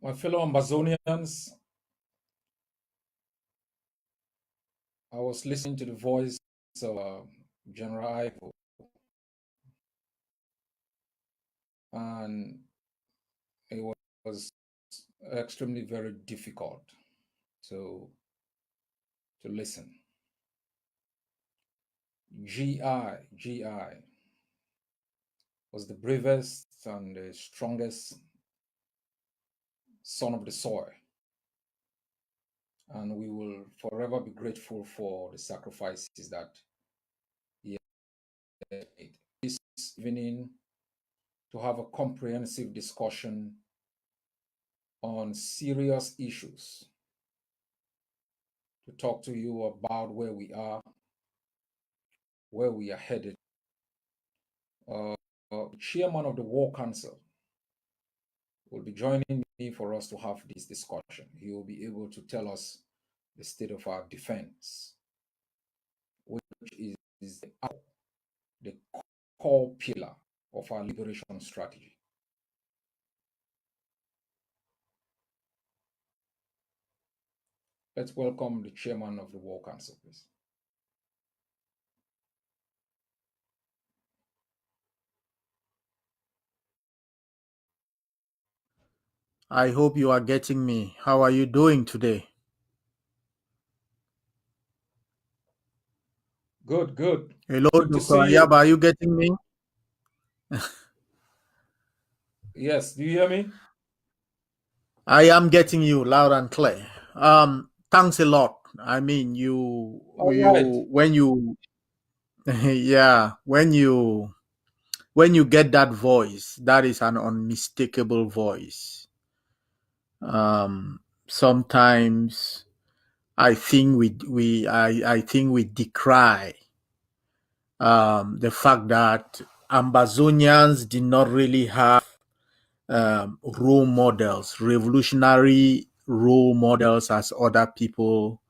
My fellow Ambazonians, I was listening to the voice of General Ivo, and it was extremely very difficult to listen. GI was the bravest and the strongest son of the soil, and we will forever be grateful for the sacrifices that he made. This evening, to have a comprehensive discussion on serious issues, to talk to you about where we are, where we are headed. The chairman of the War Council will be joining me for us to have this discussion. He will be able to tell us the state of our defense, which is the core pillar of our liberation strategy. Let's welcome the chairman of the War Council, please. I hope you are getting me. How are you doing today? Good, good. Hello, Good to Dr. see you. Ayaba. Are you getting me? Yes, do you hear me? I am getting you loud and clear. Thanks a lot. I mean, All right. when you, yeah, when you get that voice, that is an unmistakable voice. Sometimes I think I think we decry the fact that Ambazonians did not really have role models, revolutionary role models as other people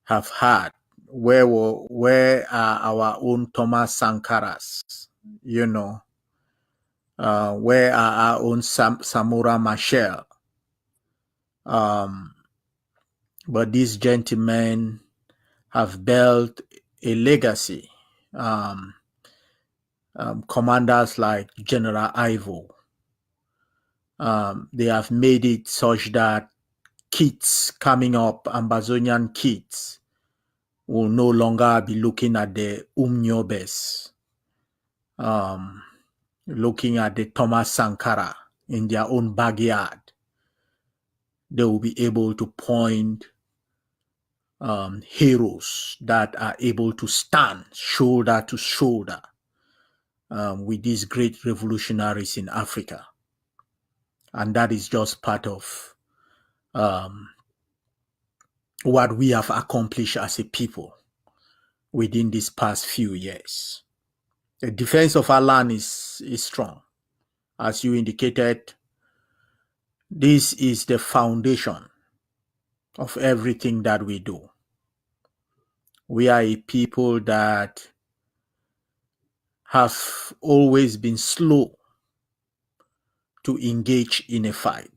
have had. Where are our own Thomas Sankaras? You know, where are our own Samora Machel? But these gentlemen have built a legacy. Commanders like General Ivo, they have made it such that kids coming up, Ambazonian kids, will no longer be looking at the Umnyobes, looking at the Thomas Sankara in their own backyard. They will be able to point heroes that are able to stand shoulder to shoulder with these great revolutionaries in Africa. And that is just part of what we have accomplished as a people within these past few years. The defense of our land is strong. As you indicated, this is the foundation of everything that we do. We are a people that have always been slow to engage in a fight.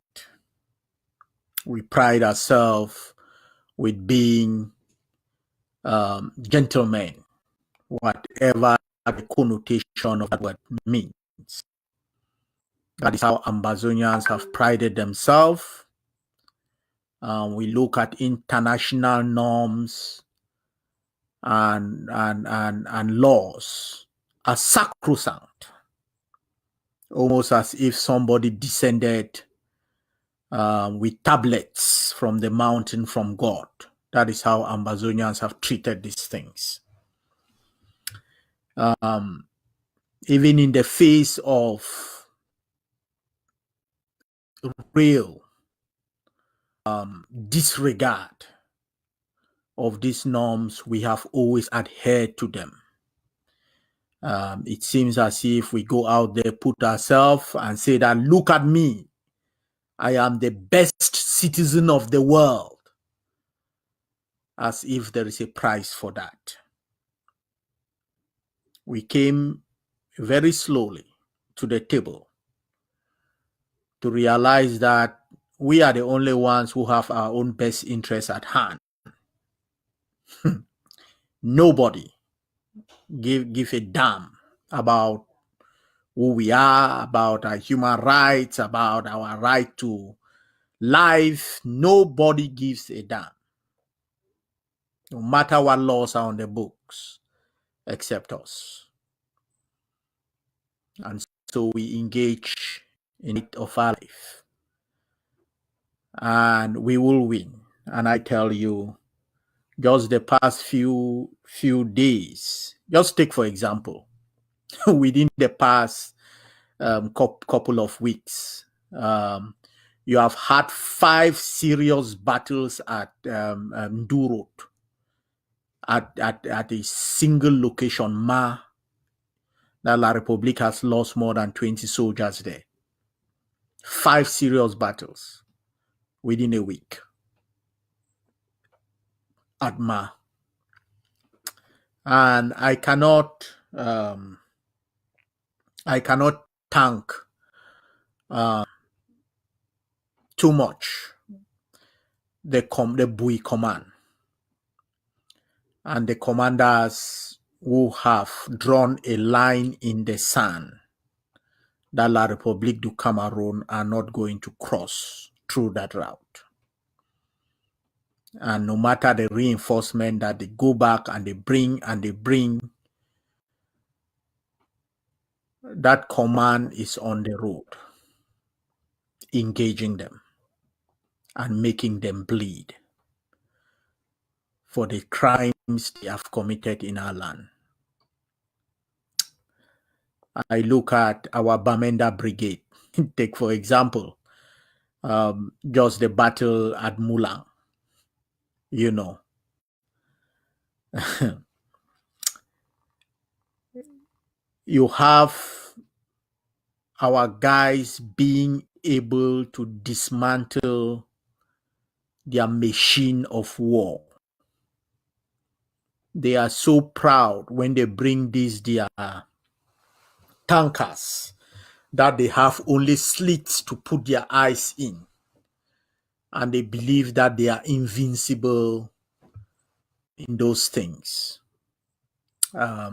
We pride ourselves with being gentlemen, whatever the connotation of that word means. That is how Ambazonians have prided themselves. We look at international norms and laws as sacrosanct, almost as if somebody descended with tablets from the mountain from God. That is how Ambazonians have treated these things. Even in the face of real disregard of these norms, we have always adhered to them. It seems as if we go out there, put ourselves and say that, look at me, I am the best citizen of the world, as if there is a price for that. We came very slowly to the table to realize that we are the only ones who have our own best interests at hand. Nobody give a damn about who we are, about our human rights, about our right to life. Nobody gives a damn, no matter what laws are on the books, except us. And so we engage in it of our life, and we will win. And I tell you, just the past few days, just take for example, within the past couple of weeks, you have had 5 serious battles at Ndurot, at a single location, Ma, that La Republique has lost more than 20 soldiers there. 5 serious battles within a week at Ma. And I cannot thank too much the Bui command and the commanders who have drawn a line in the sand that La République du Cameroon are not going to cross through that route. And no matter the reinforcement that they go back and they bring, that command is on the road, engaging them and making them bleed for the crimes they have committed in our land. I look at our Bamenda Brigade. Take, for example, just the battle at Mulang. You know, you have our guys being able to dismantle their machine of war. They are so proud when they bring these their tankers that they have only slits to put their eyes in, and they believe that they are invincible in those things. I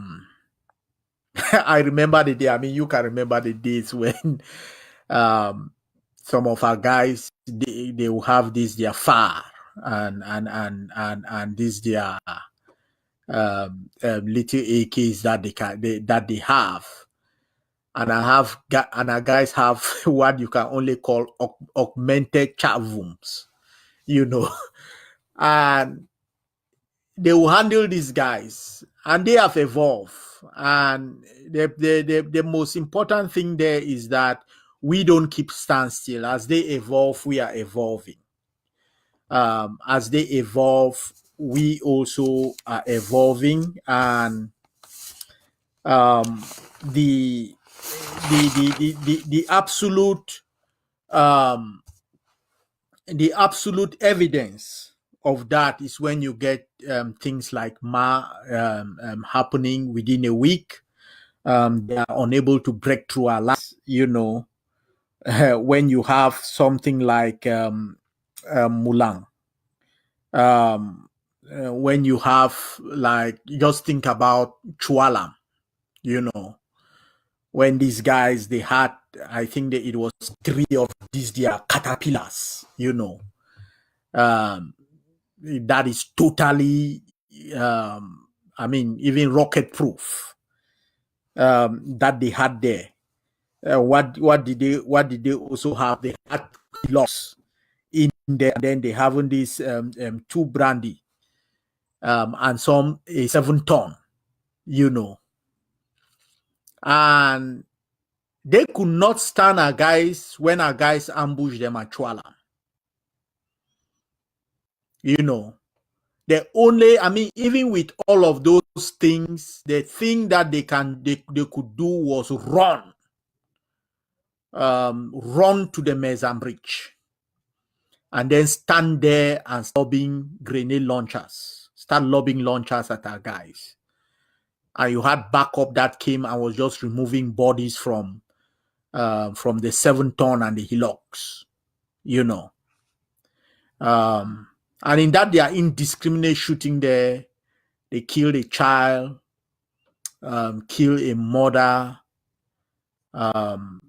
remember the day. I mean, you can remember the days when some of our guys they will have this their far and this their little AKs that they have, and our guys have what you can only call augmented chavums, you know, and they will handle these guys, and they have evolved. And the most important thing there is that we don't keep standstill. As they evolve, we are evolving. As they evolve, we also are evolving, and the absolute evidence of that is when you get things like Ma happening within a week. They are unable to break through our lines, you know. When you have something like Mulang, when you have, like, just think about Chualam, you know, when these guys, they had, I think that it was 3 of these their caterpillars, you know, that is totally, I mean, even rocket proof, that they had there. What did they also have? They had loss in there, and then they having this 2 brandy, and some a 7-ton, you know, and they could not stand our guys when our guys ambushed them at Chuala. You know, the only, I mean, even with all of those things, the thing that they could do was run to the Mezam Bridge, and then stand there and start lobbing launchers at our guys. And you had backup that came and was just removing bodies from the 7-ton and the hillocks, you know. And in that, they are indiscriminate shooting there. They killed a child, kill a mother. Um,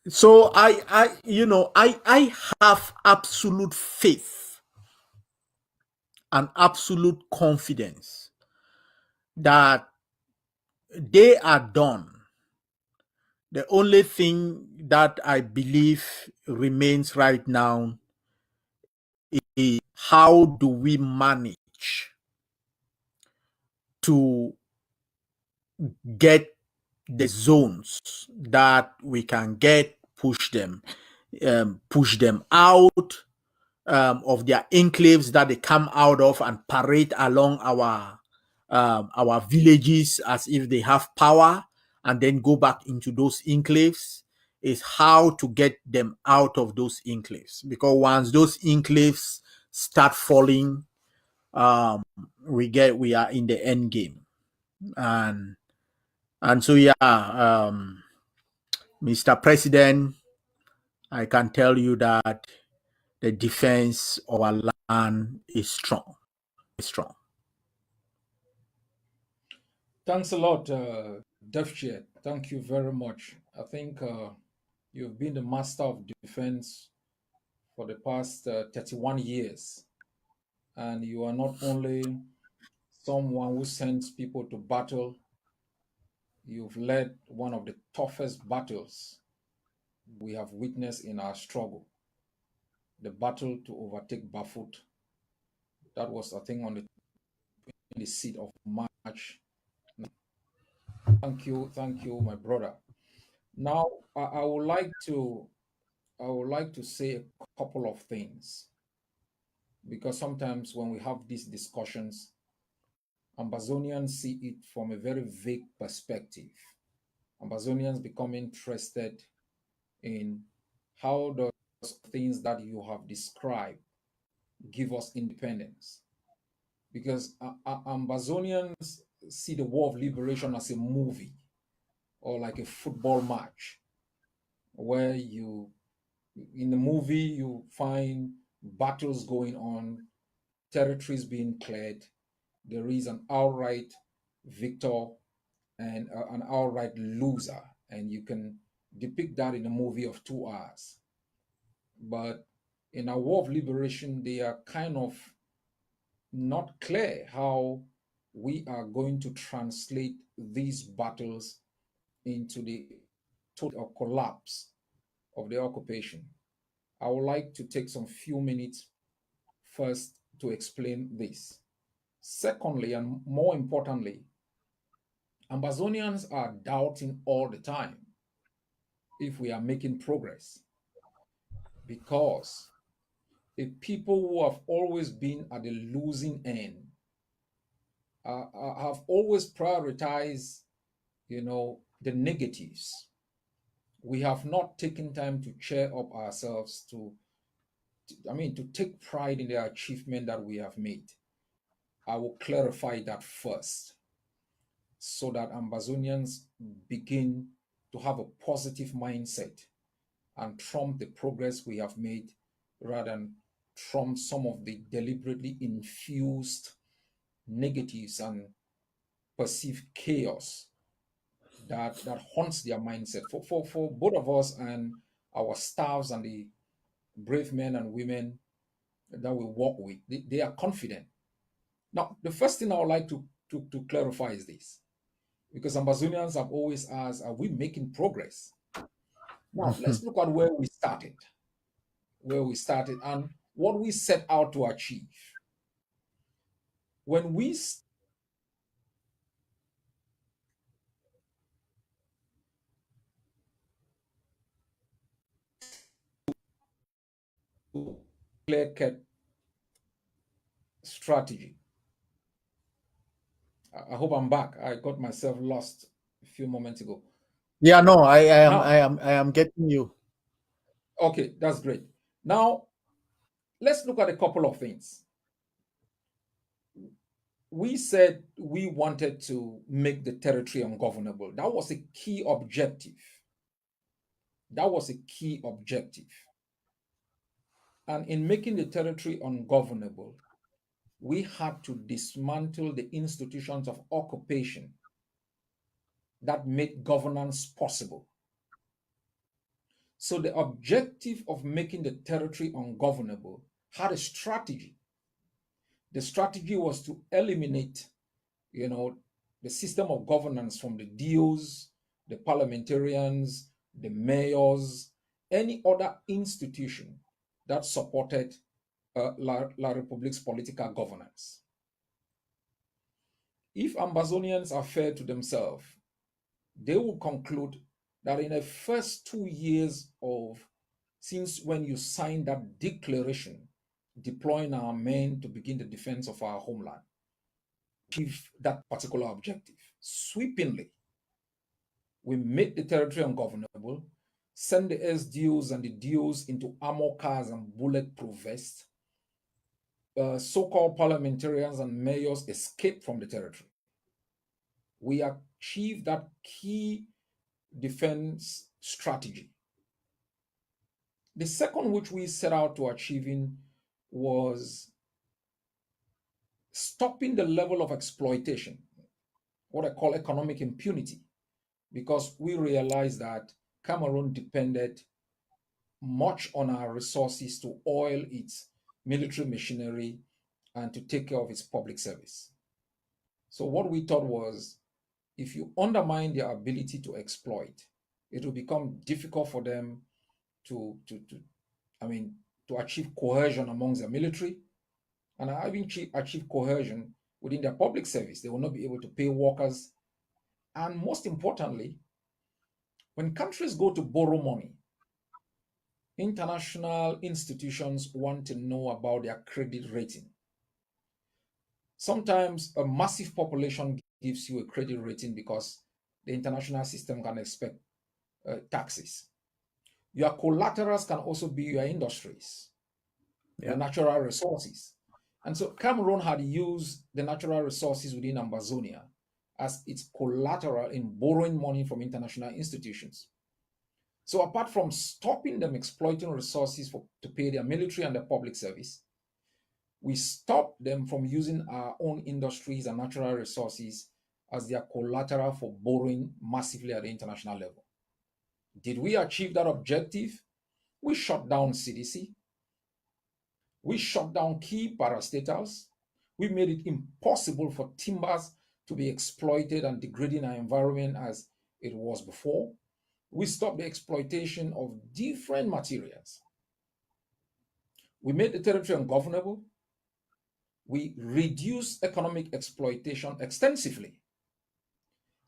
so I have absolute faith and absolute confidence that they are done. The only thing that I believe remains right now is how do we manage to get the zones that we can get, push them out of their enclaves that they come out of and parade along our villages as if they have power, and then go back into those enclaves. Is how to get them out of those enclaves, because once those enclaves start falling, um, we are in the end game. And so yeah, Mr. President, I can tell you that the defense of our land is strong. It's strong. Thanks a lot, DefChat. Thank you very much. I think you've been the master of defense for the past 31 years. And you are not only someone who sends people to battle, you've led one of the toughest battles we have witnessed in our struggle, the battle to overtake Bafut. That was, I think, on the seat of March. Thank you, my brother. Now, I would like to say a couple of things because sometimes when we have these discussions, Ambazonians see it from a very vague perspective. Ambazonians become interested in how does things that you have described give us independence? Because Ambazonians see the War of Liberation as a movie or like a football match where in the movie, you find battles going on, territories being cleared. There is an outright victor and an outright loser, and you can depict that in a movie of 2 hours. But in our War of Liberation, they are kind of not clear how we are going to translate these battles into the total collapse of the occupation. I would like to take some few minutes first to explain this. Secondly, and more importantly, Ambazonians are doubting all the time if we are making progress because the people who have always been at the losing end have always prioritized, the negatives. We have not taken time to cheer up ourselves to take pride in the achievement that we have made. I will clarify that first so that Ambazonians begin to have a positive mindset and trump the progress we have made rather than trump some of the deliberately infused negatives and perceived chaos that haunts their mindset. For both of us and our staffs and the brave men and women that we work with, they are confident. Now, the first thing I would like to clarify is this, because Ambazonians have always asked, are we making progress? Now, let's look at where we started and what we set out to achieve. When we clear cut strategy, I hope I'm back. I got myself lost a few moments ago. Yeah, no, Now, I am getting you. okay, that's great. Now, let's look at a couple of things. We said we wanted to make the territory ungovernable. That was a key objective. That was a key objective. And in making the territory ungovernable, we had to dismantle the institutions of occupation that made governance possible. So the objective of making the territory ungovernable had a strategy. The strategy was to eliminate, you know, the system of governance from the DOs, the parliamentarians, the mayors, any other institution that supported La Republique's political governance. If Ambazonians are fair to themselves, they will conclude that in the first 2 years of since when you signed that declaration deploying our men to begin the defense of our homeland, achieve that particular objective sweepingly. We made the territory ungovernable, send the SDOs and the DOs into armor cars and bulletproof vests. So-called parliamentarians and mayors escaped from the territory. We achieved that key defense strategy. The second, which we set out to achieving, was stopping the level of exploitation, what I call economic impunity, because we realized that Cameroon depended much on our resources to oil its military machinery and to take care of its public service. So what we thought was, if you undermine their ability to exploit, it will become difficult for them to achieve cohesion amongst their military, and having achieved cohesion within their public service. They will not be able to pay workers. And most importantly, when countries go to borrow money, international institutions want to know about their credit rating. Sometimes a massive population gives you a credit rating because the international system can expect taxes. Your collaterals can also be your industries, your natural resources. And so Cameroon had used the natural resources within Ambazonia as its collateral in borrowing money from international institutions. So apart from stopping them exploiting resources to pay their military and their public service, we stopped them from using our own industries and natural resources as their collateral for borrowing massively at the international level. Did we achieve that objective? We shut down CDC. We shut down key parastatals. We made it impossible for timbers to be exploited and degrading our environment as it was before. We stopped the exploitation of different materials. We made the territory ungovernable. We reduced economic exploitation extensively.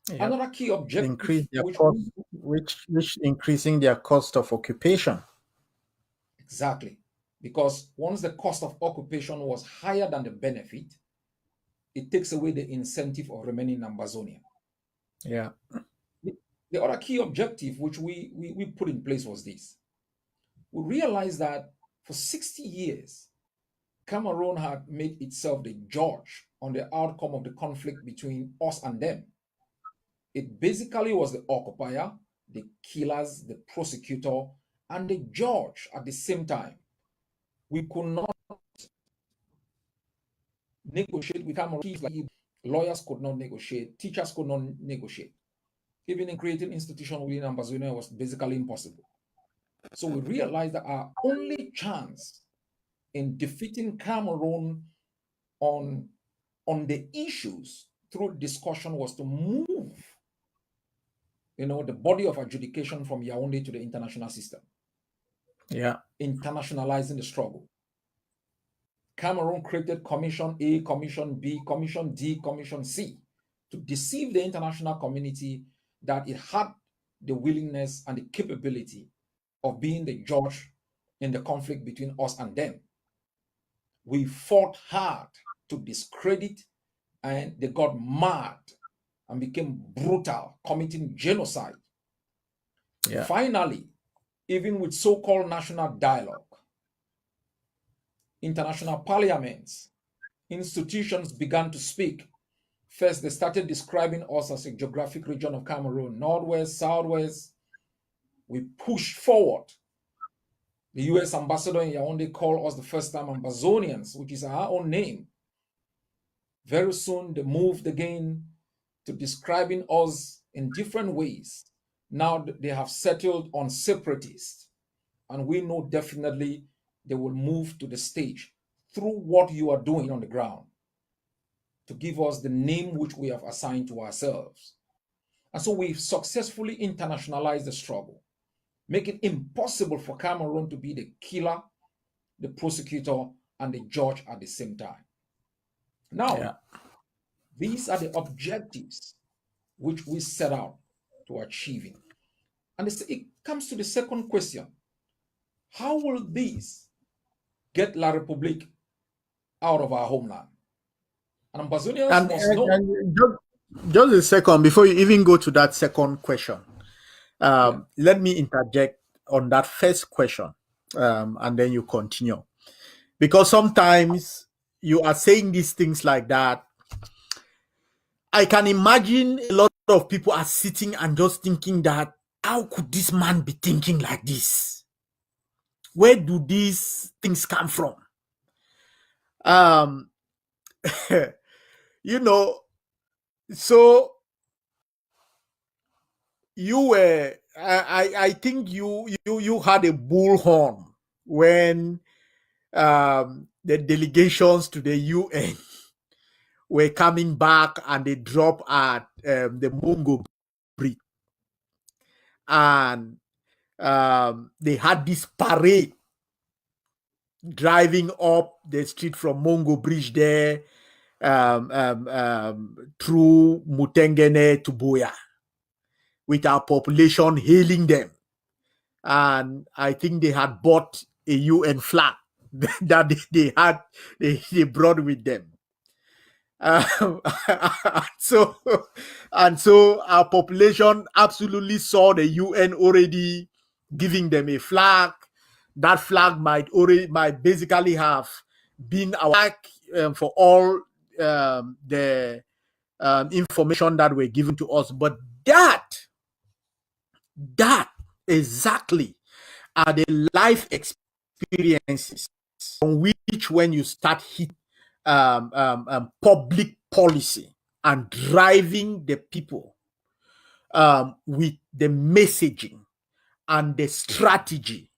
Yep. Another key objective, increase their cost, which increasing their cost of occupation. Exactly. Because once the cost of occupation was higher than the benefit, it takes away the incentive of remaining in Ambazonia. Yeah. The other key objective which we put in place was this. We realized that for 60 years, Cameroon had made itself the judge on the outcome of the conflict between us and them. It basically was the occupier, the killers, the prosecutor, and the judge at the same time. We could not negotiate with Cameroon. Like lawyers could not negotiate, teachers could not negotiate. Even in creating institutions within Ambazonia was basically impossible. So we realized that our only chance in defeating Cameroon on the issues through discussion was to move, the body of adjudication from Yaoundé to the international system. Yeah. Internationalizing the struggle. Cameroon created Commission A, Commission B, Commission D, Commission C to deceive the international community that it had the willingness and the capability of being the judge in the conflict between us and them. We fought hard to discredit, and they got mad and became brutal, committing genocide. Yeah. Finally, even with so-called national dialogue, international parliaments, institutions began to speak. First, they started describing us as a geographic region of Cameroon, northwest, southwest. We pushed forward The US ambassador in Yaoundé called us the first time Ambazonians, which is our own name. Very soon they moved again to describing us in different ways. Now they have settled on separatists, and we know definitely they will move to the stage through what you are doing on the ground to give us the name which we have assigned to ourselves. And so we've successfully internationalized the struggle, make it impossible for Cameroon to be the killer, the prosecutor, and the judge at the same time. Yeah. Now, these are the objectives which we set out to achieving. And it comes to the second question. How will this get La République out of our homeland? And Ambazonians And, must and, know. and just a second before you even go to that second question, Yeah. let me interject on that first question, and then you continue. Because sometimes you are saying these things like that. I can imagine a lot of people are sitting and just thinking that, how could this man be thinking like this? Where do these things come from? Um, you know, so you were, I think you had a bullhorn when the delegations to the UN were coming back and they dropped at the Mungo Bridge, and they had this parade driving up the street from Mungo Bridge there, through Mutengene to Boya, with our population hailing them. And I think they had bought a UN flag that they brought with them. Um, so so our population absolutely saw the UN already giving them a flag. That flag might basically have been our flag, for all the information that were given to us. But that exactly are the life experiences on which, when you start hit public policy and driving the people with the messaging and the strategy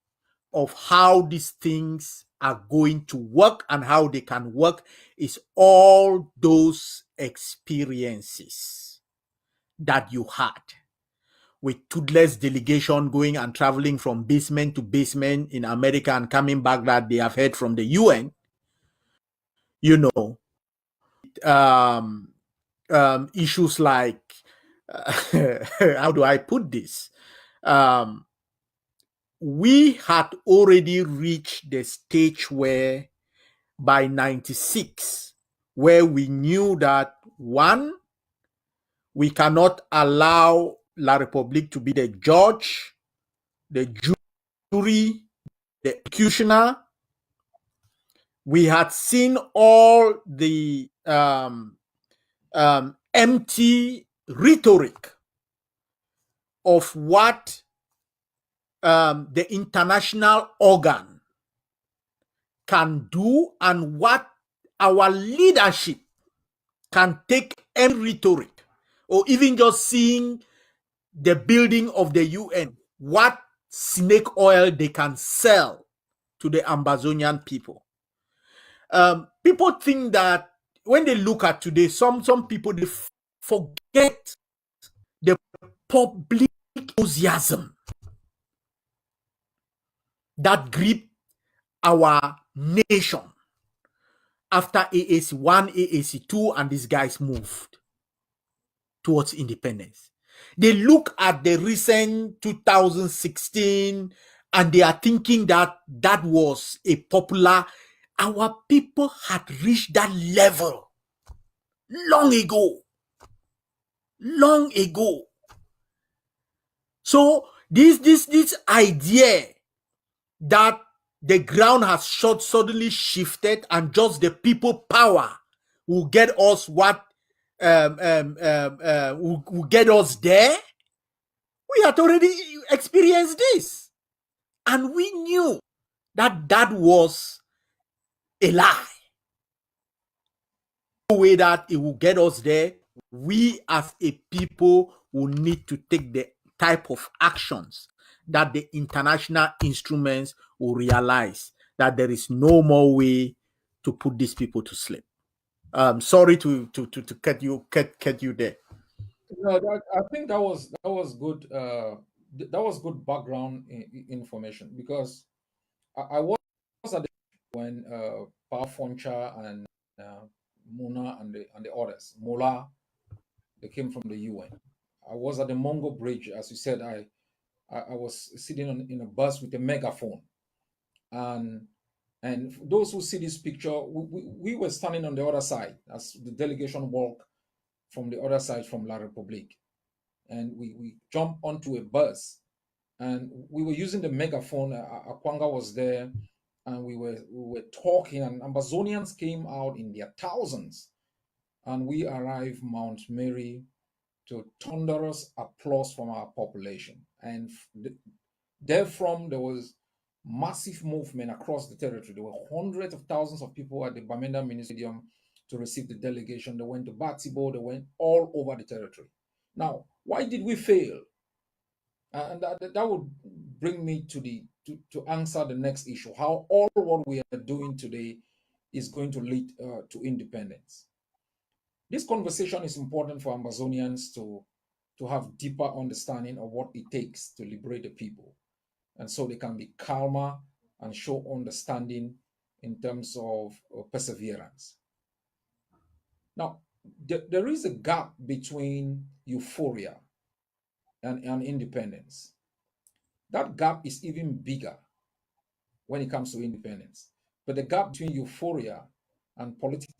of how these things are going to work and how they can work, is all those experiences that you had with Toothless delegation going and traveling from basement to basement in America and coming back that they have heard from the UN, you know, um, issues like, how do I put this? We had already reached the stage where by 96, where we knew that, one, we cannot allow La République to be the judge, the jury, the executioner. We had seen all the empty rhetoric of what the international organ can do, and what our leadership can take any rhetoric, or even just seeing the building of the UN, what snake oil they can sell to the Ambazonian people. People think that when they look at today, some people, they forget the public enthusiasm that gripped our nation after AAC 1, AAC 2, and these guys moved towards independence. They look at the recent 2016 and they are thinking that that was a popular. Our people had reached that level long ago. Long ago. So this idea that the ground has suddenly shifted and just the people power will get us what will get us there. We had already experienced this, and we knew That was a lie. No way that it will get us there. We as a people will need to take the type of actions that the international instruments will realize that there is no more way to put these people to sleep. Sorry to cut you there. No, I think that was good. That was good background information because I was at the when Pa Foncha and uh, Muna and the others, Mola, they came from the UN. I was at the Mongo Bridge, as you said. I was sitting in a bus with a megaphone, and for those who see this picture, we were standing on the other side as the delegation walked from the other side from La Republique, and we jumped onto a bus, and we were using the megaphone. Akwanga was there, and we were talking, and Ambazonians came out in their thousands, and we arrived Mount Mary to thunderous applause from our population. And therefrom, there was massive movement across the territory. There were hundreds of thousands of people at the Bamenda Mini Stadium to receive the delegation. They went to Batibo, they went all over the territory. Now, why did we fail? And that would bring me to answer the next issue: how all what we are doing today is going to lead to independence. This conversation is important for Ambazonians to have deeper understanding of what it takes to liberate the people, and so they can be calmer and show understanding in terms of perseverance. Now, there is a gap between euphoria and independence. That gap is even bigger when it comes to independence. But the gap between euphoria and political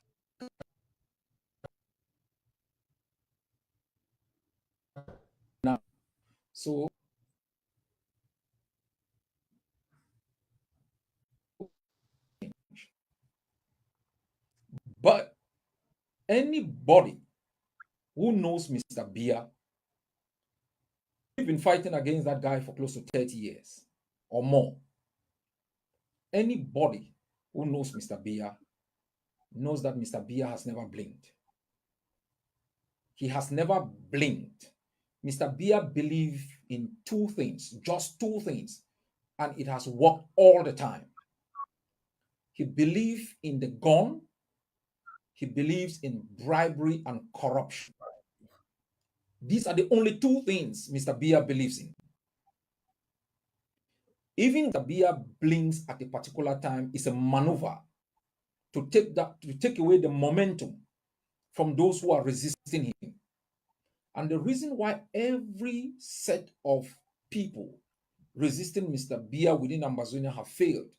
now. So, but anybody who knows Mr. Bia, we've been fighting against that guy for close to 30 years or more. Anybody who knows Mr. Bia knows that Mr. Bia has never blinked. He has never blinked. Mr. Bia believes in two things, just two things, and it has worked all the time. He believes in the gun, he believes in bribery and corruption. These are the only two things Mr. Bia believes in. Even Mr. Bia blinks at a particular time is a maneuver to take away the momentum from those who are resisting him. And the reason why every set of people resisting Mr. Bia within Ambazonia have failed,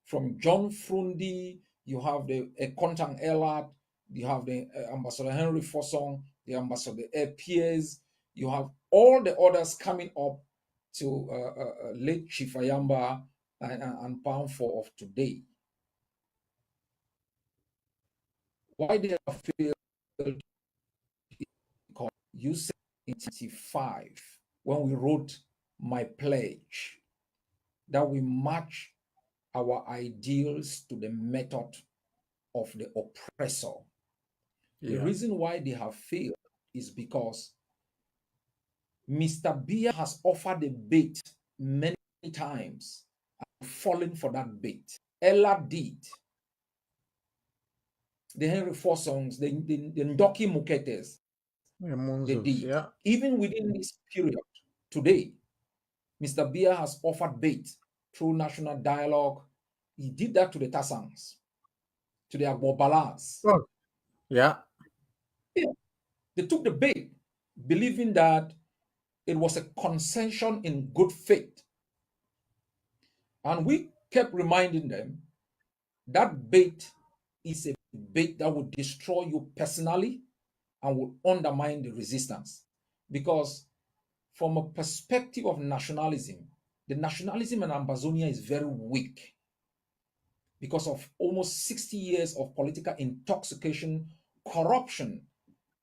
from John Frundi, you have the Kontang Elad, you have the Ambassador Henry Fossong, the Ambassador Piers, you have all the others coming up to late Chief Ayamba and Pound 4 of today. Why they have failed? Because you said in 1995, when we wrote my pledge, that we match our ideals to the method of the oppressor. The reason why they have failed is because Mr. Bia has offered a bait many times and fallen for that bait. Ella did. The Henry Fossongs, the Ndoki Muketes, they did. Yeah. Even within this period, today, Mr. Bia has offered bait through national dialogue. He did that to the Tassangs, to the Agbobalas. Oh, yeah. Yeah. They took the bait, believing that it was a concession in good faith. And we kept reminding them that bait is a bait that will destroy you personally and will undermine the resistance. Because from a perspective of nationalism, the nationalism in Ambazonia is very weak because of almost 60 years of political intoxication, corruption,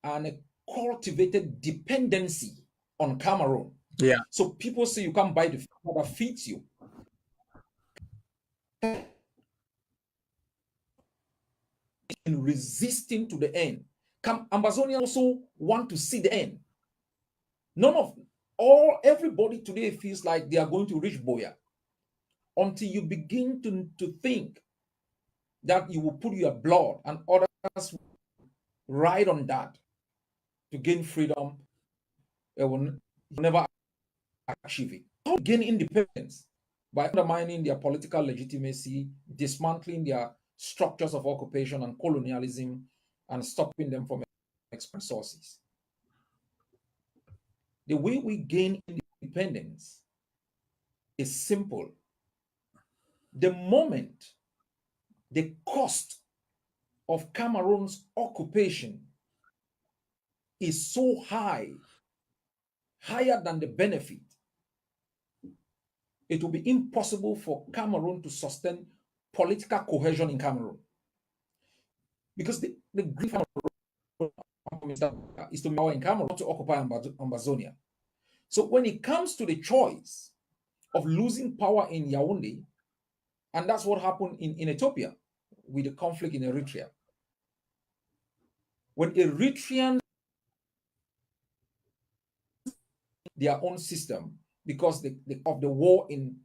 and a cultivated dependency on Cameroon. Yeah. So people say you can't buy the food that feeds you. in resisting to the end. Ambazonia also want to see the end. Everybody today feels like they are going to reach Boya until you begin to think that you will put your blood and others ride on that to gain freedom. It will never achieve it. How to gain independence? By undermining their political legitimacy, dismantling their structures of occupation and colonialism, and stopping them from export sources. The way we gain independence is simple. The moment the cost of Cameroon's occupation is so high, higher than the benefit, it will be impossible for Cameroon to sustain political cohesion in Cameroon. Because the great is to power in Cameroon, not to occupy Ambazonia. So when it comes to the choice of losing power in Yaoundé, and that's what happened in Ethiopia with the conflict in Eritrea. When Eritreans their own system because of the war when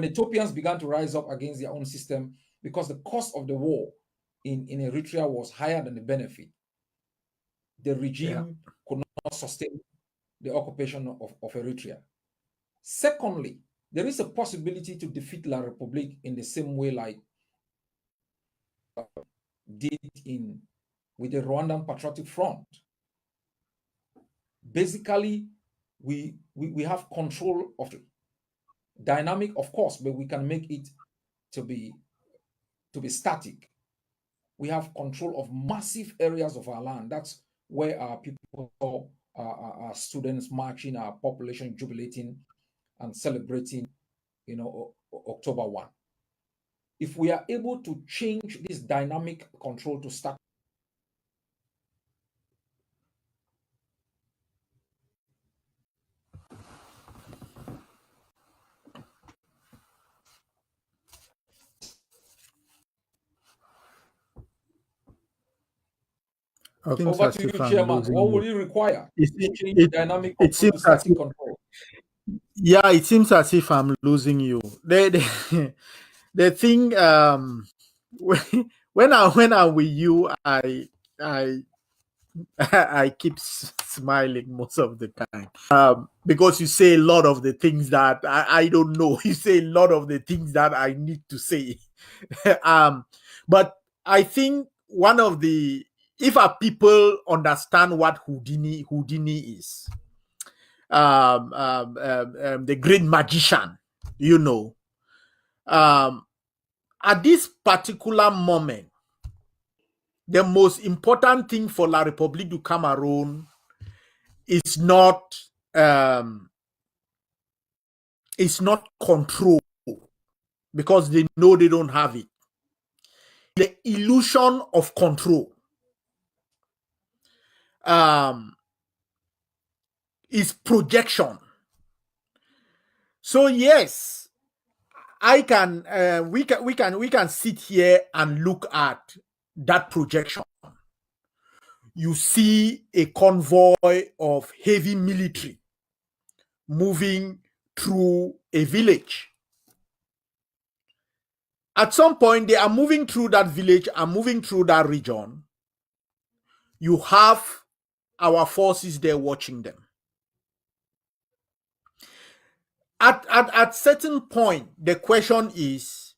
Ethiopians began to rise up against their own system because the cost of the war in Eritrea was higher than the benefit. The regime could not sustain the occupation of Eritrea. Secondly, there is a possibility to defeat La République in the same way like did with the Rwandan Patriotic Front. Basically, we have control of it. Dynamic, of course, but we can make it to be static. We have control of massive areas of our land. That's where our people, our students marching, our population jubilating and celebrating, October 1. If we are able to change this dynamic control to static, over to you, Chairman. What will it require to change the dynamic control to static control? Yeah, it seems as if I'm losing you. The thing, when I'm with you, I I keep smiling most of the time because you say a lot of the things that I don't know. You say a lot of the things that I need to say. But I think one of the if our people understand what Houdini is, the great magician, at this particular moment, the most important thing for La République du Cameroun is not control, because they know they don't have it. The illusion of control is projection. So yes, we can sit here and look at that projection. You see a convoy of heavy military moving through a village. At some point, they are moving through that village and moving through that region. You have our forces there watching them. At certain point, the question is,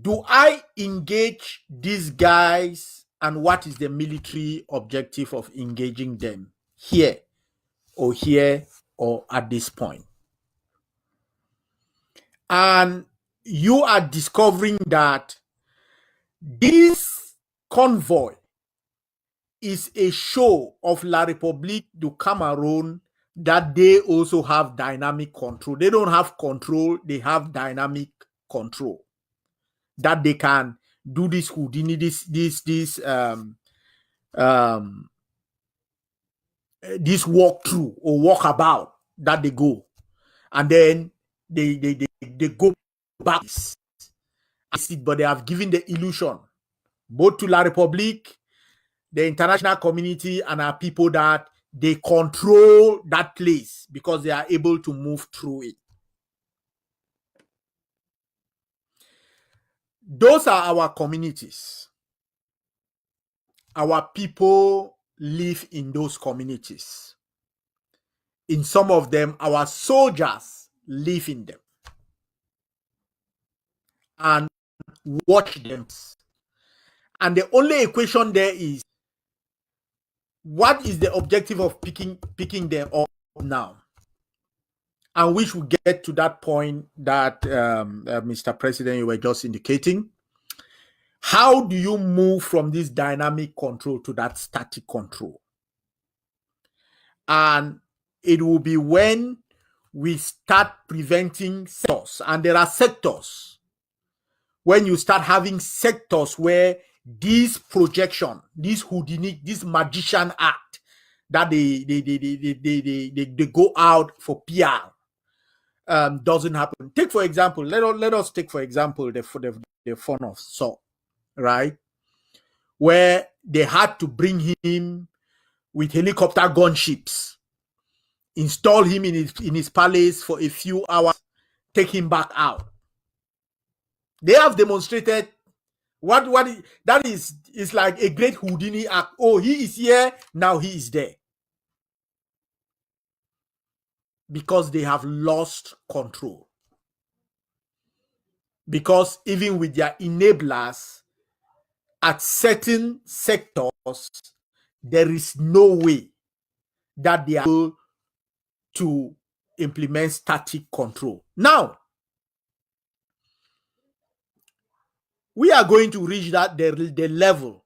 do I engage these guys, and what is the military objective of engaging them here or at this point? And you are discovering that this convoy is a show of La République du Cameroun that they also have dynamic control. They don't have control, they have dynamic control. That they can do this Houdini, this walk through or walk about that they go. And then they they go back, but they have given the illusion both to La République, the international community, and our people that they control that place because they are able to move through it. Those are our communities. Our people live in those communities. In some of them, our soldiers live in them and watch them. And the only equation there is, what is the objective of picking them up now? And which will get to that point that Mr. President, you were just indicating. How do you move from this dynamic control to that static control? And it will be when we start preventing sectors. And there are sectors. When you start having sectors where this projection, this Houdini, this magician act that they go out for PR doesn't happen. Take for example, let us take for example the fun of Saw, right? Where they had to bring him with helicopter gunships, install him in his palace for a few hours, take him back out. They have demonstrated what that is like a great Houdini act. Oh, he is here, now he is there. Because they have lost control. Because even with their enablers, at certain sectors, there is no way that they are able to implement static control. Now, we are going to reach that the level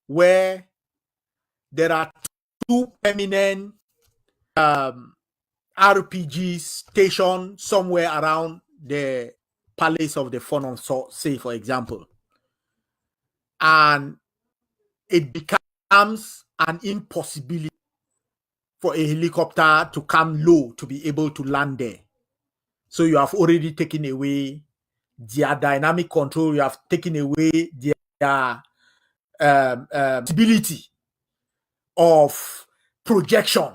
where there are two permanent RPG stationed somewhere around the Palace of the Phonon, say for example, and it becomes an impossibility for a helicopter to come low to be able to land there. So you have already taken away their dynamic control. You have taken away their possibility of projection.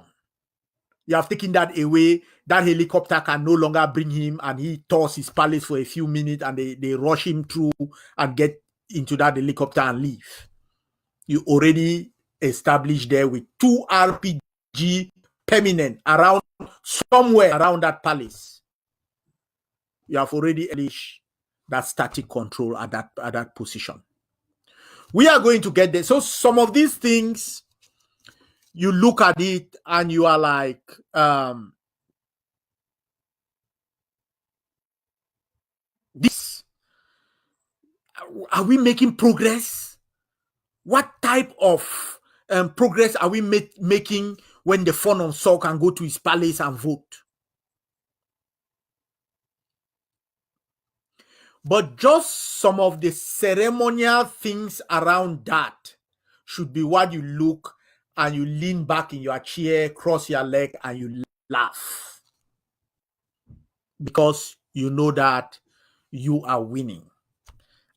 You have taken that away. That helicopter can no longer bring him, and he tours his palace for a few minutes, and they rush him through and get into that helicopter and leave. You already established there with two RPG permanent around somewhere around that palace. You have already established that static control at that position. We are going to get there. So some of these things, you look at it and you are like, this, are we making progress? What type of progress are we making when the Phonon Saw can go to his palace and vote? But just some of the ceremonial things around that should be what you look and you lean back in your chair, cross your leg, and you laugh. Because you know that you are winning.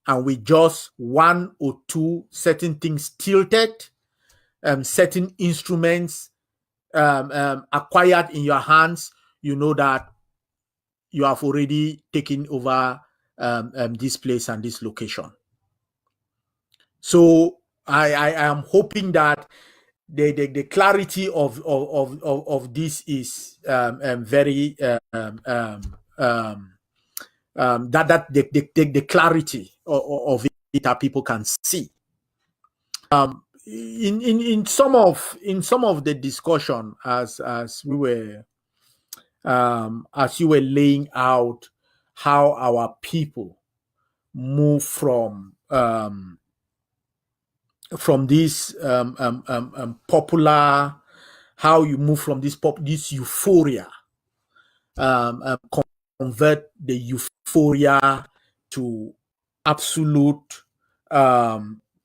And with just one or two certain things tilted, certain instruments acquired in your hands, you know that you have already taken over this place and this location. So I am hoping that the clarity of this is very that the clarity of it that people can see. In some of the discussion as we were as you were laying out how our people move from this popular, how you move from this euphoria, convert the euphoria to absolute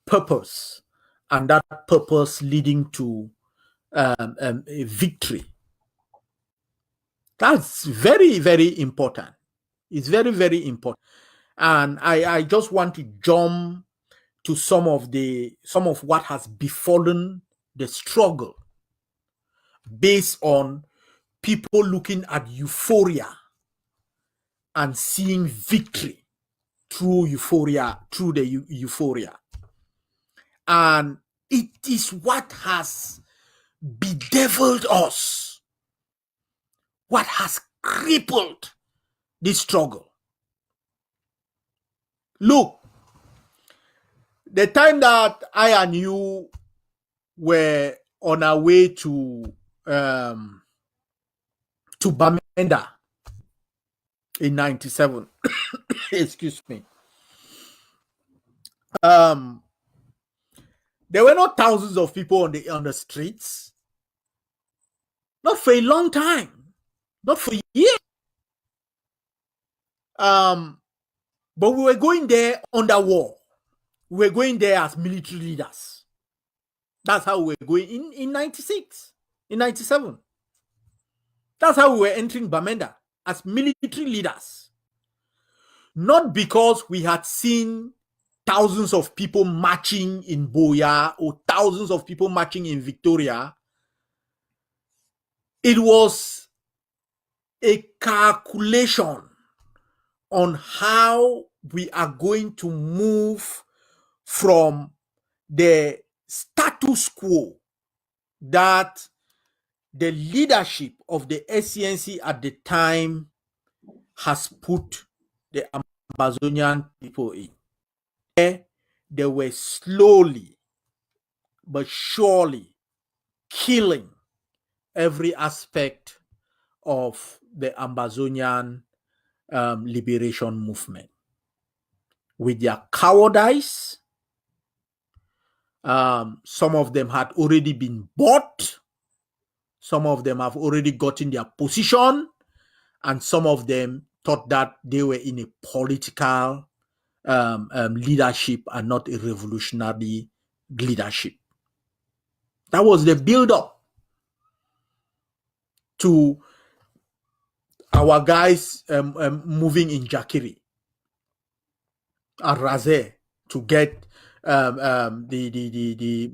purpose, and that purpose leading to a victory. That's very, very important. It's very, very important. And I just want to jump to some of what has befallen the struggle based on people looking at euphoria and seeing victory through the euphoria. And it is what has bedeviled us, what has crippled this struggle. Look, the time that I and you were on our way to Bamenda in 97, excuse me, there were not thousands of people on the streets, not for a long time, not for years. But we were going there under war. We were going there as military leaders. That's how we were going in 96, in 97. That's how we were entering Bamenda, as military leaders. Not because we had seen thousands of people marching in Boya or thousands of people marching in Victoria. It was a calculation on how we are going to move from the status quo that the leadership of the SCNC at the time has put the Ambazonian people in. They were slowly but surely killing every aspect of the Ambazonian liberation movement with their cowardice. Some of them had already been bought. Some of them have already gotten their position. And some of them thought that they were in a political leadership and not a revolutionary leadership. That was the build-up to our guys moving in Jakiri and Razé to get the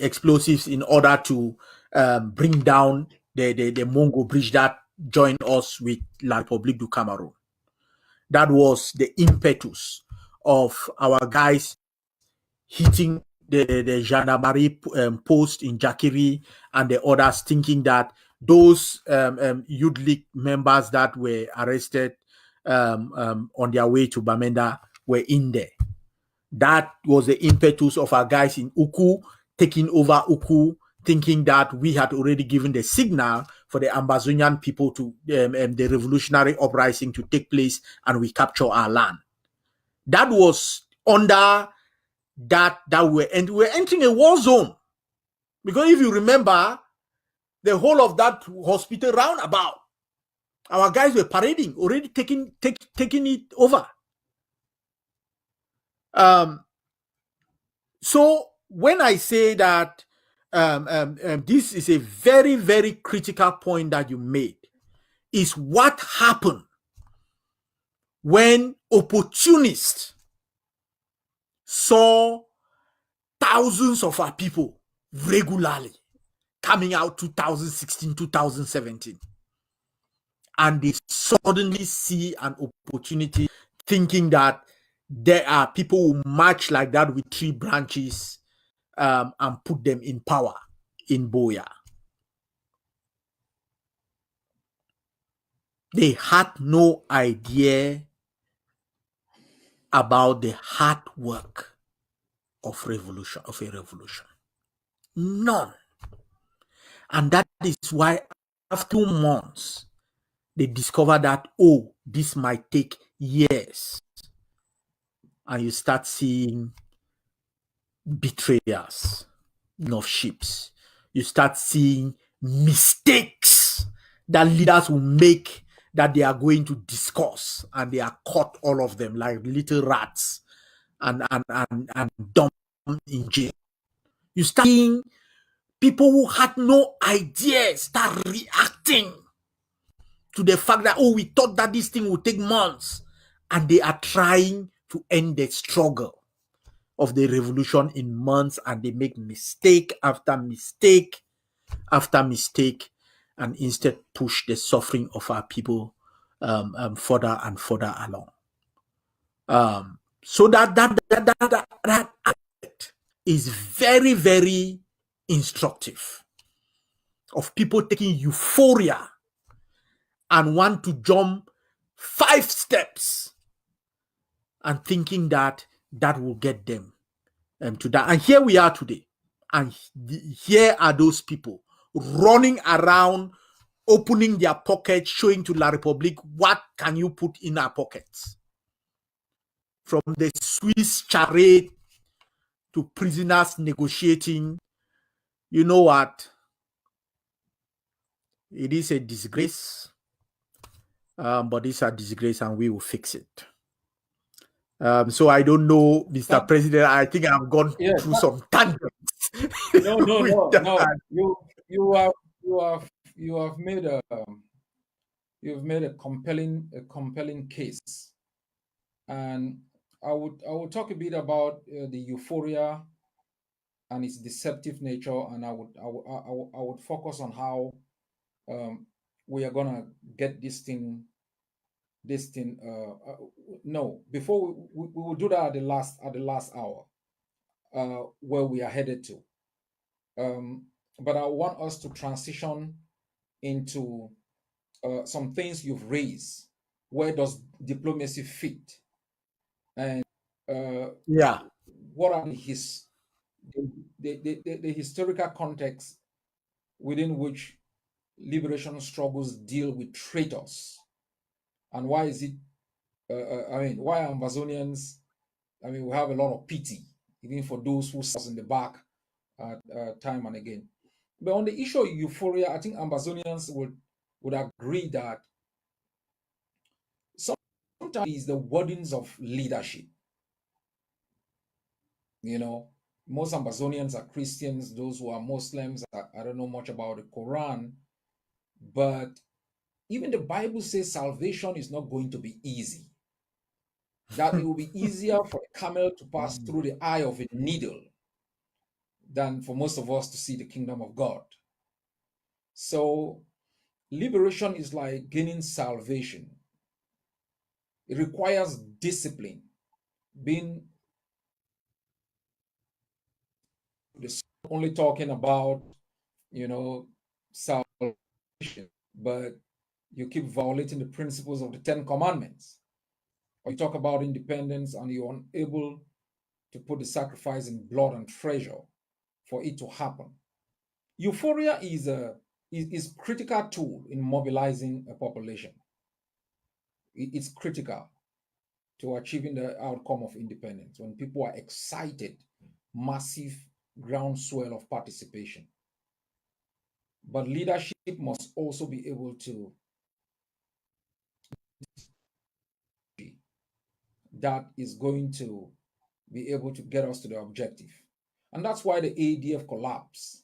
explosives in order to bring down the Mongo bridge that joined us with La République du Cameroon. That was the impetus of our guys hitting the gendarmerie post in Jakiri and the others, thinking that those youth league members that were arrested on their way to Bamenda were in there. That was the impetus of our guys in Uku taking over Uku, thinking that we had already given the signal for the Ambazonian people to the revolutionary uprising to take place and we capture our land. That was under that we're entering a war zone. Because if you remember, the whole of that hospital roundabout, our guys were parading, already taking it over. So when I say that this is a very, very critical point that you made, is what happened when opportunists saw thousands of our people regularly coming out 2016, 2017. And they suddenly see an opportunity thinking that there are people who march like that with 3 branches and put them in power in Boya. They had no idea about the hard work of a revolution. None. And that is why after 2 months, they discover that, oh, this might take years. And you start seeing betrayers of ships. You start seeing mistakes that leaders will make that they are going to discuss, and they are caught, all of them, like little rats and dumped in jail. You start seeing people who had no idea start reacting to the fact that, oh, we thought that this thing would take months. And they are trying to end the struggle of the revolution in months, and they make mistake after mistake after mistake, and instead push the suffering of our people further and further along. So that is very, very instructive, of people taking euphoria and want to jump 5 steps and thinking that that will get them to that. And here we are today. And here are those people running around, opening their pockets, showing to La Republique, what can you put in our pockets? From the Swiss charade to prisoners negotiating. You know what? It is a disgrace, but it's a disgrace, and we will fix it. So I don't know, Mr. President. I think I've gone through some tangents. No. You have made a compelling case, and I would talk a bit about the euphoria and its deceptive nature, and I would focus on how we are gonna get this thing. No, before we will do that at the last hour, where we are headed to. But I want us to transition into some things you've raised. Where does diplomacy fit? And Yeah. what are the historical context within which liberation struggles deal with traitors? And why is it, why are Ambazonians, we have a lot of pity, even for those who sat in the back time and again. But on the issue of euphoria, I think Ambazonians would agree that sometimes it's the wordings of leadership. Most Ambazonians are Christians. Those who are Muslims, I don't know much about the Quran, but even the Bible says salvation is not going to be easy. That it will be easier for a camel to pass through the eye of a needle than for most of us to see the kingdom of God. So liberation is like gaining salvation. It requires discipline, being only talking about, salvation, but you keep violating the principles of the 10 Commandments. Or you talk about independence and you're unable to put the sacrifice in blood and treasure for it to happen. Euphoria is a critical tool in mobilizing a population. It's critical to achieving the outcome of independence. When people are excited, massive groundswell of participation. But leadership must also be able to, that is going to be able to get us to the objective. And that's why the ADF collapsed.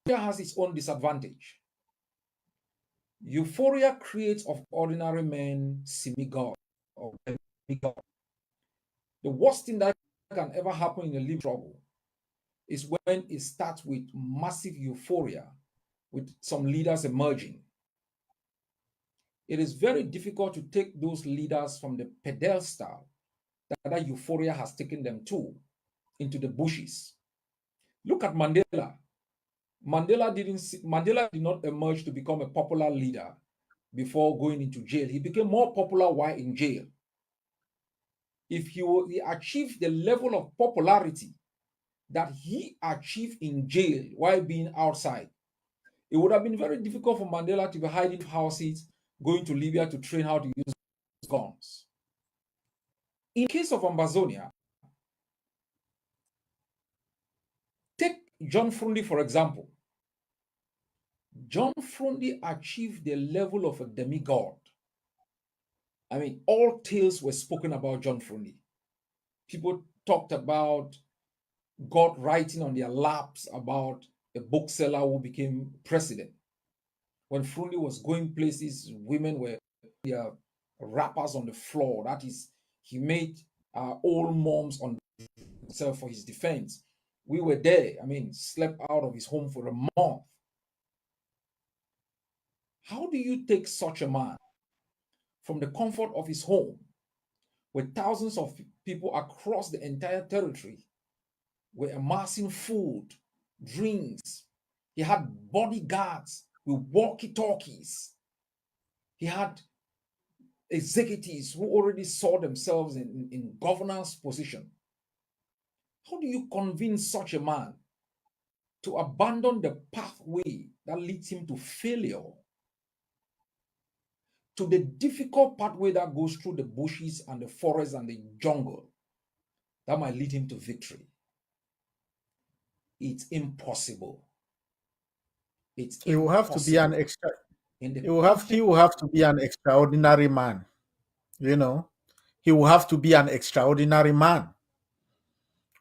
It has its own disadvantage. Euphoria creates of ordinary men semi-god or demigod. The worst thing that can ever happen in a liberal struggle is when it starts with massive euphoria, with some leaders emerging. It is very difficult to take those leaders from the pedestal that euphoria has taken them to into the bushes. Look at Mandela. Mandela did not emerge to become a popular leader before going into jail. He became more popular while in jail. If he achieved the level of popularity that he achieved in jail while being outside, it would have been very difficult for Mandela to be hiding houses, going to Libya to train how to use guns. In the case of Ambazonia, take John Frundi, for example. John Frundi achieved the level of a demigod. All tales were spoken about John Frundi. People talked about God writing on their laps about a bookseller who became president. When Frundi was going places, women were their wrappers on the floor. That is, he made old moms on himself for his defense. We were there. I mean, slept out of his home for a month. How do you take such a man from the comfort of his home, where thousands of people across the entire territory were amassing food, drinks? He had bodyguards with walkie-talkies. He had executives who already saw themselves in governance position. How do you convince such a man to abandon the pathway that leads him to failure, to the difficult pathway that goes through the bushes and the forest and the jungle that might lead him to victory? It's impossible. It's He will have to be an impossible. extra. In the He perfect, will have to be an extraordinary man. You know, he will have to be an extraordinary man.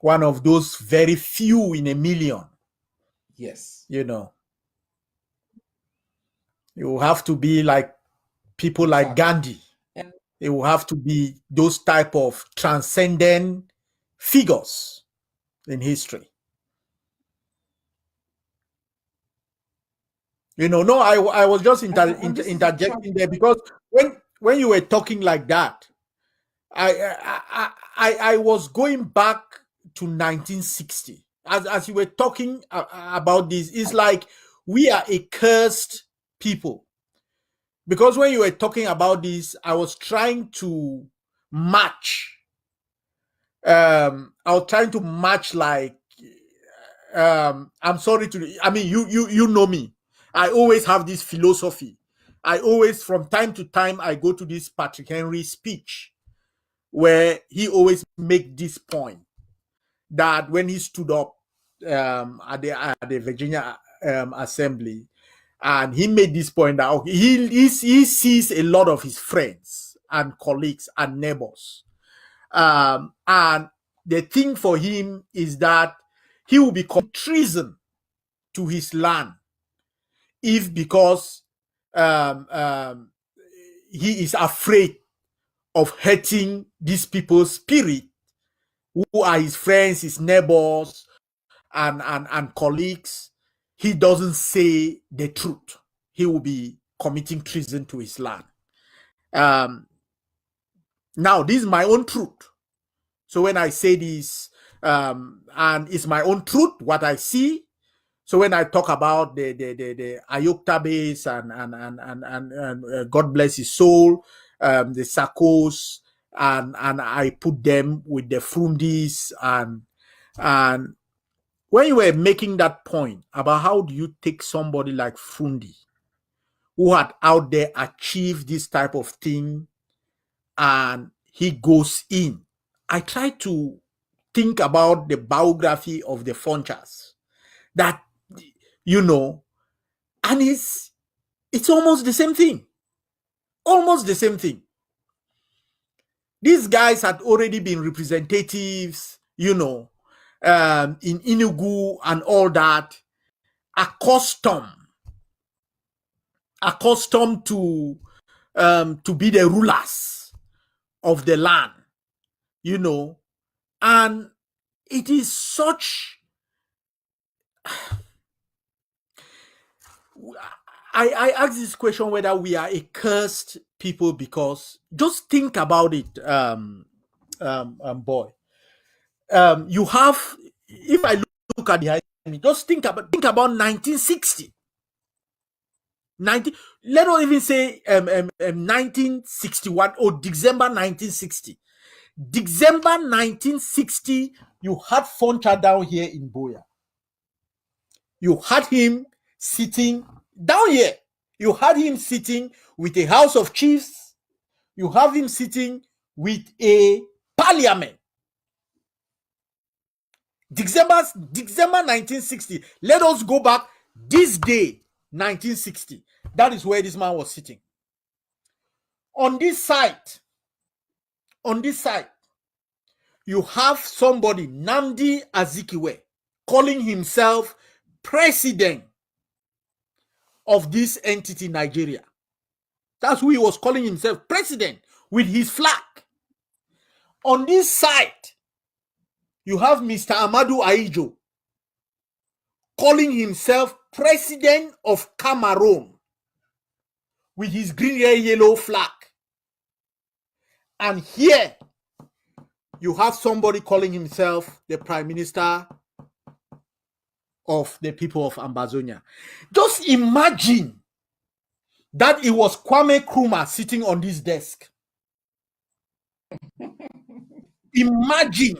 One of those very few in a million. yes, You know, he will have to be like people like exactly. Gandhi. And It will have to be those type of transcendent figures in history. No, I was just this is the interjecting tragic. there because when you were talking like that, I was going back to 1960 as you were talking about this. It's like we are a cursed people because when you were talking about this, I was trying to match. I was trying to match like I'm sorry to I mean you know me. I always have this philosophy. I always from time to time I go to this Patrick Henry speech where he always make this point that when he stood up at the Virginia assembly, and he made this point that okay, he sees a lot of his friends and colleagues and neighbors, and the thing for him is that he will become treason to his land if because um, um, he is afraid of hurting these people's spirit who are his friends, his neighbors, and colleagues. He doesn't say the truth. He will be committing treason to his land. Um, Now, this is my own truth. So when I say this, and it's my own truth, what I see. So when I talk about the Ayukta base and God bless his soul, the Sakos, and I put them with the Frundis and when you were making that point about how do you take somebody like Frundi who had out there achieved this type of thing and he goes in. I try to think about the biography of the Funchas that you know, and it's almost the same thing. Almost the same thing. These guys had already been representatives, in Inugu and all that, accustomed, accustomed to be the rulers of the land, and it is such I ask this question whether we are a cursed people because just think about it, boy. You have, if I look at behind me, just think about 1960, 19. Let us even say 1961 or December 1960. December 1960, you had Foncha down here in Boya. You had him sitting down here. You had him sitting with a House of Chiefs. You have him sitting with a parliament. December 1960. Let us go back this day, 1960. That is where this man was sitting. On this side, you have somebody, Nnamdi Azikiwe, calling himself president of this entity, Nigeria. That's who he was calling himself, president, with his flag. On this side, you have Mr. Amadou Ahidjo calling himself president of Cameroon with his green, red, yellow flag. And here, you have somebody calling himself the prime minister of the people of Ambazonia. Just imagine that it was Kwame Nkrumah sitting on this desk. Imagine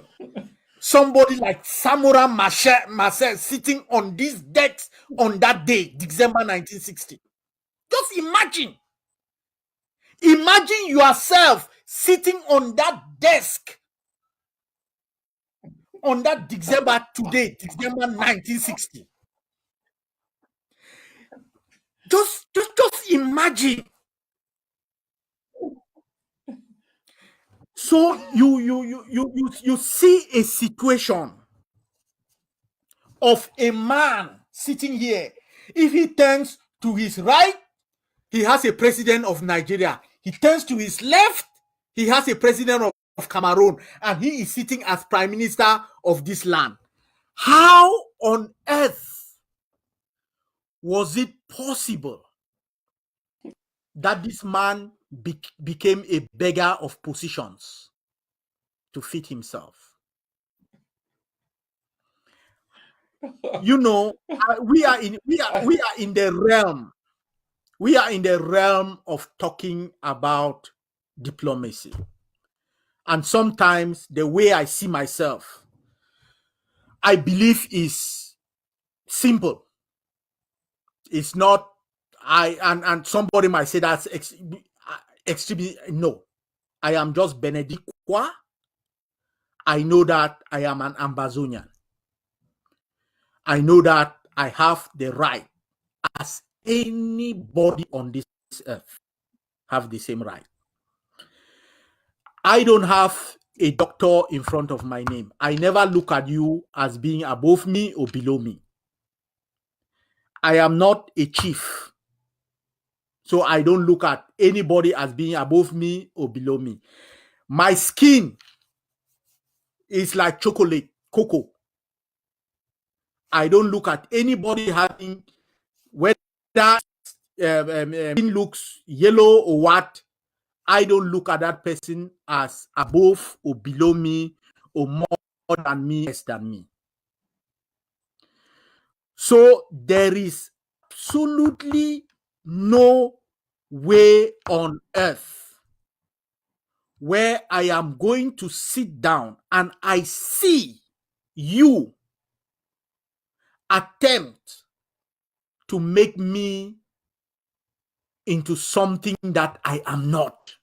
somebody like Samora Machel sitting on this desk on that day, December 1960. Just imagine. Imagine yourself sitting on that desk on that December 1960. Just imagine. So you see a situation of a man sitting here. If he turns to his right, he has a president of Nigeria. He turns to his left, he has a president of Cameroon, and he is sitting as prime minister of this land. How on earth was it possible that this man became a beggar of positions to fit himself? You know, we are in the realm of talking about diplomacy. And sometimes the way I see myself, I believe is simple. It's not and somebody might say that's extremely no. I am just Benedict Kwa. I know that I am an Ambazonian. I know that I have the right, as anybody on this earth have the same right. I don't have a doctor in front of my name. I never look at you as being above me or below me. I am not a chief. So I don't look at anybody as being above me or below me. My skin is like chocolate, cocoa. I don't look at anybody having, whether skin looks yellow or what. I don't look at that person as above or below me or more than me, less than me. So there is absolutely no way on earth where I am going to sit down and I see you attempt to make me into something that I am not.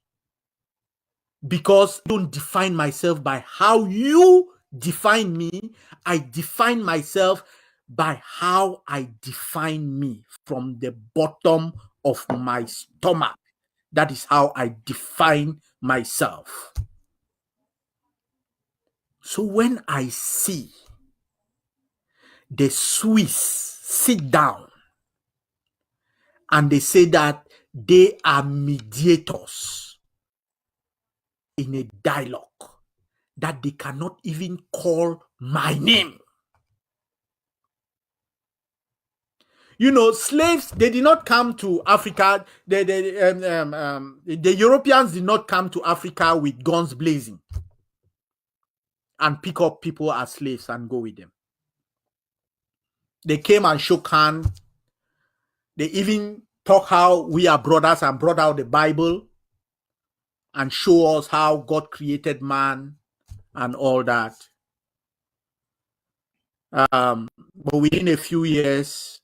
Because I don't define myself by how you define me. I define myself by how I define me from the bottom of my stomach. That is how I define myself. So when I see the Swiss sit down and they say that they are mediators in a dialogue, that they cannot even call my name. You know, slaves, they did not come to Africa. The Europeans did not come to Africa with guns blazing and pick up people as slaves and go with them. They came and shook hands. They even talk how we are brothers and brought out the Bible and show us how God created man and all that. But within a few years,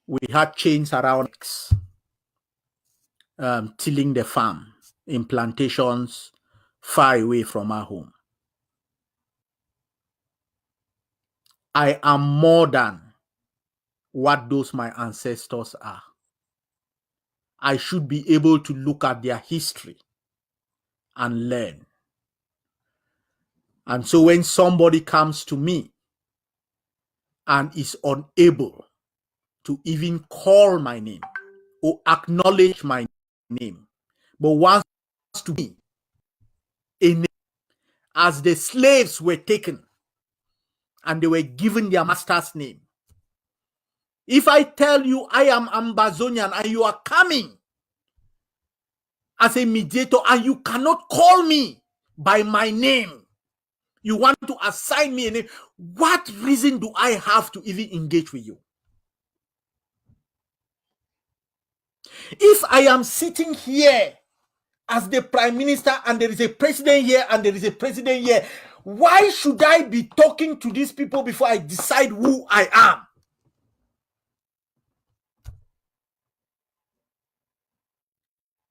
we had chains around us, tilling the farm in plantations far away from our home. I am more than what those my ancestors are. I should be able to look at their history and learn. And so when somebody comes to me and is unable to even call my name or acknowledge my name, but wants to be a name as the slaves were taken and they were given their master's name. If I tell you I am Ambazonian and you are coming as a mediator and you cannot call me by my name, you want to assign me a name, what reason do I have to even engage with you? If I am sitting here as the prime minister and there is a president here and there is a president here, why should I be talking to these people before I decide who I am?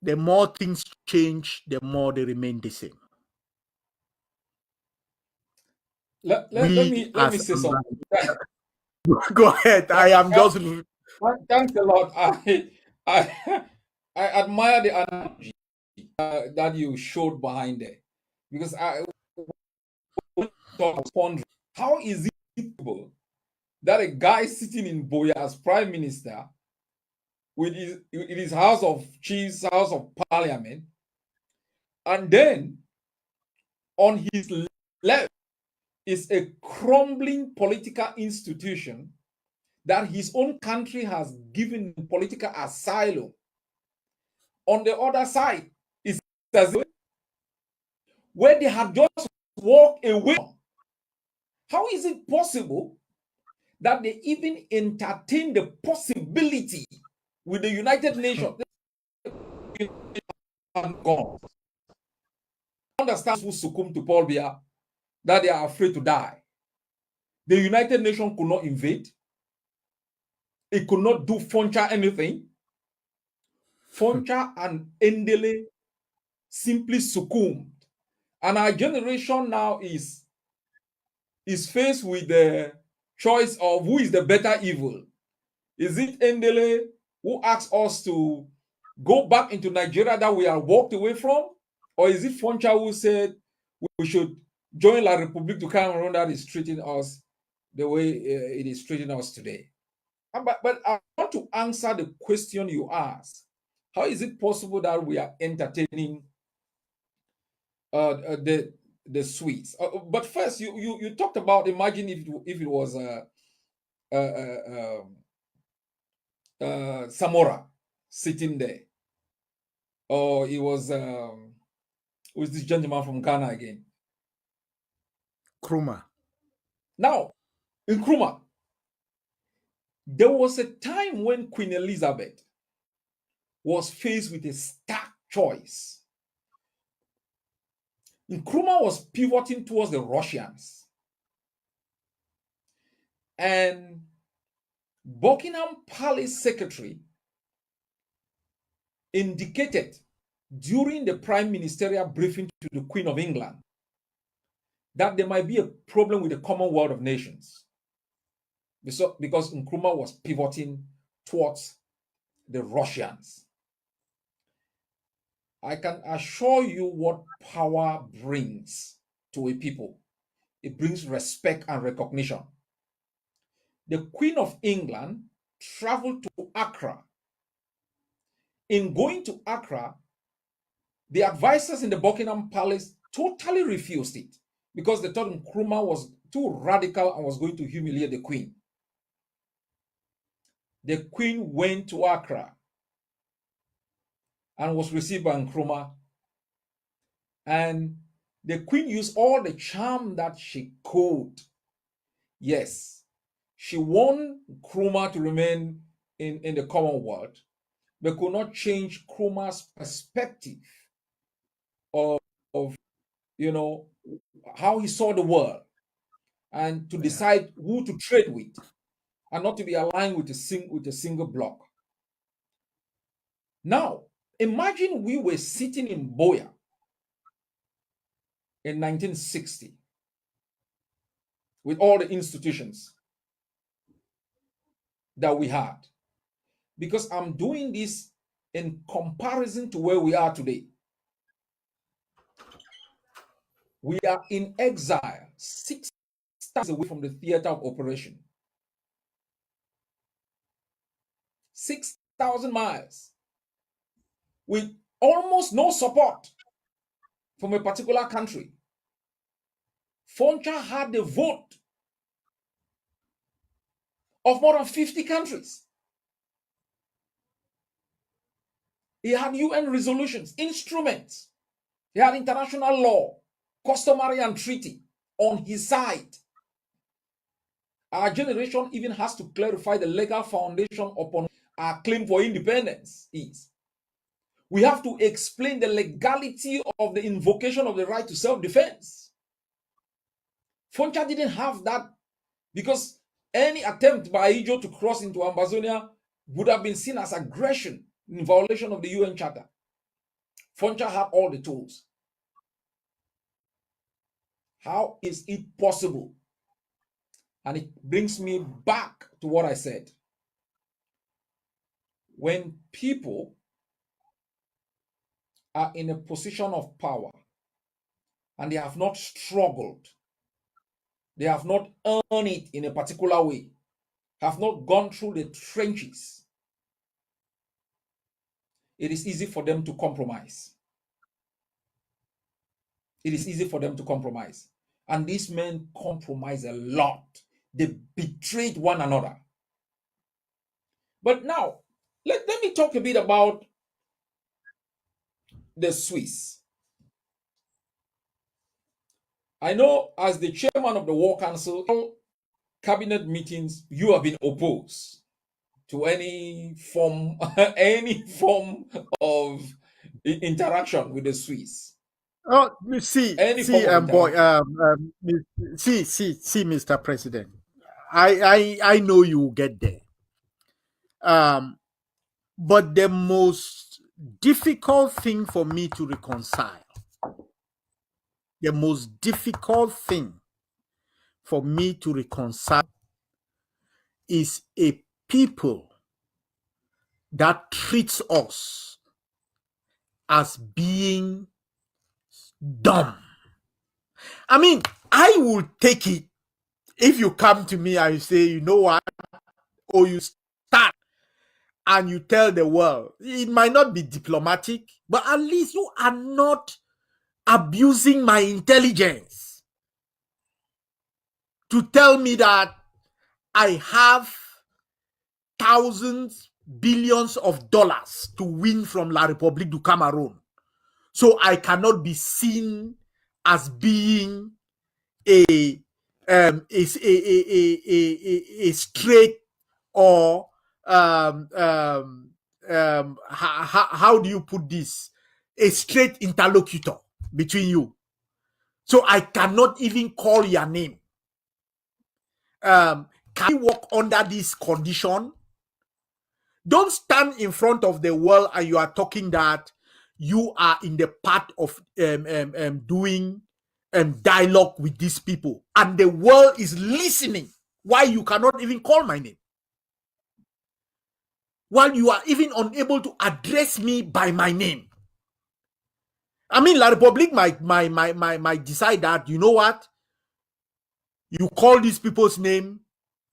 The more things change, the more they remain the same. Let We me as say something. go ahead. I am just Thanks a lot. I I admire the analogy that you showed behind there, because I was wondering, how is it possible that a guy sitting in Boya as prime minister with his House of Chiefs, House of Parliament, and then on his left is a crumbling political institution that his own country has given political asylum. On the other side is where they have just walked away. How is it possible that they even entertain the possibility with the United Nations? Gone. Understand who succumbed to Paul Biya, that they are afraid to die. The United Nations could not invade. It could not do Foncha anything. Foncha and Endele simply succumbed. And our generation now is faced with the choice of who is the better evil. Is it Endele who asks us to go back into Nigeria that we are walked away from? Or is it Foncha who said we should join La Republique du Cameroon that is treating us the way it is treating us today? But I want to answer the question you asked. How is it possible that we are entertaining the Swedes? But first, you talked about, imagine if it was Samora sitting there, or it was who's this gentleman from Ghana again? Kruma. Now, in Nkrumah, there was a time when Queen Elizabeth was faced with a stark choice. Nkrumah was pivoting towards the Russians, and Buckingham Palace secretary indicated during the prime ministerial briefing to the Queen of England that there might be a problem with the Commonwealth of Nations, because Nkrumah was pivoting towards the Russians. I can assure you what power brings to a people. It brings respect and recognition. The Queen of England traveled to Accra. In going to Accra, the advisors in the Buckingham Palace totally refused it because they thought Nkrumah was too radical and was going to humiliate the Queen. The Queen went to Accra and was received by Nkrumah. And the Queen used all the charm that she could. Yes, she won Nkrumah to remain in the Commonwealth, but could not change Nkrumah's perspective of how he saw the world, and to decide who to trade with, and not to be aligned with a single bloc. Now, imagine we were sitting in Boya in 1960 with all the institutions that we had. Because I'm doing this in comparison to where we are today. We are in exile, 6 stars away from the theater of operation. 6,000 miles with almost no support from a particular country. Foncha had the vote of more than 50 countries. He had UN resolutions, instruments. He had international law, customary and treaty on his side. Our generation even has to clarify the legal foundation upon our claim for independence is. We have to explain the legality of the invocation of the right to self-defense. Foncha didn't have that because any attempt by Ijo to cross into Ambazonia would have been seen as aggression in violation of the UN Charter. Foncha had all the tools. How is it possible? And it brings me back to what I said. When people are in a position of power and they have not struggled, they have not earned it in a particular way, have not gone through the trenches, it is easy for them to compromise. It is easy for them to compromise. And these men compromise a lot. They betrayed one another. But now, let me talk a bit about the Swiss. I know as the chairman of the War Council, cabinet meetings, you have been opposed to any form of interaction with the Swiss. Oh, see, Any form of boy, interaction. see, Mr. President, I know you will get there. But the most difficult thing for me to reconcile, the most difficult thing for me to reconcile is a people that treats us as being dumb. I mean, I will take it if you come to me and you say, you know what, or you start and you tell the world, it might not be diplomatic, but at least you are not abusing my intelligence to tell me that I have thousands, billions of dollars to win from La République du Cameroon. So I cannot be seen as being a straight or how do you put this? A straight interlocutor between you. So I cannot even call your name. Can you work under this condition? Don't stand in front of the world and you are talking that you are in the part of doing dialogue with these people, and the world is listening. Why you cannot even call my name? While you are even unable to address me by my name. I mean, La République might decide that, you know what? You call these people's name,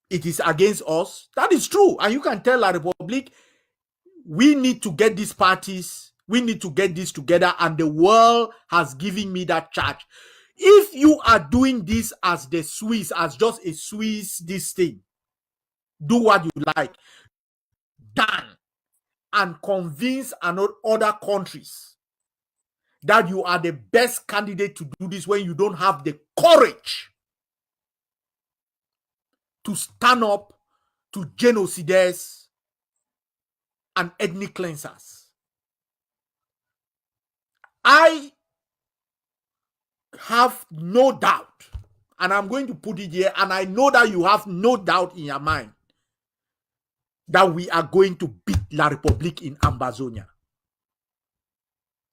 it is against us. That is true. And you can tell La République, we need to get these parties, we need to get this together, and the world has given me that charge. If you are doing this as the Swiss, as just a Swiss, this thing, do what you like. Done. And convince other countries that you are the best candidate to do this when you don't have the courage to stand up to genocides and ethnic cleansers. I have no doubt, and I'm going to put it here, and I know that you have no doubt in your mind that we are going to beat La République in Ambazonia.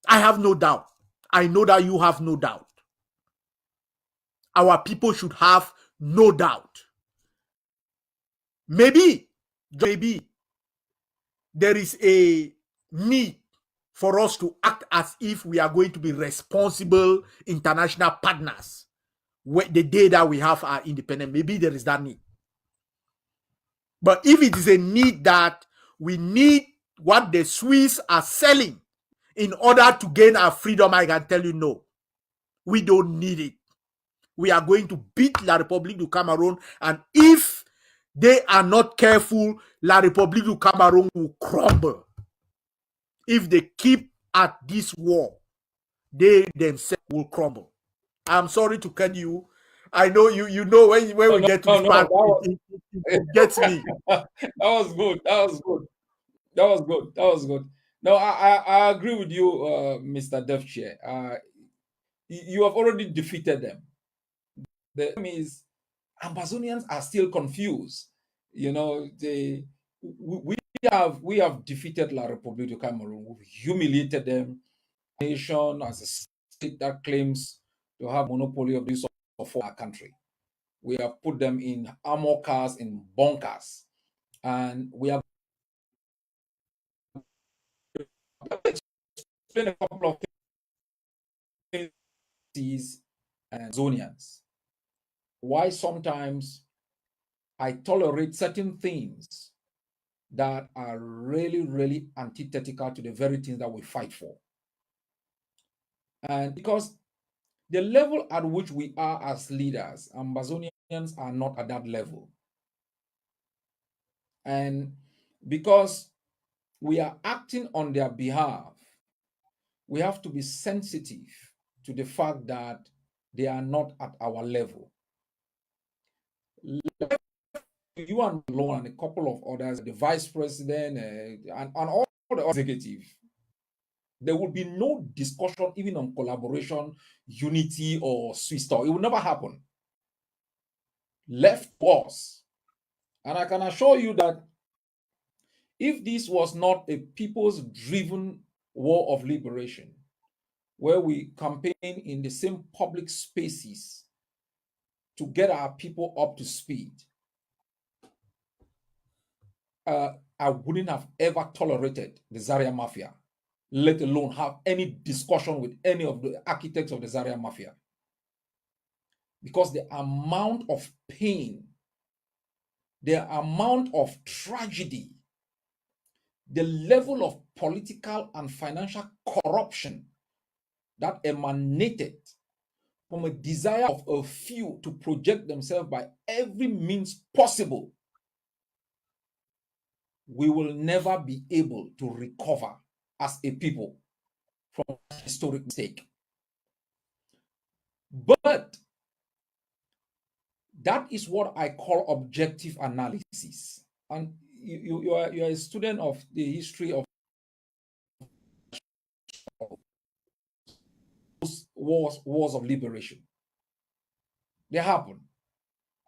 I have no doubt. I know that you have no doubt. Our people should have no doubt. Maybe there is a need for us to act as if we are going to be responsible international partners the day that we have our independence. Maybe there is that need. But if it is a need that We need what the Swiss are selling in order to gain our freedom. I can tell you, no, we don't need it. We are going to beat La République du Cameroon, and if they are not careful, La République du Cameroon will crumble. If they keep at this war, they themselves will crumble. I'm sorry to cut you. I know you know when No, we no, get to no, this no. part, it gets me. That was good. That was good. That was good. That was good. No, I agree with you, Mr. Devchair. You have already defeated them. The problem is Ambazonians are still confused. You know, we have defeated La République du Cameroon. We've humiliated them. Nation as a state that claims to have monopoly of this of our country. We have put them in armor cars, in bunkers, and we have explained a couple of things and Zonians. Why sometimes I tolerate certain things that are really, really antithetical to the very things that we fight for. And because the level at which we are as leaders, Ambazonians are not at that level. And because we are acting on their behalf, we have to be sensitive to the fact that they are not at our level. You and Malone and a couple of others, the vice president and all the executive, there will be no discussion even on collaboration, unity, or Swiss talk. It will never happen. Left to us. And I can assure you that if this was not a people's driven war of liberation, where we campaign in the same public spaces to get our people up to speed, I wouldn't have ever tolerated the Zaria Mafia, let alone have any discussion with any of the architects of the Zaria Mafia. Because the amount of pain, the amount of tragedy, the level of political and financial corruption that emanated from a desire of a few to project themselves by every means possible, we will never be able to recover as a people from historic mistake. But that is what I call objective analysis. And you are a student of the history of wars of liberation. They happen.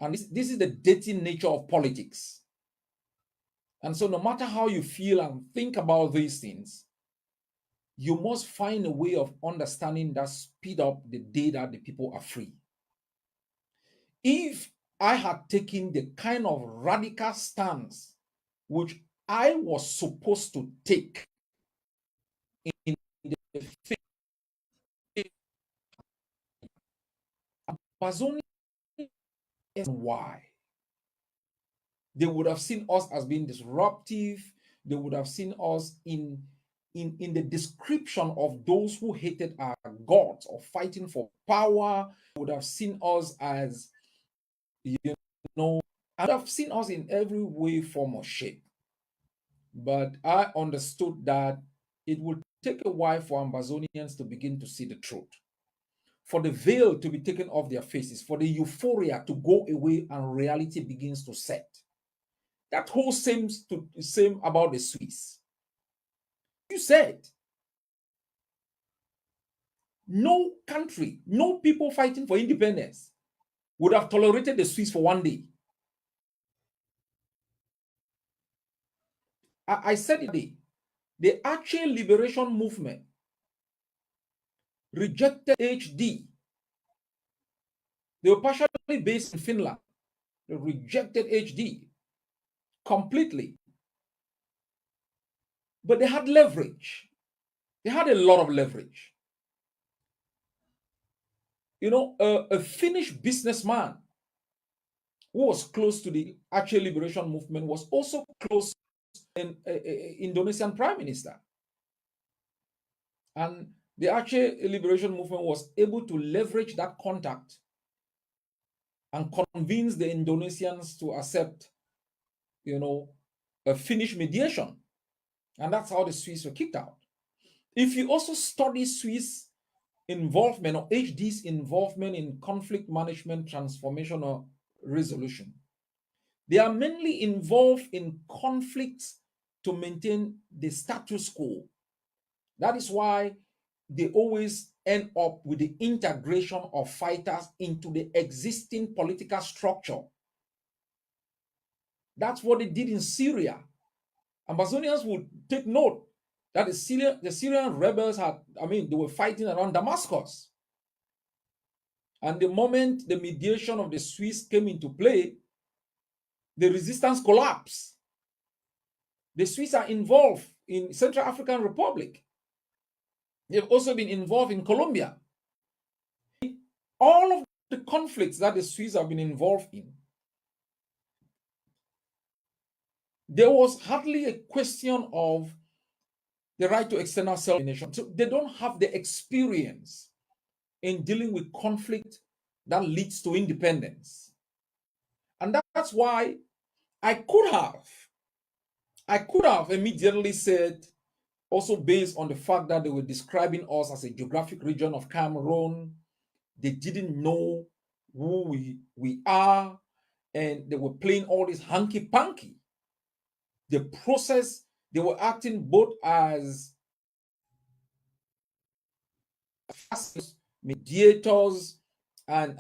And this is the dirty nature of politics. And so no matter how you feel and think about these things, you must find a way of understanding that speed up the day that the people are free. If I had taken the kind of radical stance which I was supposed to take in the face of Ambazonia, why? They would have seen us as being disruptive. They would have seen us in the description of those who hated our gods or fighting for power. They would have seen us as, you know, and have seen us in every way, form, or shape. But I understood that it would take a while for Ambazonians to begin to see the truth, for the veil to be taken off their faces, for the euphoria to go away and reality begins to set. That whole seems to the same about the Swiss. You said no country, no people fighting for independence would have tolerated the Swiss for one day. I said it. The Aceh Liberation Movement rejected HD. They were partially based in Finland. They rejected HD completely. But they had leverage. They had a lot of leverage. You know, a Finnish businessman who was close to the Aceh Liberation Movement was also close an Indonesian prime minister. And the Aceh liberation movement was able to leverage that contact and convince the Indonesians to accept, a Finnish mediation. And that's how the Swiss were kicked out. If you also study Swiss involvement or HD's involvement in conflict management, transformation, or resolution, they are mainly involved in conflicts to maintain the status quo. That is why they always end up with the integration of fighters into the existing political structure. That's what they did in Syria. Ambazonians would take note that the Syrian rebels they were fighting around Damascus. And the moment the mediation of the Swiss came into play, the resistance collapsed. The Swiss are involved in Central African Republic. They've also been involved in Colombia. All of the conflicts that the Swiss have been involved in, there was hardly a question of the right to external self-determination. So they don't have the experience in dealing with conflict that leads to independence. And that's why I could have immediately said, also based on the fact that they were describing us as a geographic region of Cameroon, they didn't know who we are, and they were playing all this hanky-panky. The process, they were acting both as mediators, and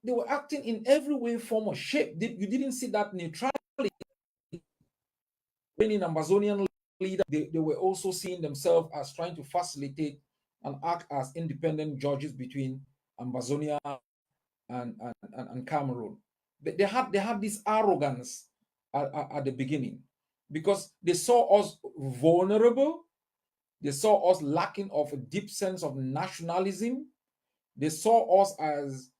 they were acting in every way, form, or shape. You didn't see that neutrality. When in Ambazonian leader, they were also seeing themselves as trying to facilitate and act as independent judges between Ambazonia and Cameroon. They had this arrogance at the beginning because they saw us vulnerable. They saw us lacking of a deep sense of nationalism. They saw us as,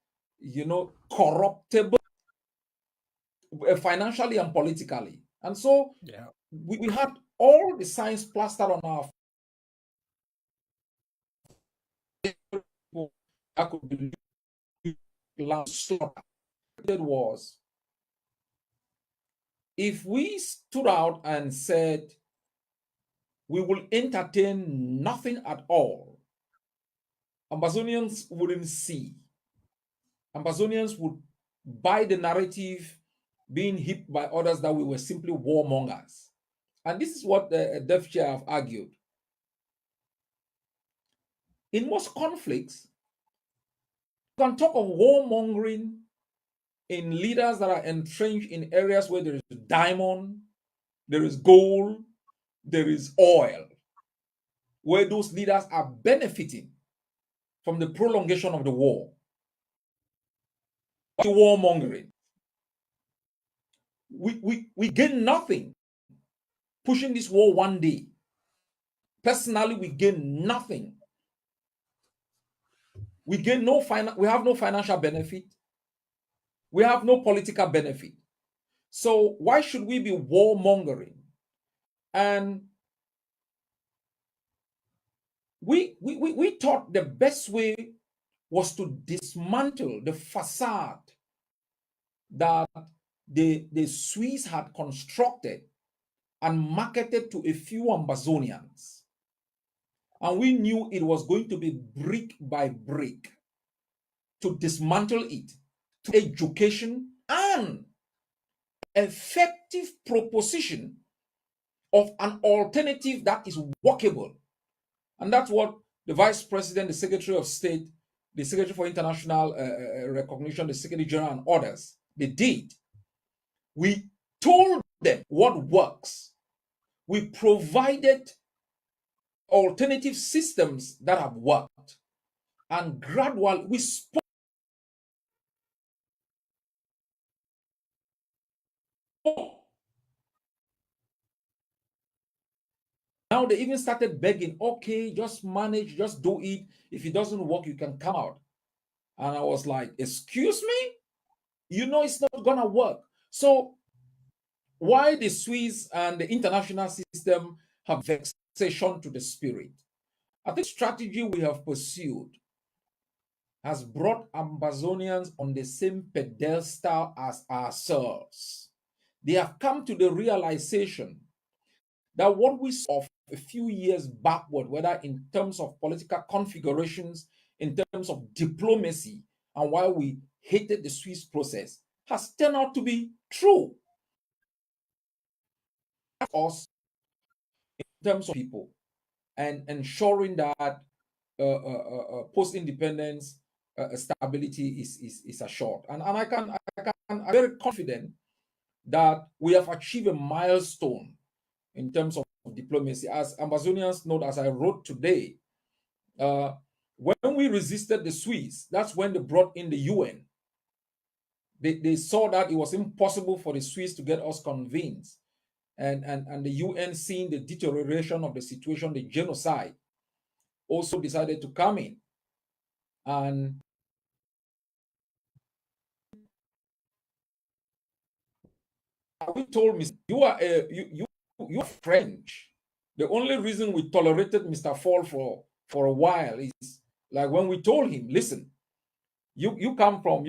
corruptible, financially and politically. And so Yeah. we had all the signs plastered on our that could be slaughter. It was, if we stood out and said we will entertain nothing at all, Ambazonians wouldn't see. Ambazonians would buy the narrative being hit by others that we were simply warmongers. And this is what the Deaf Chair have argued. In most conflicts, you can talk of warmongering in leaders that are entrenched in areas where there is diamond, there is gold, there is oil, where those leaders are benefiting from the prolongation of the war. Warmongering. We gain nothing pushing this war one day. Personally, we gain nothing. We gain we have no financial benefit. We have no political benefit. So why should we be warmongering? And we thought the best way was to dismantle the facade that the Swiss had constructed and marketed to a few Ambazonians. And we knew it was going to be brick by brick to dismantle it, to education and effective proposition of an alternative that is workable. And that's what the Vice President, the Secretary of State, the Secretary for International Recognition, the Secretary General, and others, they did. We told them what works. We provided alternative systems that have worked. And gradually, we spoke. Now they even started begging, okay, just manage, just do it. If it doesn't work, you can come out. And I was like, excuse me? You know it's not gonna work. So why the Swiss and the international system have vexation to the spirit. I think strategy we have pursued has brought Ambazonians on the same pedestal as ourselves. They have come to the realization that what we saw a few years backward, whether in terms of political configurations, in terms of diplomacy, and why we hated the Swiss process, has turned out to be true. Us in terms of people and ensuring that post-independence stability is assured. I'm very confident that we have achieved a milestone in terms of diplomacy. As Ambazonians know, as I wrote today, when we resisted the Swiss, that's when they brought in the UN. They saw that it was impossible for the Swiss to get us convinced. And the UN, seeing the deterioration of the situation, the genocide, also decided to come in. And we told me, you're French. The only reason we tolerated Mr. Fall for a while is like when we told him, listen, you come from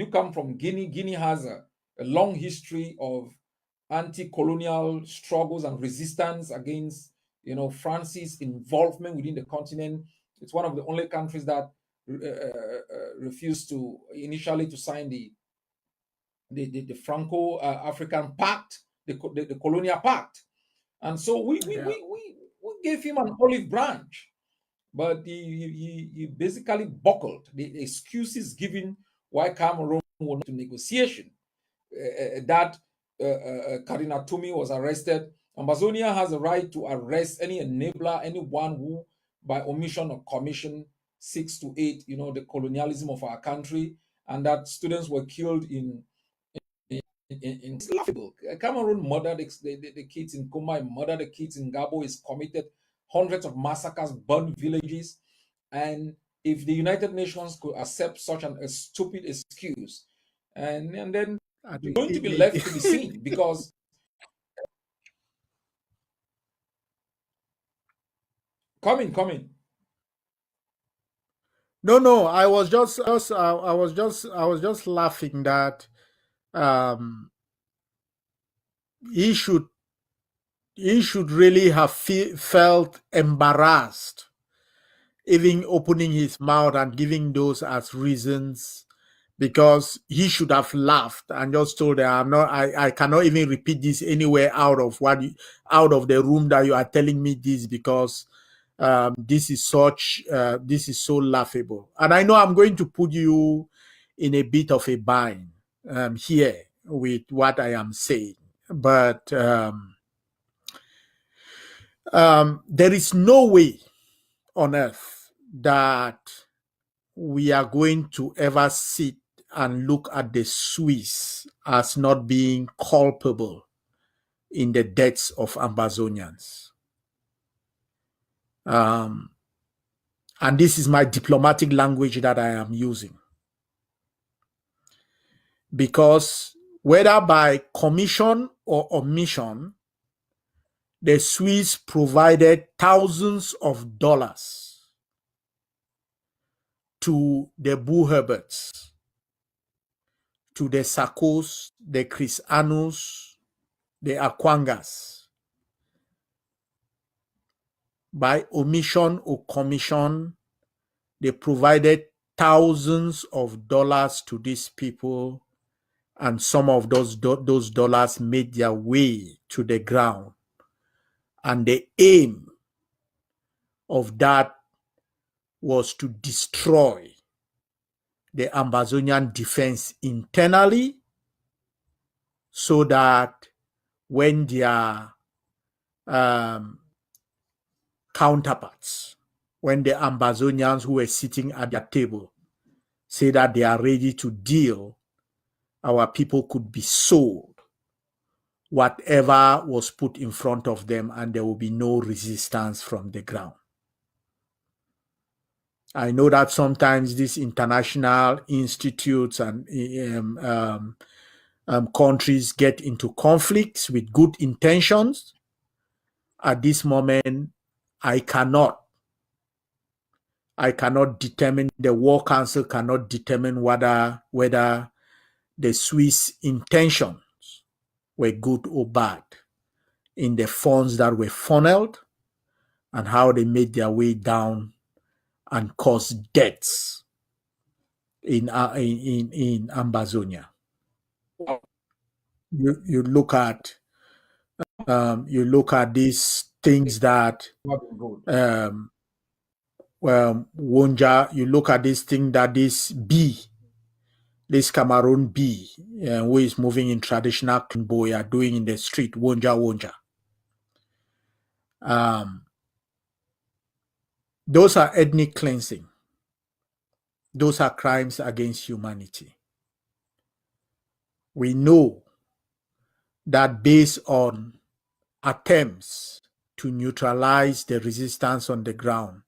Guinea. Guinea has a long history of anti-colonial struggles and resistance against France's involvement within the continent. It's one of the only countries that refused to initially to sign the Franco-African Pact, the Colonial Pact. And so we gave him an olive branch, but he basically buckled. The excuses given why Cameroon would not to negotiation, that Karina Tumi was arrested. Ambazonia has a right to arrest any enabler, anyone who, by omission or commission, seeks to aid, the colonialism of our country, and that students were killed it's laughable. Cameroon murdered the kids in Kuma, murdered the kids in Gabo, is committed hundreds of massacres, burned villages. And if the United Nations could accept such a stupid excuse, and then it's going to be left to be seen, because coming. No, I was just laughing that um, he should he should really have felt embarrassed, even opening his mouth and giving those as reasons, because he should have laughed and just told them, I cannot even repeat this anywhere out of the room that you are telling me this, because this is so laughable. And I know I'm going to put you in a bit of a bind here with what I am saying, but there is no way on earth that we are going to ever sit and look at the Swiss as not being culpable in the deaths of Ambazonians. And this is my diplomatic language that I am using. Because whether by commission or omission, the Swiss provided thousands of dollars to the Buherberts, to the Sakos, the Crisanus, the Akwangas. By omission or commission, they provided thousands of dollars to these people, and some of those dollars made their way to the ground. And the aim of that was to destroy the Ambazonian defense internally, so that when their counterparts, when the Ambazonians who were sitting at their table say that they are ready to deal, our people could be sold whatever was put in front of them, and there will be no resistance from the ground. I know that sometimes these international institutes and countries get into conflicts with good intentions. At this moment, I cannot I cannot determine, the War Council cannot determine whether the Swiss intentions were good or bad in the funds that were funneled and how they made their way down and caused deaths in Ambazonia. You look at these things that Good. um, Wonja. You look at this thing that this Cameroon bee, who is moving in traditional boy, are doing in the street, Wonja Wonja. Um, those are ethnic cleansing. Those are crimes against humanity. We know that based on attempts to neutralize the resistance on the ground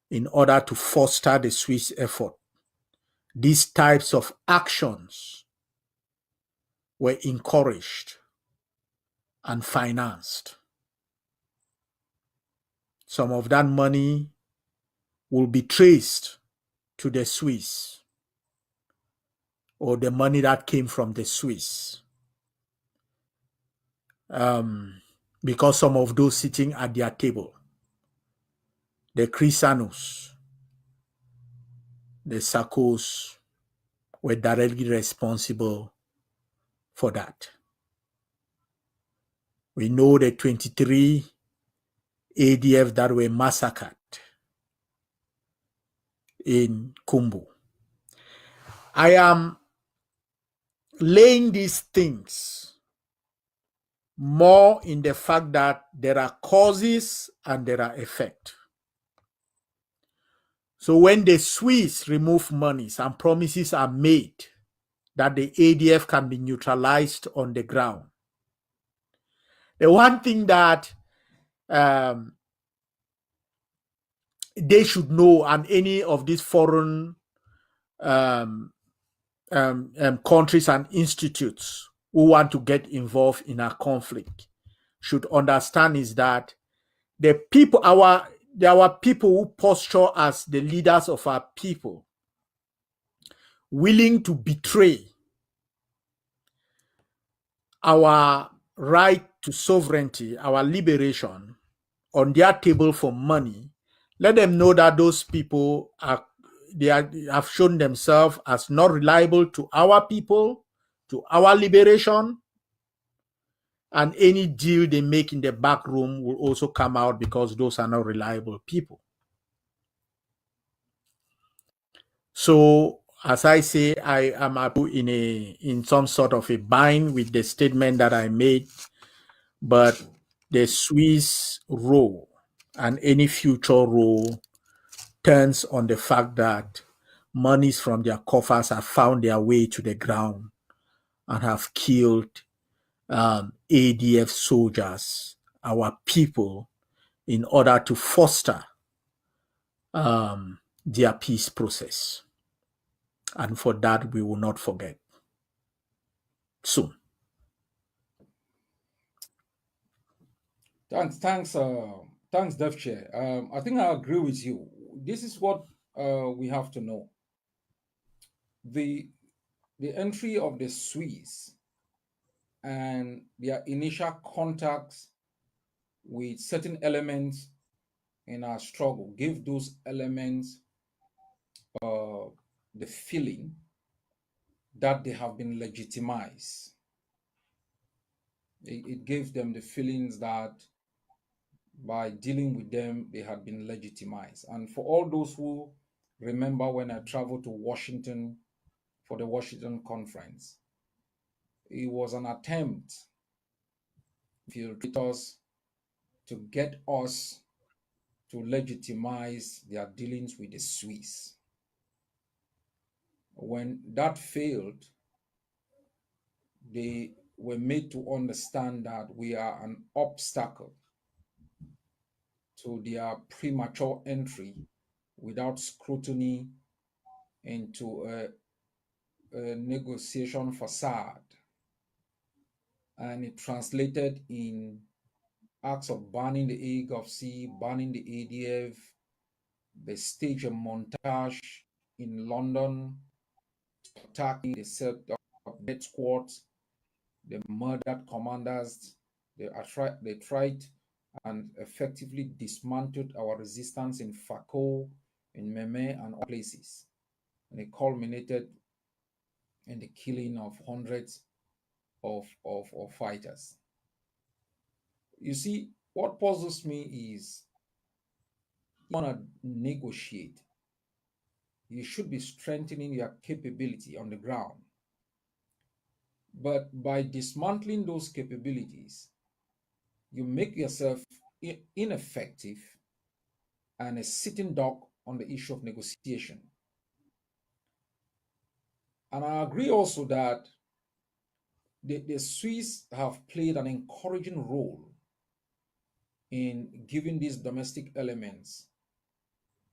in order to foster the Swiss effort, these types of actions were encouraged and financed. Some of that money will be traced to the Swiss, or the money that came from the Swiss. Because some of those sitting at their table, the Crisanos, the Sarkos, were directly responsible for that. We know the 23 ADF that were massacred in Kumbu. I am laying these things more in the fact that there are causes and there are effects. So when the Swiss remove monies and promises are made that the ADF can be neutralized on the ground, the one thing that um, they should know, and any of these foreign um, countries and institutes who want to get involved in a conflict should understand, is that the people, our people who posture as the leaders of our people, willing to betray our right to sovereignty, our liberation, on their table for money, let them know that those people have shown themselves as not reliable to our people, to our liberation, and any deal they make in the back room will also come out, because those are not reliable people. So, as I say, I am in some sort of a bind with the statement that I made, but the Swiss role and any future role turns on the fact that monies from their coffers have found their way to the ground and have killed ADF soldiers, our people, in order to foster their peace process. And for that, we will not forget soon. Thanks, Dev Chair. I think I agree with you. This is what we have to know. The the entry of the Swiss and their initial contacts with certain elements in our struggle give those elements uh, the feeling that they have been legitimized. It gives them the feelings that by dealing with them, they had been legitimized. And for all those who remember when I traveled to Washington for the Washington conference, it was an attempt infiltrators to get us to legitimize their dealings with the Swiss. When that failed, they were made to understand that we are an obstacle to their premature entry without scrutiny into a negotiation facade. and it translated in acts of burning the egg of sea, burning the ADF. They staged a montage in London, attacking, they set up death squads, they murdered commanders, they tried and effectively dismantled our resistance in Fako, in Meme, and other places. And it culminated in the killing of hundreds of fighters. You see, what puzzles me is you want to negotiate, you should be strengthening your capability on the ground. But by dismantling those capabilities, you make yourself ineffective and a sitting duck on the issue of negotiation. And I agree also that the Swiss have played an encouraging role in giving these domestic elements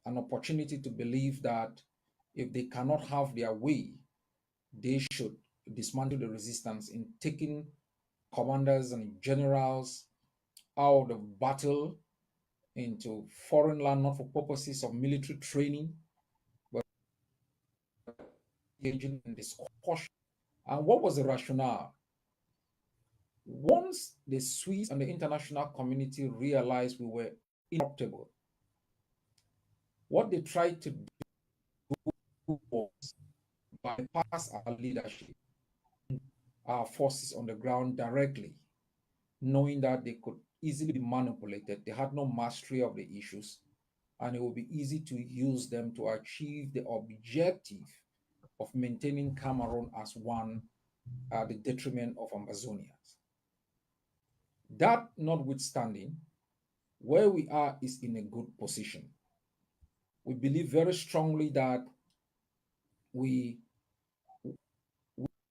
an opportunity to believe that if they cannot have their way, they should dismantle the resistance in taking commanders and generals out of battle into foreign land, not for purposes of military training, but engaging in discussion. And what was the rationale? Once the Swiss and the international community realized we were incorruptible, what they tried to do was bypass our leadership, our forces on the ground directly, knowing that they could easily be manipulated. They had no mastery of the issues, and it would be easy to use them to achieve the objective of maintaining Cameroon as one at the detriment of Ambazonians. That notwithstanding, where we are is in a good position. We believe very strongly that we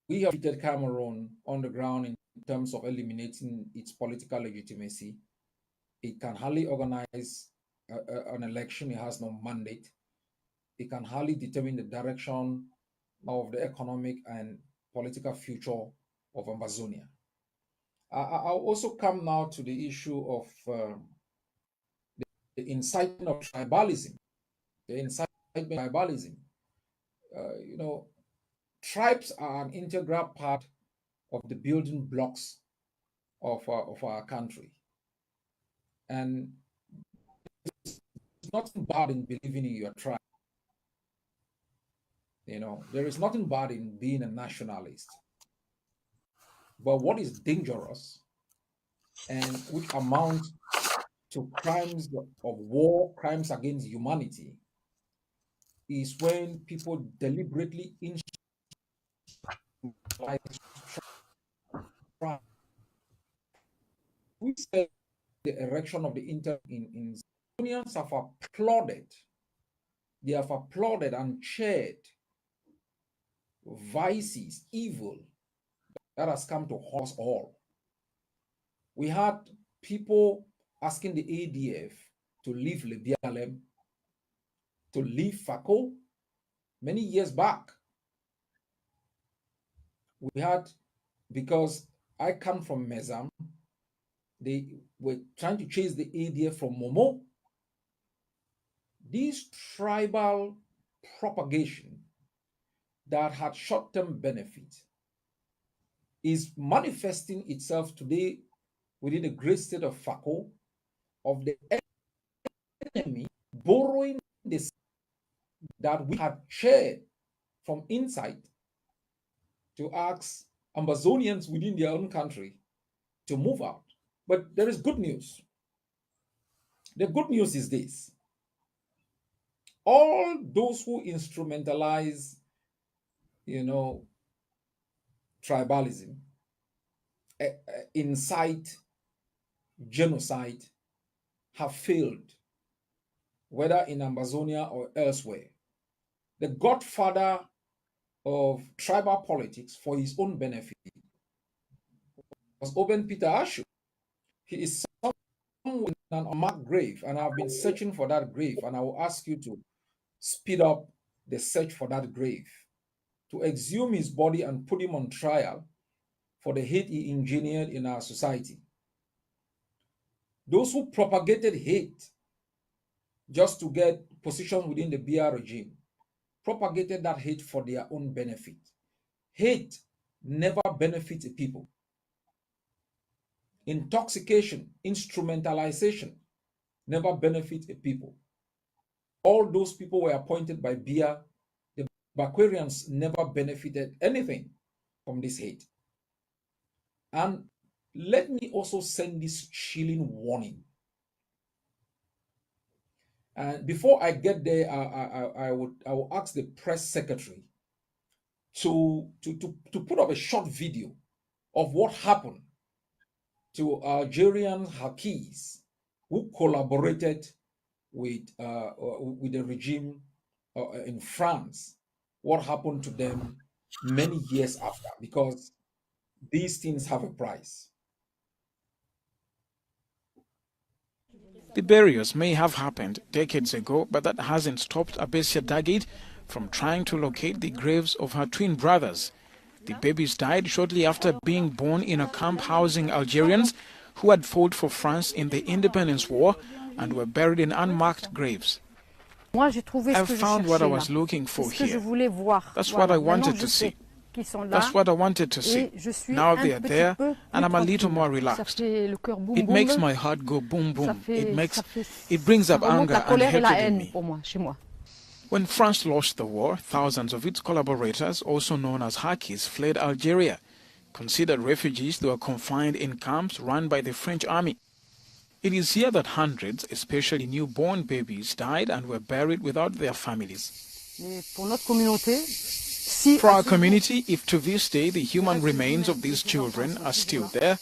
we have treated Cameroon on the ground in terms of eliminating its political legitimacy. It can hardly organize an election. It has no mandate. It can hardly determine the direction of the economic and political future of Ambazonia. I'll also come now to the issue of the incitement of tribalism. The incitement of tribalism. You know, tribes are an integral part of the building blocks of our country. And there's nothing bad in believing in your tribe. You know, there is nothing bad in being a nationalist. But what is dangerous and which amounts to crimes of war, crimes against humanity, is when people deliberately instrumentalize tribe. We say the erection of the inter in Unions have applauded, they have applauded and cheered vices, evil that has come to us all. We had people asking the ADF to leave Lebialem, to leave Fako many years back. We had, because I come from Mezam, they were trying to chase the ADF from Momo. This tribal propagation that had short-term benefit is manifesting itself today within the great state of Fako, of the enemy borrowing this that we had shared from inside to ask Ambazonians within their own country to move out. But there is good news. The good news is this: all those who instrumentalize, you know, tribalism, incite genocide, have failed, whether in Ambazonia or elsewhere. The godfather of tribal politics for his own benefit was Oben Peter Ashu. He is somewhere in an unmarked grave, and I've been searching for that grave, and I will ask you to speed up the search for that grave, to exhume his body and put him on trial for the hate he engineered in our society. Those who propagated hate just to get position within the BR regime propagated that hate for their own benefit. Hate never benefits a people. Intoxication, instrumentalization never benefits a people. All those people were appointed by Bia. The Bakwarians never benefited anything from this hate. And let me also send this chilling warning. And before I get there, I will ask the press secretary to put up a short video of what happened to Algerian Hakis who collaborated with the regime in France. What happened to them many years after? Because these things have a price. The burials may have happened decades ago, but that hasn't stopped Abesia Dagid from trying to locate the graves of her twin brothers. The babies died shortly after being born in a camp housing Algerians who had fought for France in the Independence War and were buried in unmarked graves. I found what I was looking for here. That's what I wanted to see. That's what I wanted to see. Now they are there, and I'm a little more relaxed. It makes my heart go boom boom. It brings up anger and hatred in me. When France lost the war, thousands of its collaborators, also known as Hakis, fled Algeria. Considered refugees, they were confined in camps run by the French army. It is here that hundreds, especially newborn babies, died and were buried without their families. For our community, if to this day the human remains of these children are still there,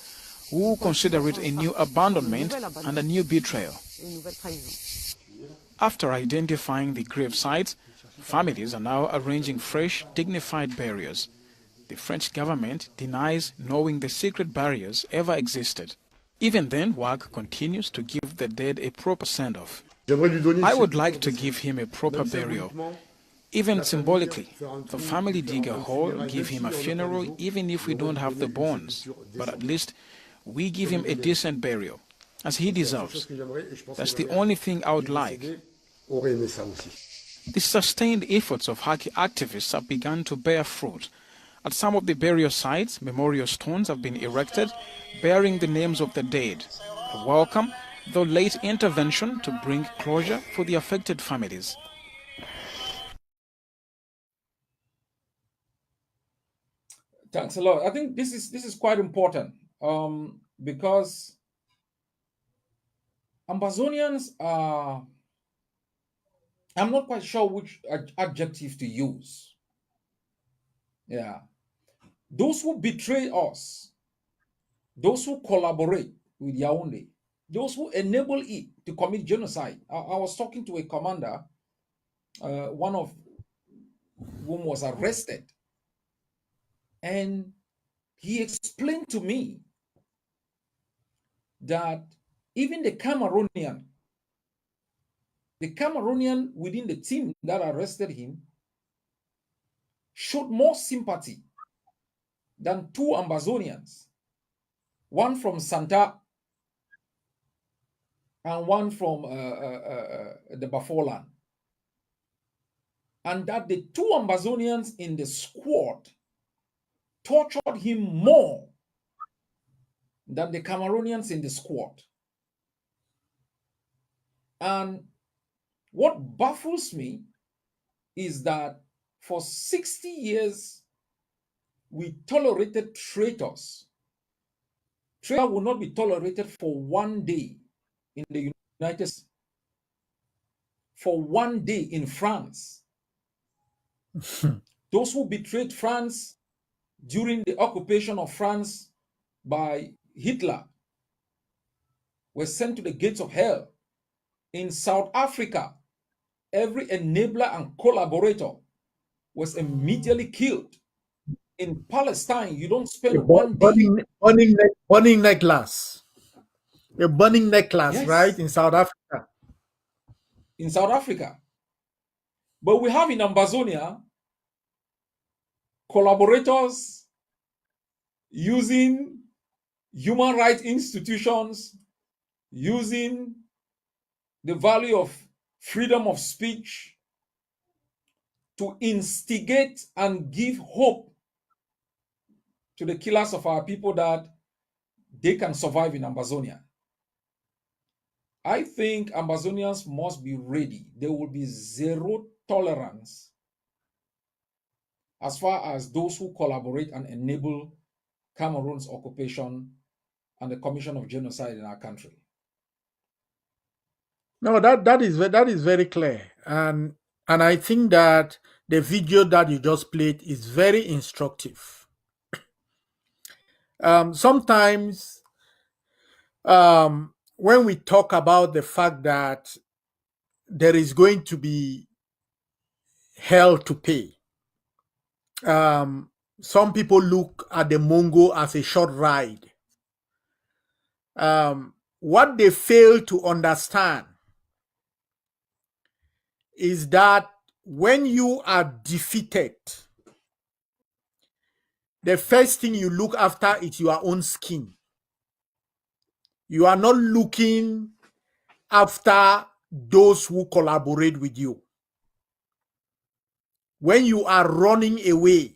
we will consider it a new abandonment and a new betrayal. After identifying the grave sites, families are now arranging fresh, dignified burials. The French government denies knowing the secret burials ever existed. Even then, WAG continues to give the dead a proper send-off. I would like to give him a proper burial. Even symbolically, the family dig a hole, give him a funeral, even if we don't have the bones. But at least we give him a decent burial, as he deserves. That's the only thing I would like. The sustained efforts of Haki activists have begun to bear fruit. At some of the burial sites, memorial stones have been erected, bearing the names of the dead. A welcome, though late intervention to bring closure for the affected families. Thanks a lot. I think this is quite important because Ambazonians are, I'm not quite sure which adjective to use. Yeah. Those who betray us, those who collaborate with Yaoundé, those who enable it to commit genocide. I was talking to a commander, one of whom was arrested, and he explained to me that even the Cameroonian within the team that arrested him showed more sympathy than two Ambazonians, one from Santa and one from the Bafoland. And that the two Ambazonians in the squad tortured him more than the Cameroonians in the squad. And what baffles me is that for 60 years, we tolerated traitors. Traitor will not be tolerated for one day in the United States, for one day in France. Those who betrayed France during the occupation of France by Hitler were sent to the gates of hell. In South Africa, every enabler and collaborator was immediately killed. In Palestine, you don't spend one day. Burning necklace. A burning necklace, yes. Right? In South Africa. In South Africa. But we have in Ambazonia collaborators using human rights institutions, using the value of freedom of speech to instigate and give hope to the killers of our people that they can survive in Ambazonia. I think Ambazonians must be ready. There will be zero tolerance as far as those who collaborate and enable Cameroon's occupation and the commission of genocide in our country. No, that is very clear, and I think that the video that you just played is very instructive. Sometimes, when we talk about the fact that there is going to be hell to pay, some people look at the Mongo as a short ride. What they fail to understand is that when you are defeated, the first thing you look after is your own skin. You are not looking after those who collaborate with you. When you are running away,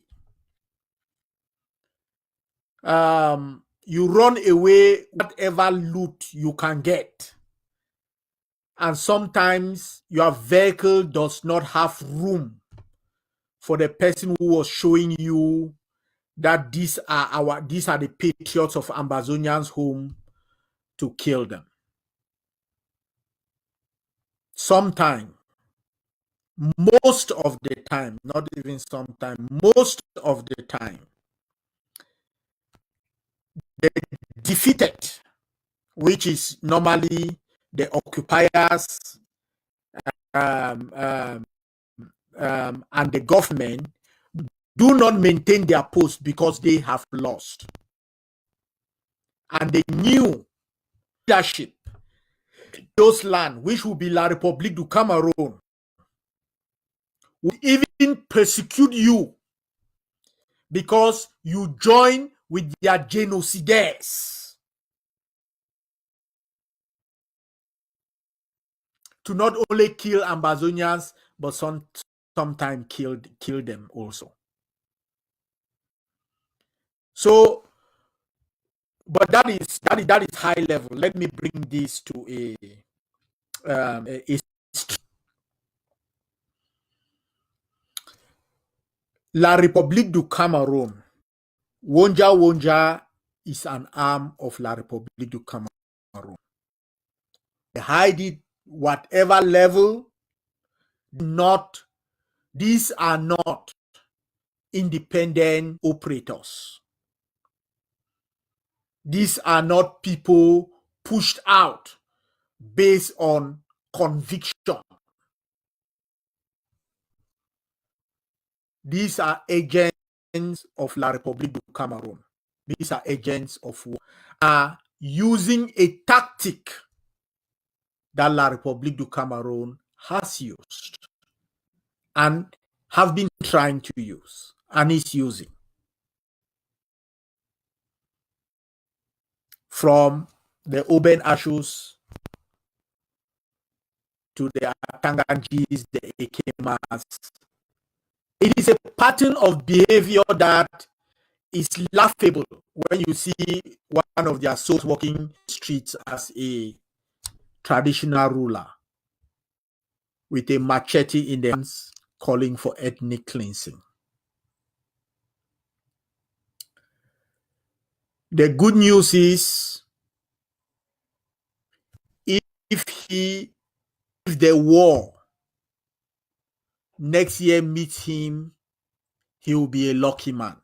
you run away whatever loot you can get. And sometimes your vehicle does not have room for the person who was showing you that these are the patriots of Ambazonians home to kill them. Sometimes, most of the time, not even sometimes, most of the time, the defeated, which is normally the occupiers and the government, do not maintain their post because they have lost. And the new leadership, those land, which will be La République du Cameroon, will even persecute you because you join with their genocidaires to not only kill Ambazonians, but sometimes kill them also. So, but that is high level. Let me bring this to a La République du Cameroun. Wonja Wonja is an arm of La République du Cameroun. They hide it whatever level. These are not independent operators. These are not people pushed out based on conviction. These are agents of La République du Cameroun. These are agents of war. Are using a tactic that La République du Cameroun has used and have been trying to use and is using. From the Oben Ashus to the Atanganjis, the Ekemas. It is a pattern of behavior that is laughable when you see one of their souls walking streets as a traditional ruler with a machete in their hands calling for ethnic cleansing. The good news is if the war next year meets him, he will be a lucky man.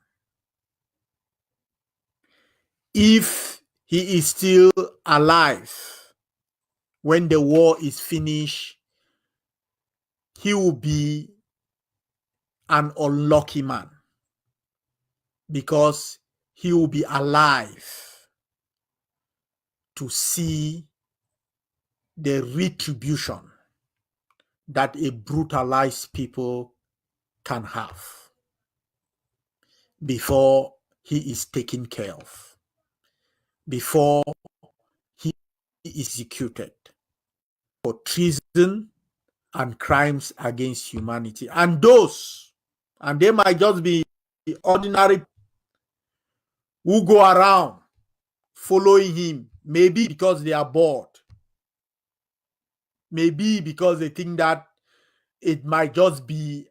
If he is still alive when the war is finished, he will be an unlucky man because he will be alive to see the retribution that a brutalized people can have before he is taken care of before he is executed for treason and crimes against humanity. And they might just be ordinary who go around following him, maybe because they are bored, maybe because they think that it might just be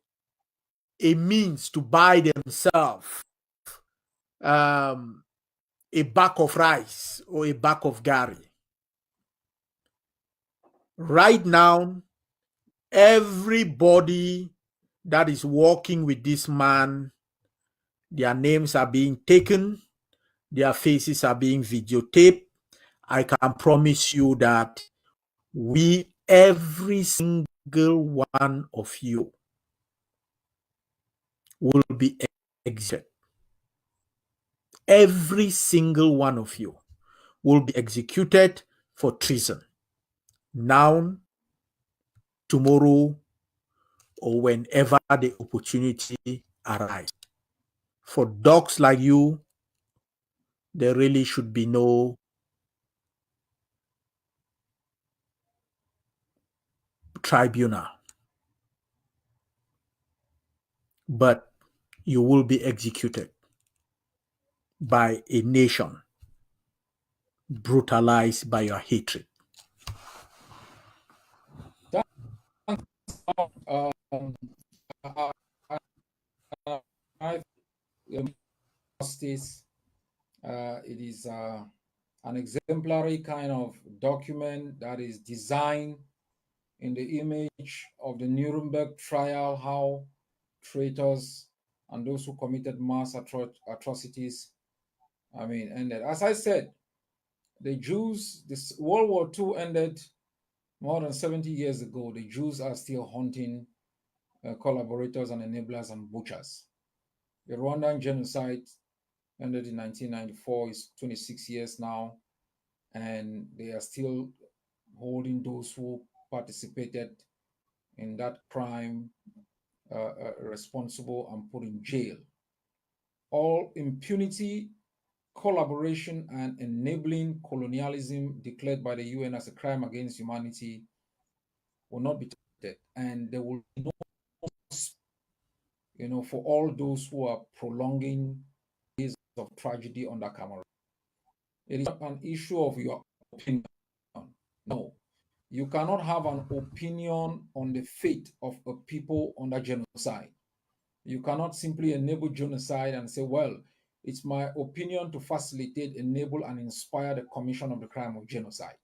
a means to buy themselves a bag of rice or a bag of gari. Right now, everybody that is working with this man, their names are being taken, their faces are being videotaped. I can promise you that every single one of you, will be executed. Every single one of you will be executed for treason. Now, tomorrow, or whenever the opportunity arises. For dogs like you, there really should be no tribunal, but you will be executed by a nation brutalized by your hatred. Um, I, I, I, justice. It is an exemplary kind of document that is designed in the image of the Nuremberg trial, how traitors and those who committed mass atrocities, ended. As I said, the Jews, this World War II ended more than 70 years ago. The Jews are still hunting collaborators and enablers and butchers. The Rwandan genocide ended in 1994, is 26 years now, and they are still holding those who participated in that crime responsible and put in jail. All impunity, collaboration, and enabling colonialism declared by the UN as a crime against humanity will not be tolerated, and there will be no, for all those who are prolonging days of tragedy under Cameroon. It is not an issue of your opinion. No, you cannot have an opinion on the fate of a people under genocide. You cannot simply enable genocide and say, well, it's my opinion to facilitate, enable, and inspire the commission of the crime of genocide.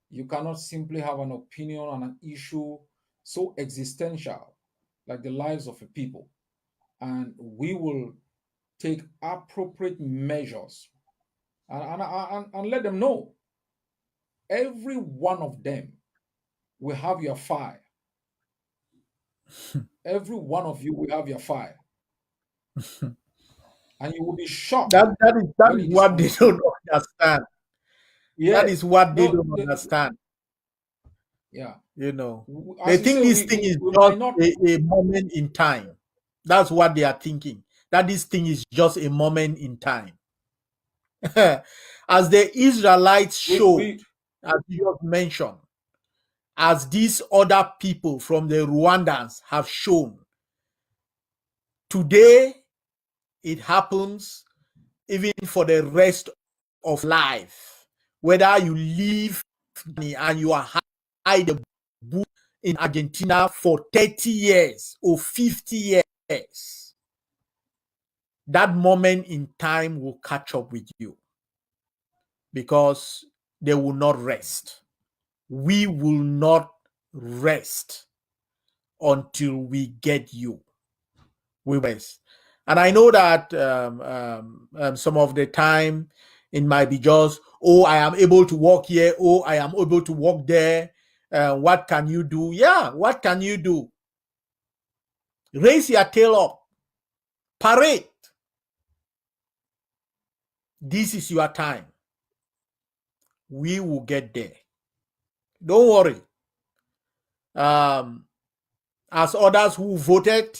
You cannot simply have an opinion on an issue so existential like the lives of a people, and we will take appropriate measures and let them know. Every one of them will have your fire. Every one of you will have your fire. And you will be shocked That when is it is what they don't consumed. understand. Yeah. That is what they No, don't understand. yeah. They As you say, think this thing is we just might not. a moment in time. That's what they are thinking. That this thing is just a moment in time. As the Israelites showed, We as you just mentioned, as these other people from the Rwandans have shown, today it happens even for the rest of life. Whether you live and you are high the book in Argentina for 30 years or 50 years, that moment in time will catch up with you because they will not rest. We will not rest until we get you. We rest. And I know that some of the time it might be just, oh, I am able to walk here, oh, I am able to walk there. What can you do? Yeah, what can you do? Raise your tail up, parade. This is your time. We will get there. Don't worry. As others who voted,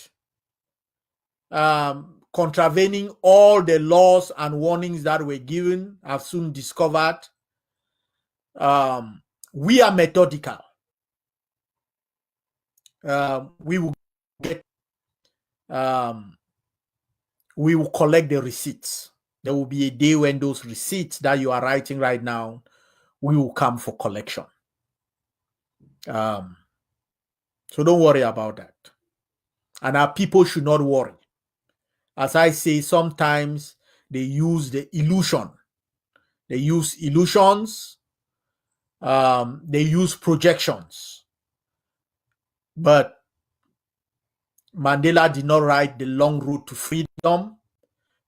contravening all the laws and warnings that were given, I've soon discovered we are methodical. We will get, we will collect the receipts. There will be a day when those receipts that you are writing right now, we will come for collection. So don't worry about that. And our people should not worry. As I say, sometimes they use the illusion. They use illusions. They use projections. But Mandela did not write the long road to freedom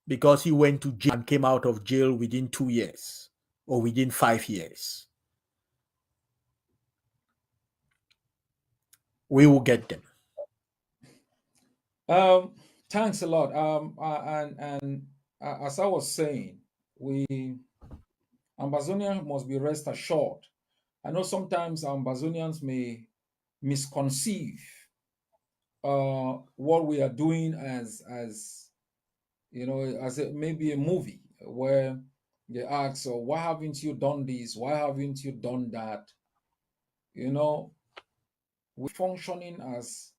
because he went to jail and came out of jail within 2 years or within 5 years. We will get them. Thanks a lot. And as I was saying, Ambazonia must be rest assured. I know sometimes Ambazonians may misconceive what we are doing as as maybe a movie where they ask, "So why haven't you done this? Why haven't you done that?" We're functioning as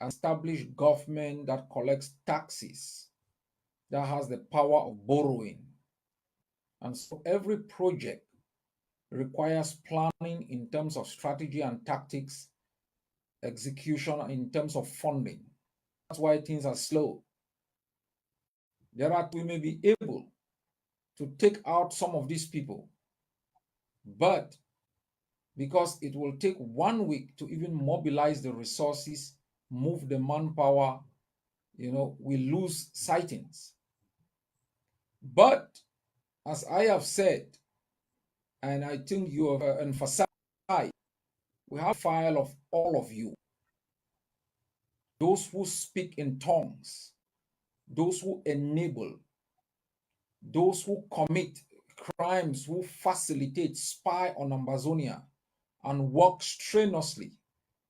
an established government that collects taxes, that has the power of borrowing, and so every project requires planning in terms of strategy and tactics, execution in terms of funding. That's why things are slow. We may be able to take out some of these people, but because it will take 1 week to even mobilize the resources, move the manpower, we lose sightings. But as I have said, and I think you have emphasized, we have a file of all of you, those who speak in tongues, those who enable, those who commit crimes, who facilitate, spy on Ambazonia, and work strenuously,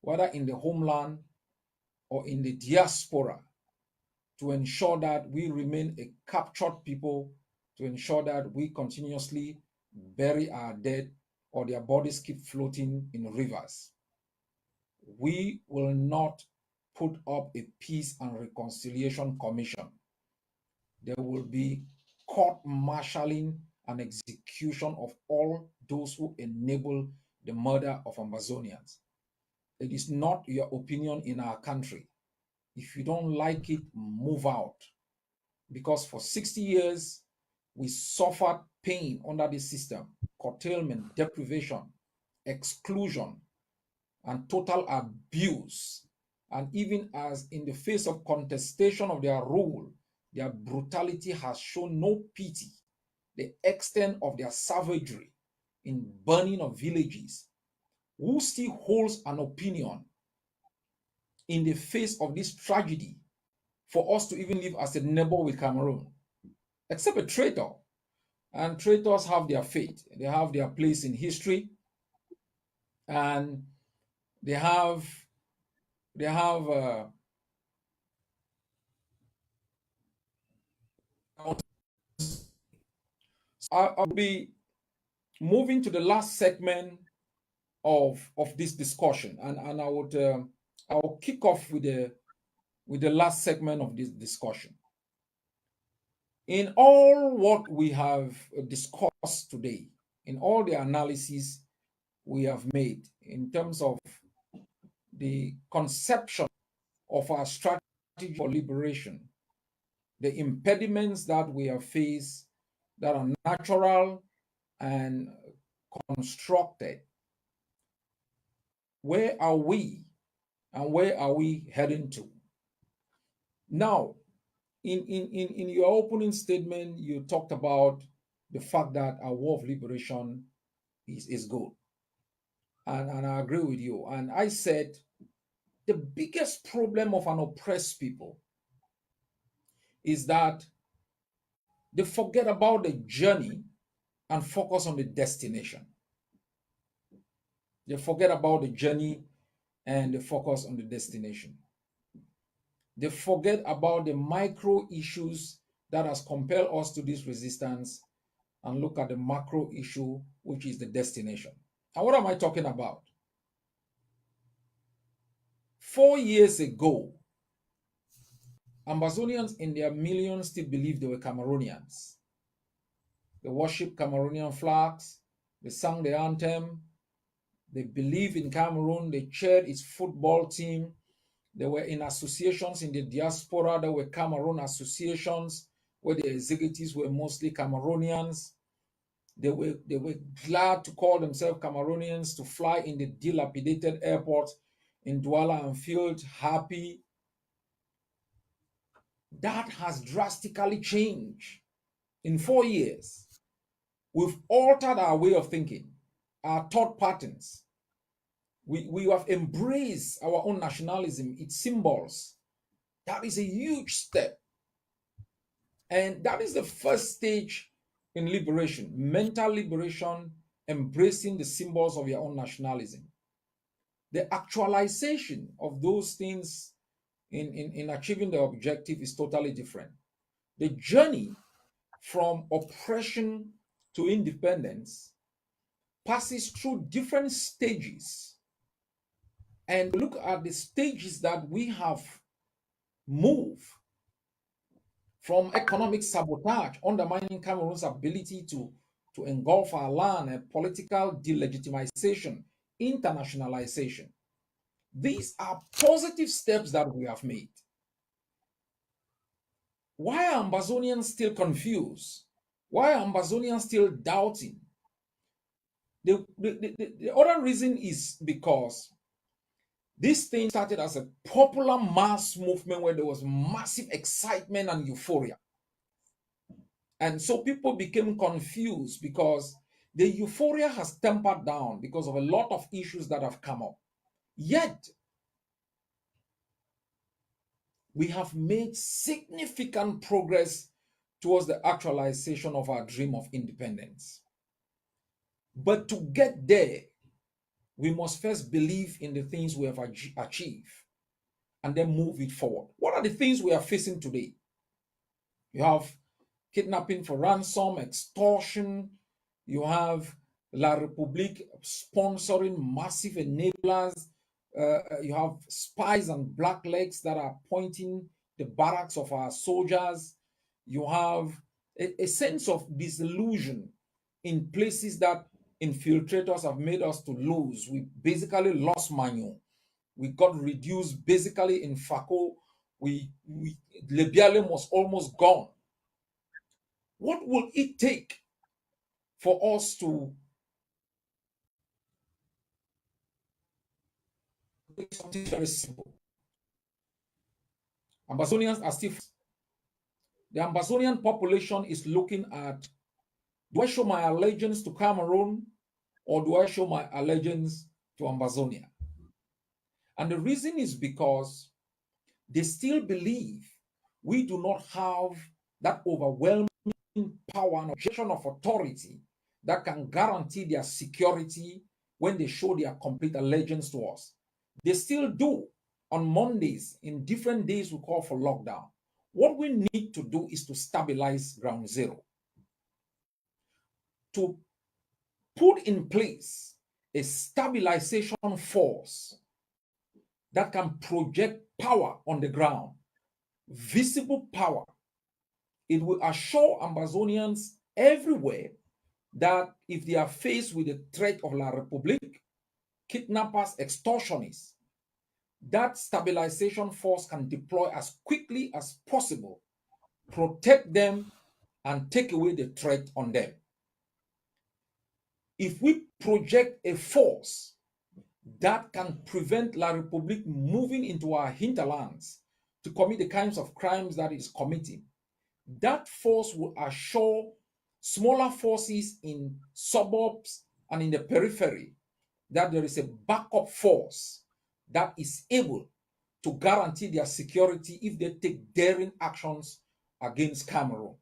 whether in the homeland or in the diaspora, to ensure that we remain a captured people, to ensure that we continuously bury our dead or their bodies keep floating in rivers. We will not put up a peace and reconciliation commission. There will be court martialing and execution of all those who enable the murder of Ambazonians. It is not your opinion in our country. If you don't like it, move out. Because for 60 years, we suffered pain under this system, curtailment, deprivation, exclusion, and total abuse. And even as in the face of contestation of their rule, their brutality has shown no pity. The extent of their savagery in burning of villages. Who still holds an opinion in the face of this tragedy for us to even live as a neighbor with Cameroon? Except a traitor. And traitors have their fate. They have their place in history. And they have I'll be moving to the last segment of this discussion, and I will kick off with the last segment of this discussion. In all what we have discussed today, in all the analysis we have made in terms of the conception of our strategy for liberation, the impediments that we have faced that are natural and constructed, where are we and where are we heading to? Now, in your opening statement, you talked about the fact that our war of liberation is good. And I agree with you. And I said the biggest problem of an oppressed people is that they forget about the journey and focus on the destination. They forget about the journey and they focus on the destination. They forget about the micro issues that has compelled us to this resistance and look at the macro issue, which is the destination. And what am I talking about? 4 years ago, Ambazonians in their millions still believed they were Cameroonians. They worshiped Cameroonian flags, they sang the anthem, they believed in Cameroon, they cheered its football team, they were in associations in the diaspora, there were Cameroon associations where the executives were mostly Cameroonians. They were glad to call themselves Cameroonians, to fly in the dilapidated airport in Douala and feel happy. That has drastically changed in 4 years. We've altered our way of thinking, our thought patterns. We have embraced our own nationalism, its symbols. That is a huge step. And that is the first stage in liberation, mental liberation, embracing the symbols of your own nationalism. The actualization of those things in achieving the objective is totally different. The journey from oppression to independence passes through different stages. And look at the stages that we have moved from economic sabotage, undermining Cameroon's ability to engulf our land, and political delegitimization, internationalization. These are positive steps that we have made. Why are Ambazonians still confused? Why are Ambazonians still doubting? The other reason is because this thing started as a popular mass movement where there was massive excitement and euphoria. And so people became confused because the euphoria has tempered down because of a lot of issues that have come up. Yet, we have made significant progress towards the actualization of our dream of independence. But to get there, we must first believe in the things we have achieved and then move it forward. What are the things we are facing today? You have kidnapping for ransom, extortion. You have La République sponsoring massive enablers. You have spies and blacklegs that are pointing the barracks of our soldiers. You have a sense of disillusion in places that infiltrators have made us to lose. We basically lost Manu. We got reduced basically in Fako. Lebiale was almost gone. What will it take for us to make something very simple? Ambazonians are still. The Ambazonian population is looking at, do I show my allegiance to Cameroon or do I show my allegiance to Ambazonia? And the reason is because they still believe we do not have that overwhelming power and objection of authority that can guarantee their security when they show their complete allegiance to us. They still do. On Mondays, in different days, we call for lockdown. What we need to do is to stabilize ground zero, to put in place a stabilization force that can project power on the ground, visible power. It will assure Ambazonians everywhere that if they are faced with the threat of La République, kidnappers, extortionists, that stabilization force can deploy as quickly as possible, protect them, and take away the threat on them. If we project a force that can prevent La République moving into our hinterlands to commit the kinds of crimes that it is committing, that force will assure smaller forces in suburbs and in the periphery that there is a backup force that is able to guarantee their security if they take daring actions against Cameroon.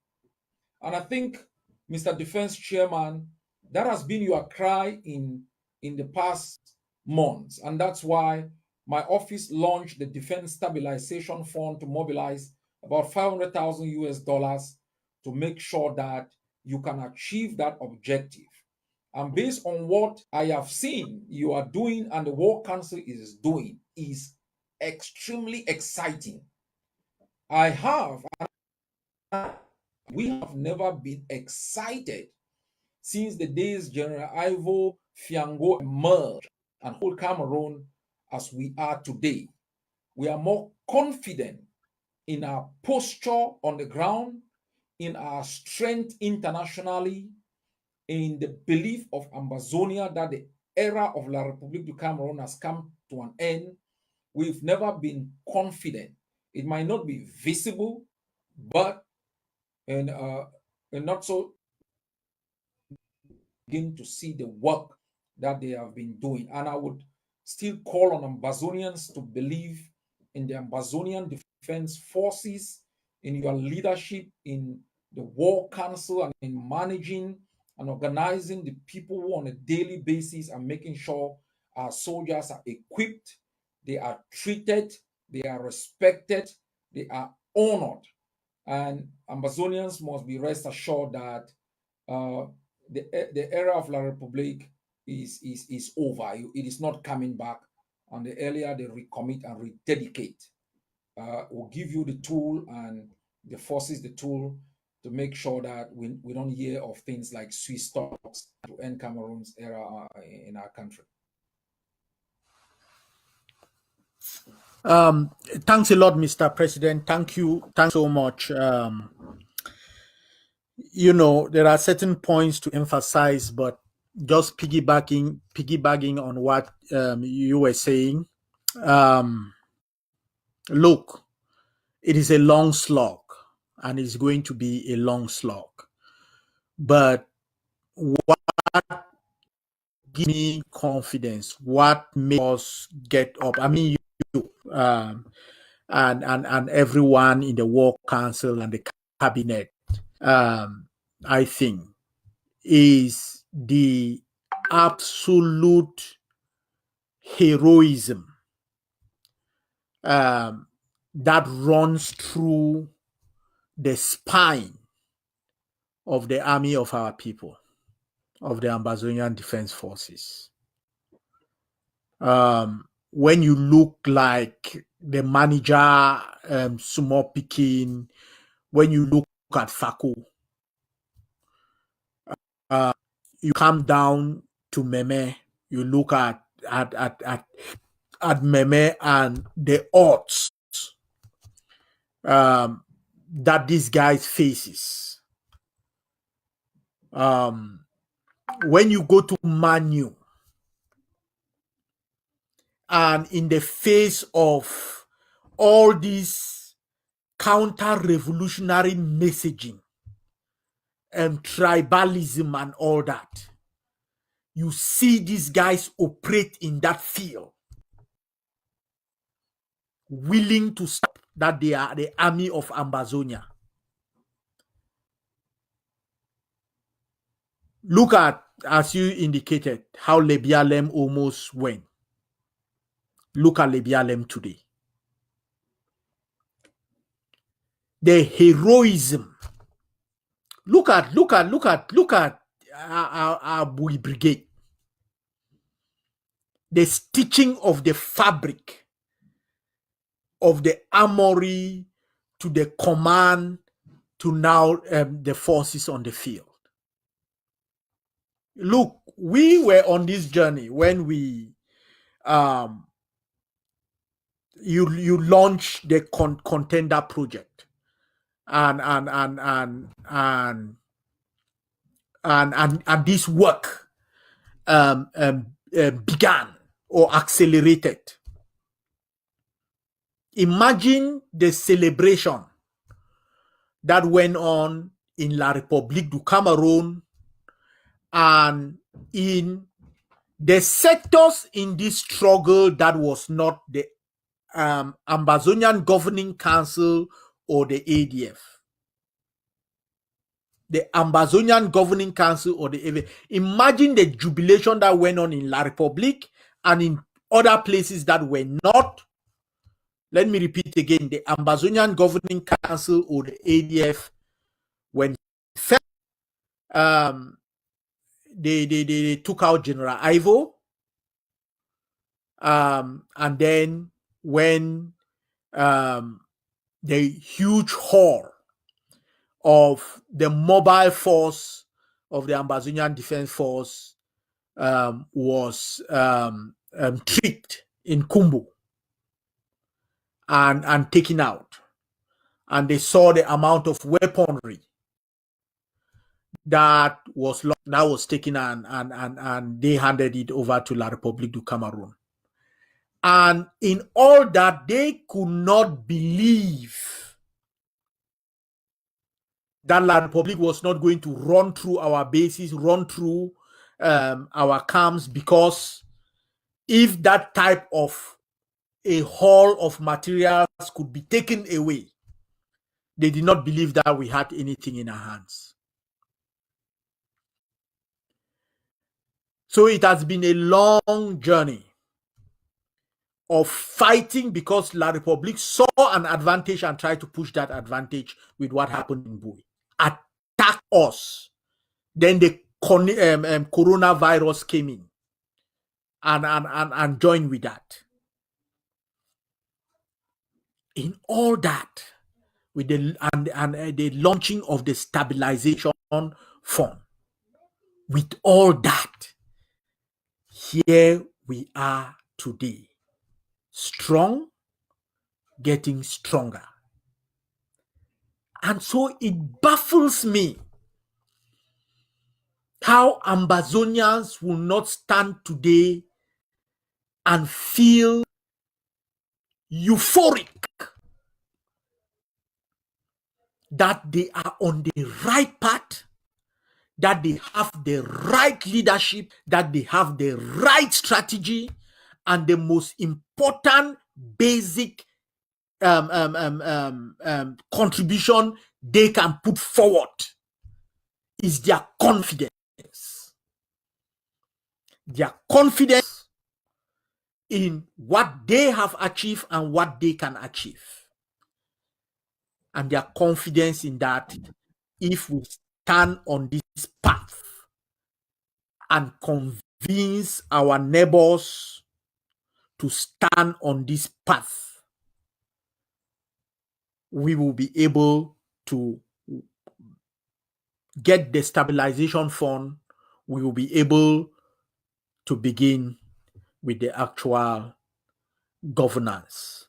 And I think, Mr. Defense Chairman, that has been your cry in the past months. And that's why my office launched the Defense Stabilization Fund to mobilize about 500,000 US dollars to make sure that you can achieve that objective. And based on what I have seen you are doing and the World Council is doing is extremely exciting. We have never been excited since the days General Ivo Fiango emerged and hold Cameroon as we are today. We are more confident in our posture on the ground, in our strength internationally, in the belief of Ambazonia that the era of La République du Cameroon has come to an end. We've never been confident. It might not be visible, but and not so begin to see the work that they have been doing. And I would still call on Ambazonians to believe in the Ambazonian Defense Forces, in your leadership in the War Council, and in managing and organizing the people who on a daily basis are making sure our soldiers are equipped, they are treated, they are respected, they are honored. And Ambazonians must be rest assured that the era of La République is over. It is not coming back. And the earlier they recommit and rededicate, will give you the tool and the forces the tool to make sure that we don't hear of things like Swiss talks to end Cameroon's era in our country. Thanks a lot, Mr. President. Thank you. Thanks so much. There are certain points to emphasize, but just piggybacking on what you were saying. Look, it is a long slog, and it's going to be a long slog. But what gives me confidence, what makes us get up, I mean, you, and everyone in the War Council and the cabinet, I think, is the absolute heroism that runs through the spine of the army of our people, of the Ambazonian Defense Forces. When you look like the manager, Sumo Pikin, when you look at Fako, you come down to Meme, you look at Meme and the odds that these guys faces. When you go to Manu, and in the face of all this counter-revolutionary messaging and tribalism and all that, you see these guys operate in that field, willing to stop that they are the army of Ambazonia. Look at, as you indicated, how Lebialem almost went. Look at Lebialem today. The heroism. Look at our Bui Brigade. The stitching of the fabric of the armory to the command to now the forces on the field. Look, we were on this journey when we you launched the contender project and this work began or accelerated. Imagine the celebration that went on in La République du Cameroun and in the sectors in this struggle that was not the Ambazonian Governing Council or the ADF. The Ambazonian Governing Council or the ADF. Imagine the jubilation that went on in La République and in other places that were not. Let me repeat again: the Ambazonian Governing Council, or the ADF, when um, they took out General Ivo, and then when the huge haul of the mobile force of the Ambazonian Defense Force was tricked in Kumbu and taken out. And they saw the amount of weaponry that was taken, and they handed it over to La République du Cameroon. And in all that, they could not believe that La République was not going to run through our bases, run through our camps, because if that type of a haul of materials could be taken away, they did not believe that we had anything in our hands. So it has been a long journey of fighting, because La République saw an advantage and tried to push that advantage with what happened in Bui. Attack us. Then the coronavirus came in and joined with that. In all that, with the launching of the stabilization fund, with all that, here we are today, strong, getting stronger. And so it baffles me how Ambazonians will not stand today and feel euphoric that they are on the right path, that they have the right leadership, that they have the right strategy, and the most important basic contribution they can put forward is their confidence. Their confidence in what they have achieved and what they can achieve. And their confidence in that if we stand on this path and convince our neighbors to stand on this path, we will be able to get the stabilization fund. We will be able to begin with the actual governance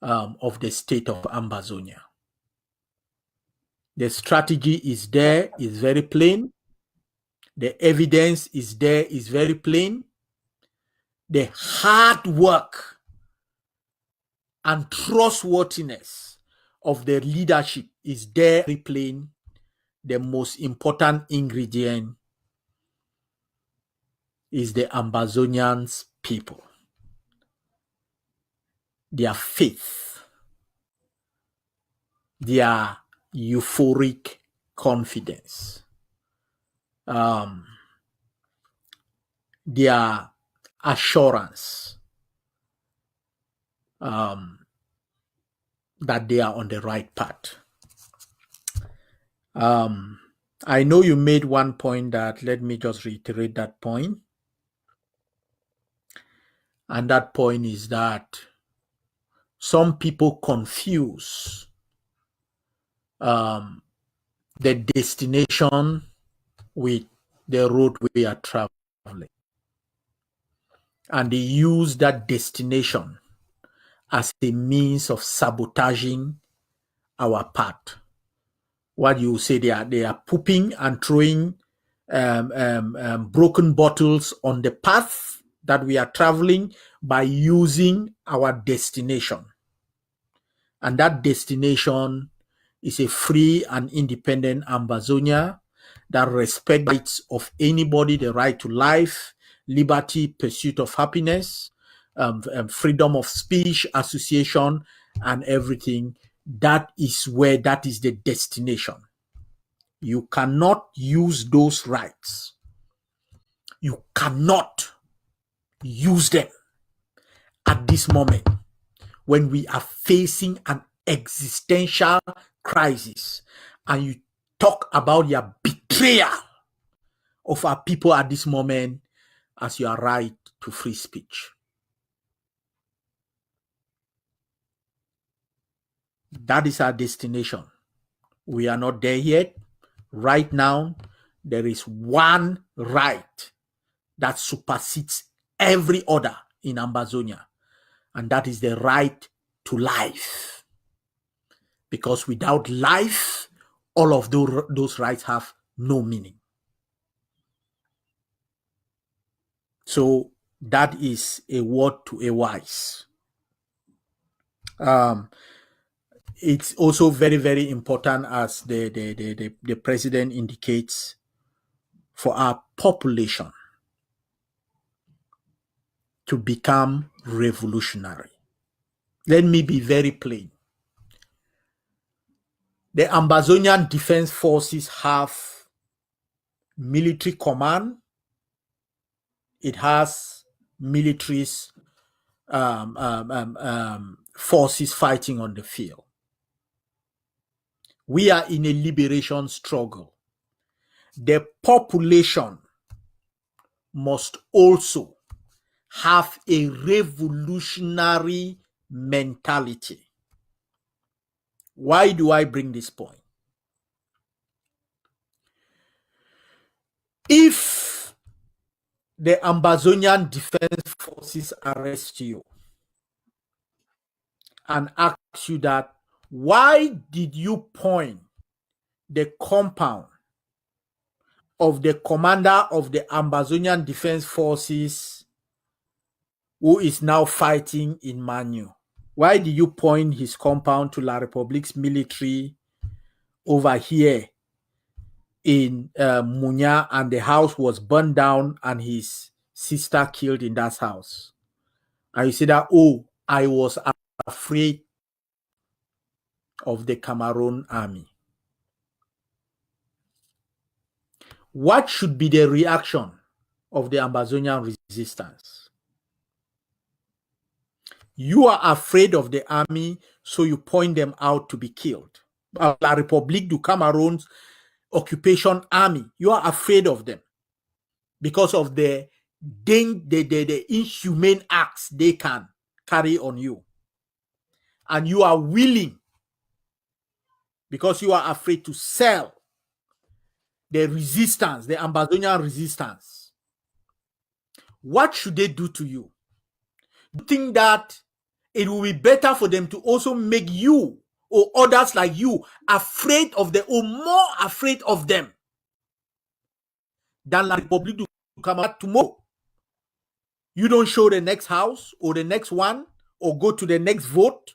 of the state of Ambazonia. The strategy is there, is very plain. The evidence is there, is very plain. The hard work and trustworthiness of the leadership is there, very plain. The most important ingredient is the Ambazonians people, their faith, their euphoric confidence, their assurance that they are on the right path. I know you made one point that, let me just reiterate that point. And that point is that some people confuse the destination with the road we are traveling. And they use that destination as a means of sabotaging our path. What you say, they are pooping and throwing broken bottles on the path that we are traveling by using our destination. And that destination is a free and independent Ambazonia that respects the rights of anybody, the right to life, liberty, pursuit of happiness, freedom of speech, association, and everything. That is the destination. You cannot use those rights. You cannot use them at this moment when we are facing an existential crisis and you talk about your betrayal of our people at this moment as your right to free speech. That is our destination. We are not there yet. Right now, there is one right that supersedes every other in Ambazonia, and that is the right to life. Because without life, all of those rights have no meaning. So that is a word to a wise. It's also very, very important, as the president indicates, for our population to become revolutionary. Let me be very plain. The Ambazonian Defense Forces have military command. It has militaries, forces fighting on the field. We are in a liberation struggle. The population must also have a revolutionary mentality. Why do I bring this point? If the Ambazonian Defense Forces arrest you and ask you that, why did you point the compound of the commander of the Ambazonian Defense Forces who is now fighting in Manu? Why did you point his compound to La Republique's military over here in Munya, and the house was burned down and his sister killed in that house? And you say that, oh, I was afraid of the Cameroon army. What should be the reaction of the Ambazonian resistance? You are afraid of the army, so you point them out to be killed. La République du Cameroon's occupation army, you are afraid of them because of the inhumane acts they can carry on you. And you are willing, because you are afraid, to sell the resistance, the Ambazonian resistance. What should they do to you? Do you think that it will be better for them to also make you or others like you afraid of them, or more afraid of them, than La République du Cameroon? Tomorrow, you don't show the next house or the next one or go to the next vote.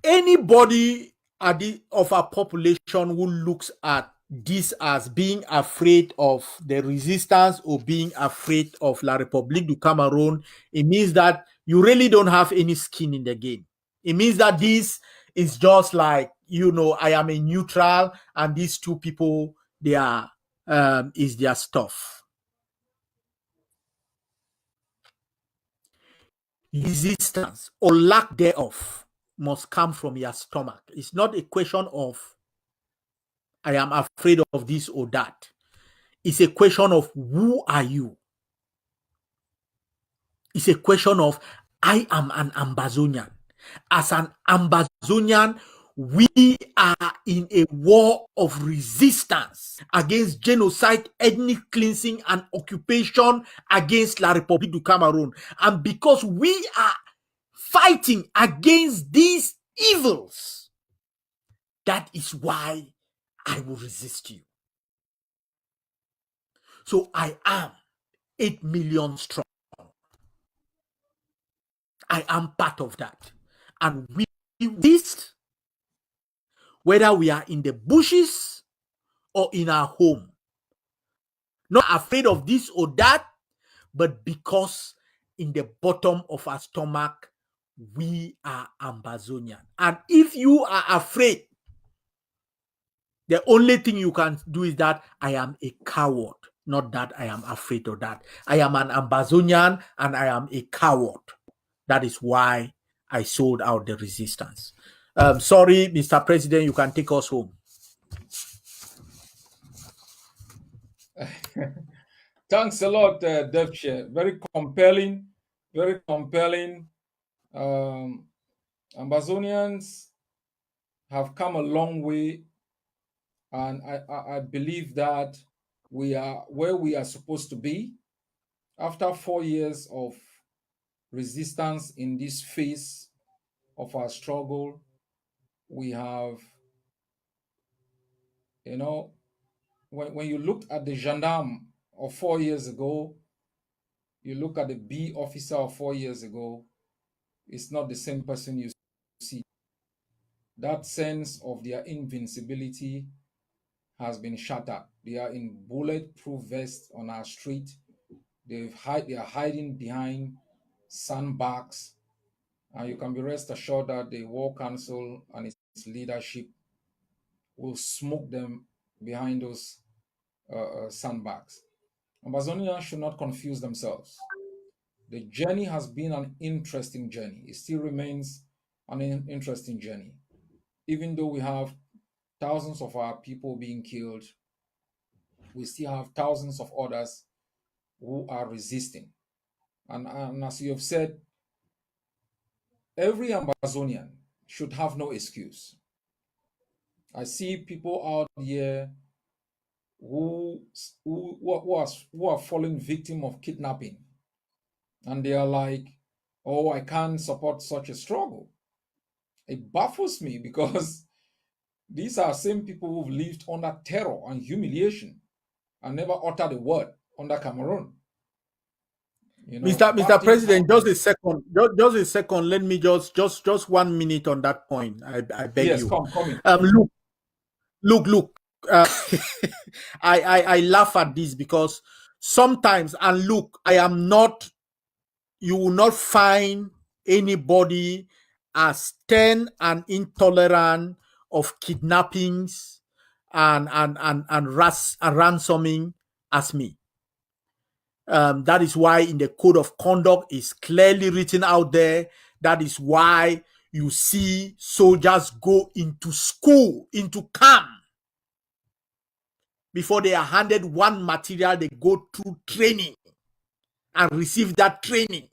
Anybody of our population who looks at this as being afraid of the resistance or being afraid of La République du Cameroon, it means that you really don't have any skin in the game. It means that this is just like, I am a neutral and these two people, they are is their stuff. Resistance or lack thereof must come from your stomach. It's not a question of I am afraid of this or that. It's a question of who are you? It's a question of I am an Ambazonian. As an Ambazonian, we are in a war of resistance against genocide, ethnic cleansing, and occupation against La République du Cameroon. And because we are fighting against these evils, that is why I will resist you. So I am 8 million strong. I am part of that. And we resist, whether we are in the bushes or in our home. Not afraid of this or that, but because in the bottom of our stomach, we are Ambazonian. And if you are afraid, the only thing you can do is that I am a coward. Not that I am afraid of that. I am an Ambazonian and I am a coward. That is why I sold out the resistance. Sorry, Mr. President, you can take us home. Thanks a lot, DevChair. Very compelling, very compelling. Ambazonians have come a long way, and I believe that we are where we are supposed to be. After 4 years of resistance in this phase of our struggle, we have, you know, when you look at the gendarme of 4 years ago, you look at the B officer of 4 years ago, it's not the same person you see. That sense of their invincibility has been shattered. They are in bulletproof vests on our street. They are hiding behind sandbags, and you can be rest assured that the War Council and its leadership will smoke them behind those sandbags. Ambazonians should not confuse themselves. The journey has been an interesting journey. It still remains an interesting journey. Even though we have thousands of our people being killed, we still have thousands of others who are resisting. And as you have said, every Ambazonian should have no excuse. I see people out here who are falling victim of kidnapping, and they are like, "Oh, I can't support such a struggle." It baffles me because these are same people who've lived under terror and humiliation and never uttered a word under Cameroon. Bad Mr. things President, just happen. a second. Just a second. Let me just 1 minute on that point. I beg Yes, you. coming. Look. Uh, I laugh at this because sometimes, and look, I am not. You will not find anybody as stern and intolerant of kidnappings and ransoming as me. That is why in the code of conduct is clearly written out there. That is why you see soldiers go into school, into camp. Before they are handed one material, they go through training and receive that training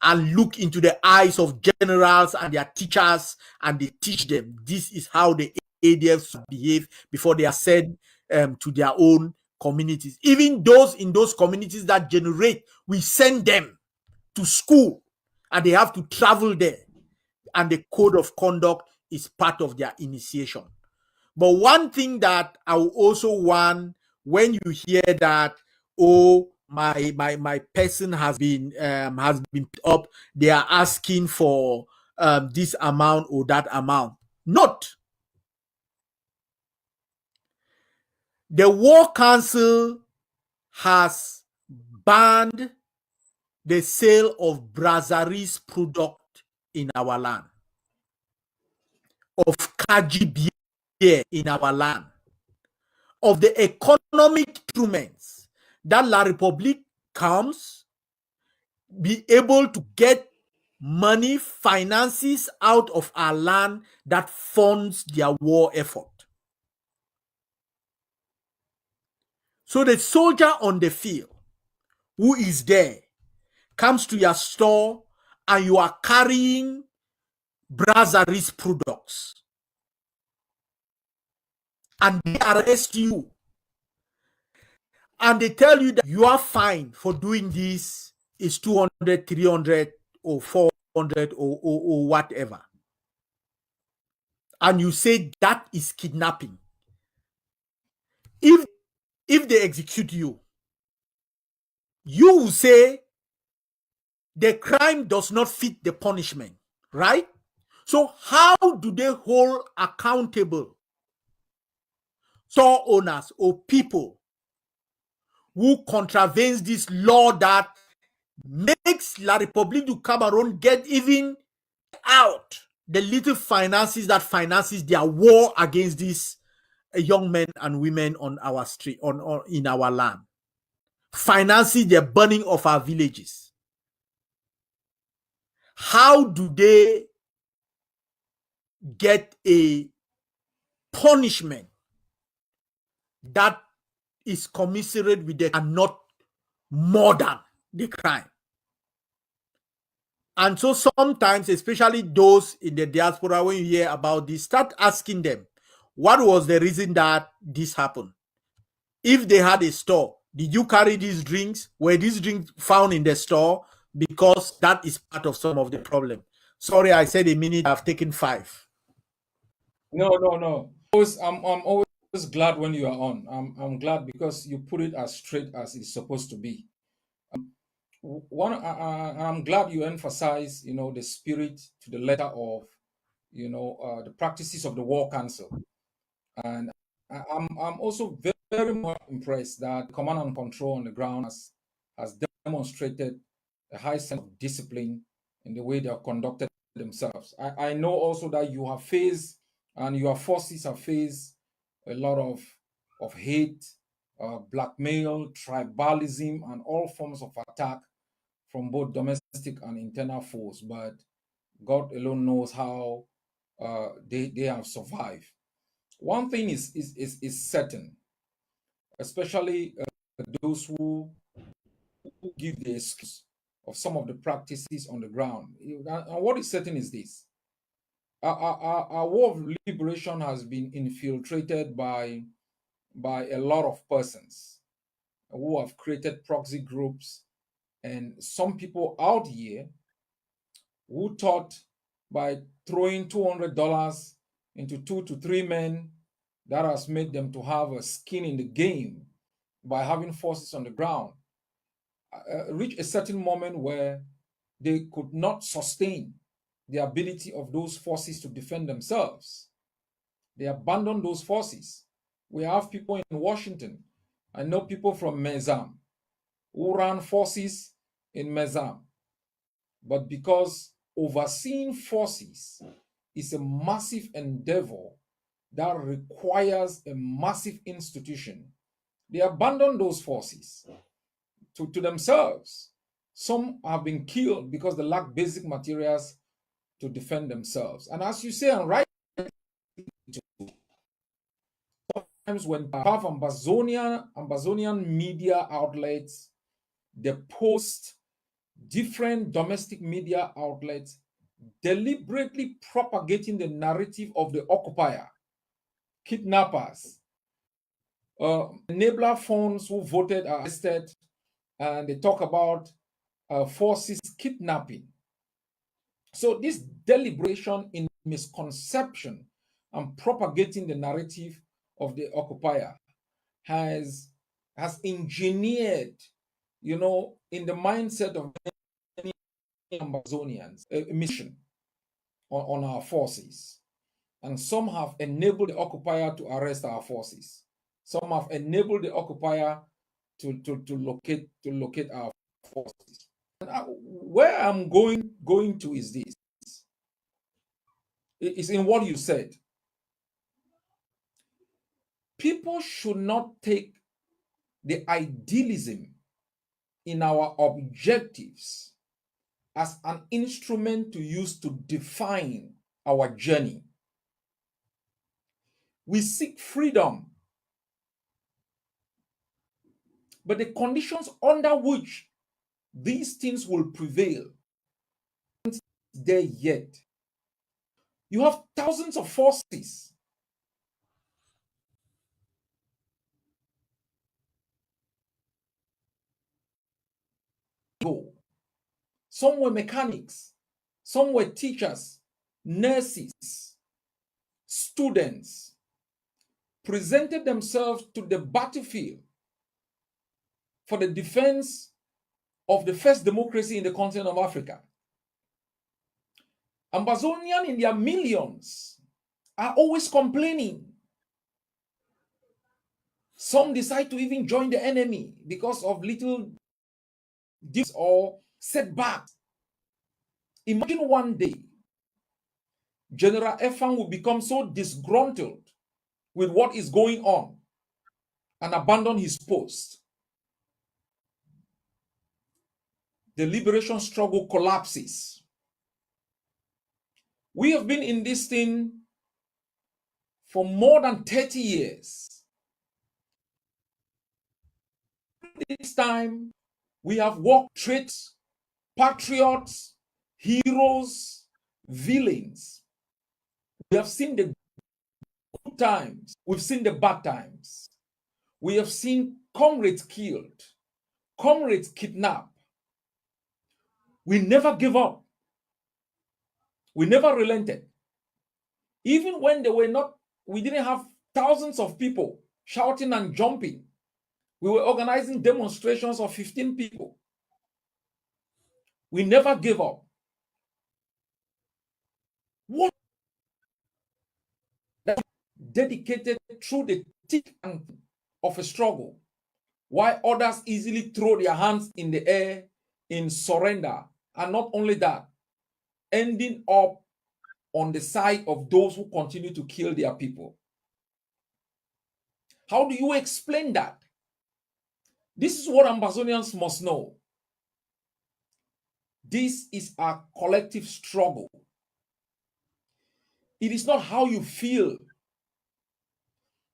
and look into the eyes of generals and their teachers, and they teach them this is how the ADFs behave before they are sent to their own communities. Even those in those communities that generate, we send them to school and they have to travel there. And the code of conduct is part of their initiation. But one thing that I will also want, when you hear that, oh, my person has been up, they are asking for this amount or that amount. Not. The War Council has banned the sale of brasseries product in our land, of Kaji beer in our land, of the economic instruments that La Republique comes, be able to get money, finances out of our land that funds their war effort. So the soldier on the field who is there comes to your store and you are carrying brasseries products and they arrest you and they tell you that your fine for doing this is 200, 300 or 400 or whatever. And you say that is kidnapping. If they execute you, you will say the crime does not fit the punishment, right? So how do they hold accountable store owners or people who contravenes this law that makes La République du Cameroun get even out the little finances that finances their war against this young men and women on our street, on in our land, financing the burning of our villages. How do they get a punishment that is commensurate with the and not more than the crime? And so sometimes, especially those in the diaspora, when you hear about this, start asking them, what was the reason that this happened? If they had a store, did you carry these drinks? Were these drinks found in the store? Because that is part of some of the problem. Sorry, I said a minute. I've taken 5. No. I'm always glad when you are on. I'm glad because you put it as straight as it's supposed to be. I'm glad you emphasize, the spirit to the letter of, the practices of the War Council, and I'm also very, very much impressed that command and control on the ground has demonstrated a high sense of discipline in the way they have conducted themselves. I know also that you have faced and your forces have faced a lot of hate, blackmail, tribalism, and all forms of attack from both domestic and internal foes. But God alone knows how they have survived. One thing is certain, especially those who give the excuse of some of the practices on the ground. And what is certain is this: our war of liberation has been infiltrated by a lot of persons who have created proxy groups, and some people out here who thought by throwing $200 into 2 to 3 men, that has made them to have a skin in the game by having forces on the ground, reach a certain moment where they could not sustain the ability of those forces to defend themselves. They abandoned those forces. We have people in Washington. I know people from Mezam who ran forces in Mezam. But because overseeing forces is a massive endeavor that requires a massive institution, they abandon those forces to themselves. Some have been killed because they lack basic materials to defend themselves. And as you say, and right, sometimes when you have Ambazonian media outlets, they post different domestic media outlets deliberately propagating the narrative of the occupier, kidnappers, enabler funds who voted are arrested, and they talk about forces kidnapping. So this deliberation in misconception and propagating the narrative of the occupier has engineered, in the mindset of many Ambazonians, a mission on our forces. And some have enabled the occupier to arrest our forces. Some have enabled the occupier to locate our forces. And where I'm going to is this. It's in what you said. People should not take the idealism in our objectives as an instrument to use to define our journey. We seek freedom, but the conditions under which these things will prevail aren't there yet. You have thousands of forces. Some were mechanics, some were teachers, nurses, students, presented themselves to the battlefield for the defense of the first democracy in the continent of Africa. Ambazonians in their millions are always complaining. Some decide to even join the enemy because of little deals or setbacks. Imagine one day General Efan will become so disgruntled with what is going on and abandon his post, the liberation struggle collapses. We have been in this thing for more than 30 years. This time, we have walked traits, patriots, heroes, villains. We have seen the good times. We've seen the bad times. We have seen comrades killed, comrades kidnapped. We never gave up. We never relented. Even when we didn't have thousands of people shouting and jumping. We were organizing demonstrations of 15 people. We never gave up. What dedicated through the thick of a struggle, while others easily throw their hands in the air in surrender, and not only that, ending up on the side of those who continue to kill their people. How do you explain that? This is what Ambazonians must know. This is a collective struggle. It is not how you feel.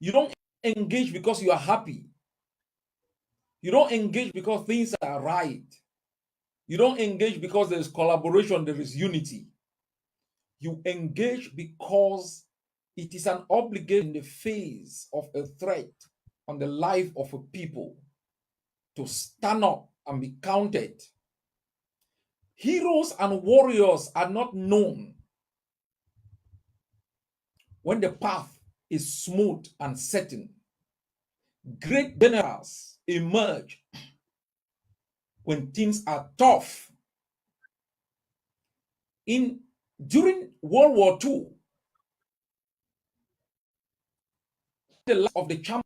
You don't engage because you are happy. You don't engage because things are right. You don't engage because there is collaboration, there is unity. You engage because it is an obligation in the face of a threat on the life of a people to stand up and be counted. Heroes and warriors are not known when the path is smooth and certain. Great generals emerge when things are tough. During World War II, the life of the champion,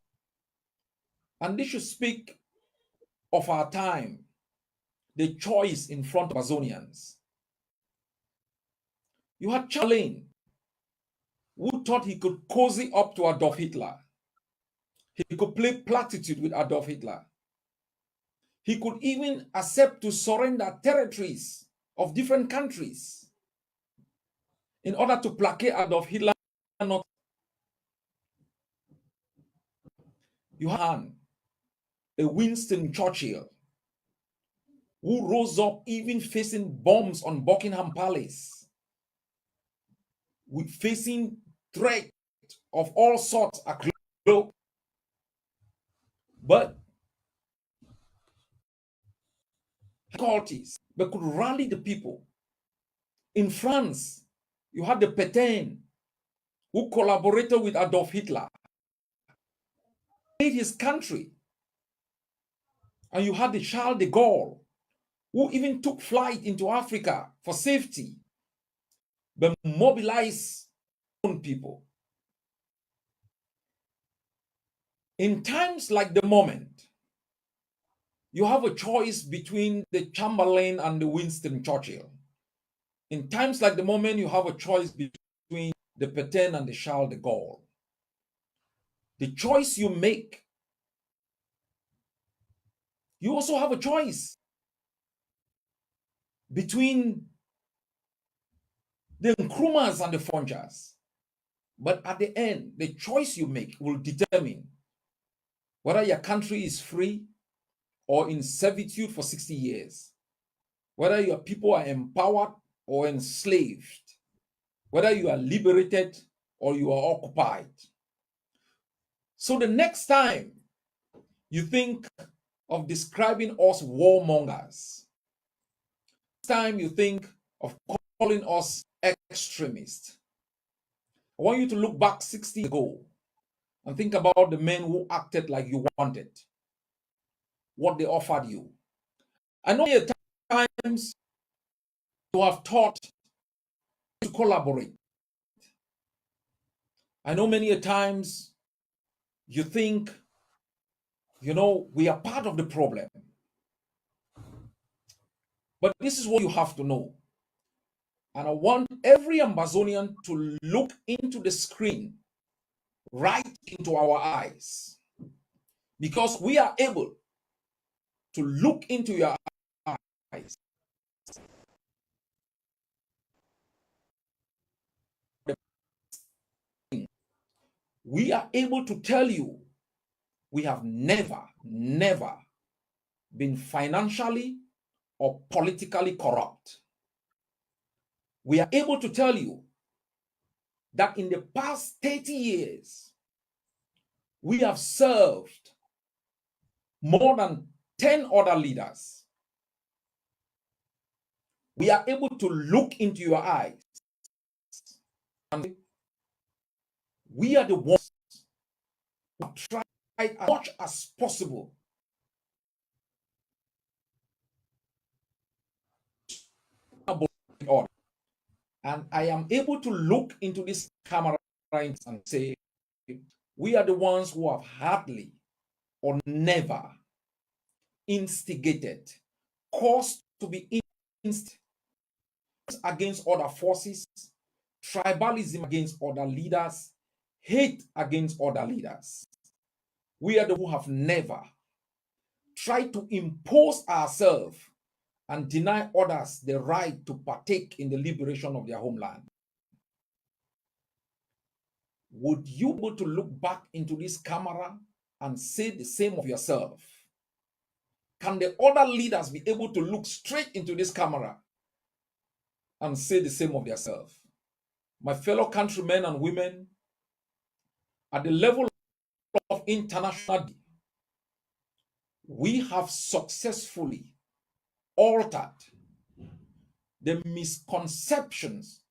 and this should speak of our time, the choice in front of Amazonians. You had Chamberlain, who thought he could cozy up to Adolf Hitler. He could play platitude with Adolf Hitler. He could even accept to surrender territories of different countries in order to placate Adolf Hitler. You had a Winston Churchill who rose up even facing bombs on Buckingham Palace, with facing threat of all sorts across the globe. But difficulties, but could rally the people. In France, you had the Pétain, who collaborated with Adolf Hitler, made his country. And you had the Charles de Gaulle, who even took flight into Africa for safety, but mobilized own people. In times like the moment, you have a choice between the Chamberlain and the Winston Churchill. In times like the moment, you have a choice between the Pétain and the Charles de Gaulle. The choice you make, you also have a choice between the Nkrumahs and the Fonjas. But at the end, the choice you make will determine whether your country is free or in servitude for 60 years, whether your people are empowered or enslaved, whether you are liberated or you are occupied. So the next time you think of describing us warmongers, next time you think of calling us extremists, I want you to look back 60 years ago and think about the men who acted like you wanted, what they offered you. I know there are times you have taught to collaborate. I know many a times you think, we are part of the problem. But this is what you have to know. And I want every Ambazonian to look into the screen right into our eyes, because we are able to look into your eyes. We are able to tell you we have never been financially or politically corrupt. We are able to tell you that in the past 30 years, we have served more than 10 other leaders. We are able to look into your eyes, and we are the ones who have tried as much as possible order. And I am able to look into this camera and say, we are the ones who have hardly or never instigated, caused to be instigated against other forces, tribalism against other leaders, hate against other leaders. We are the who have never tried to impose ourselves and deny others the right to partake in the liberation of their homeland. Would you be able to look back into this camera and say the same of yourself? Can the other leaders be able to look straight into this camera and say the same of themselves? My fellow countrymen and women, at the level of international, we have successfully altered the misconceptions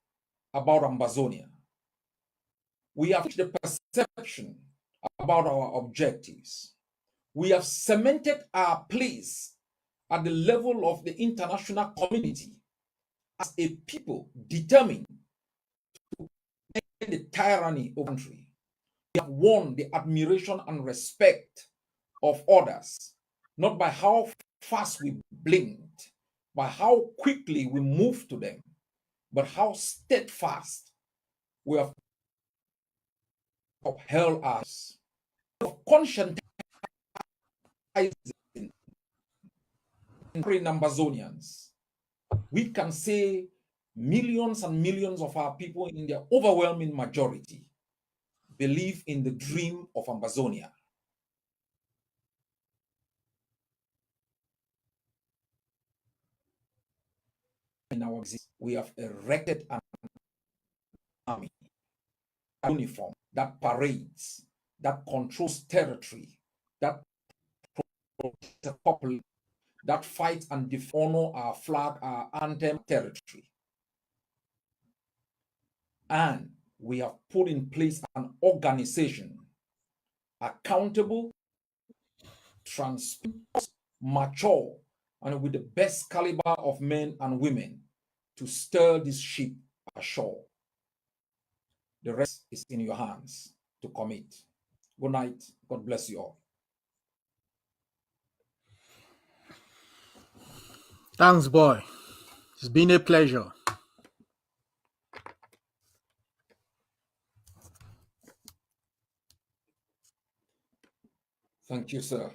about Ambazonia. We have changed the perception about our objectives. We have cemented our place at the level of the international community as a people determined to end the tyranny of the country. We have won the admiration and respect of others, not by how fast we blinked, by how quickly we moved to them, but how steadfast we have upheld us. Conscientizing Ambazonians, we can say millions and millions of our people, in their overwhelming majority, believe in the dream of Ambazonia. In our existence, we have erected an army, a uniform that parades, that controls territory, that protects the population, that fights and honor our flag, our anthem, territory. And we have put in place an organization accountable, transparent, mature, and with the best caliber of men and women to steer this ship ashore. The rest is in your hands to commit. Good night. God bless you all. Thanks, boy. It's been a pleasure. Thank you, sir.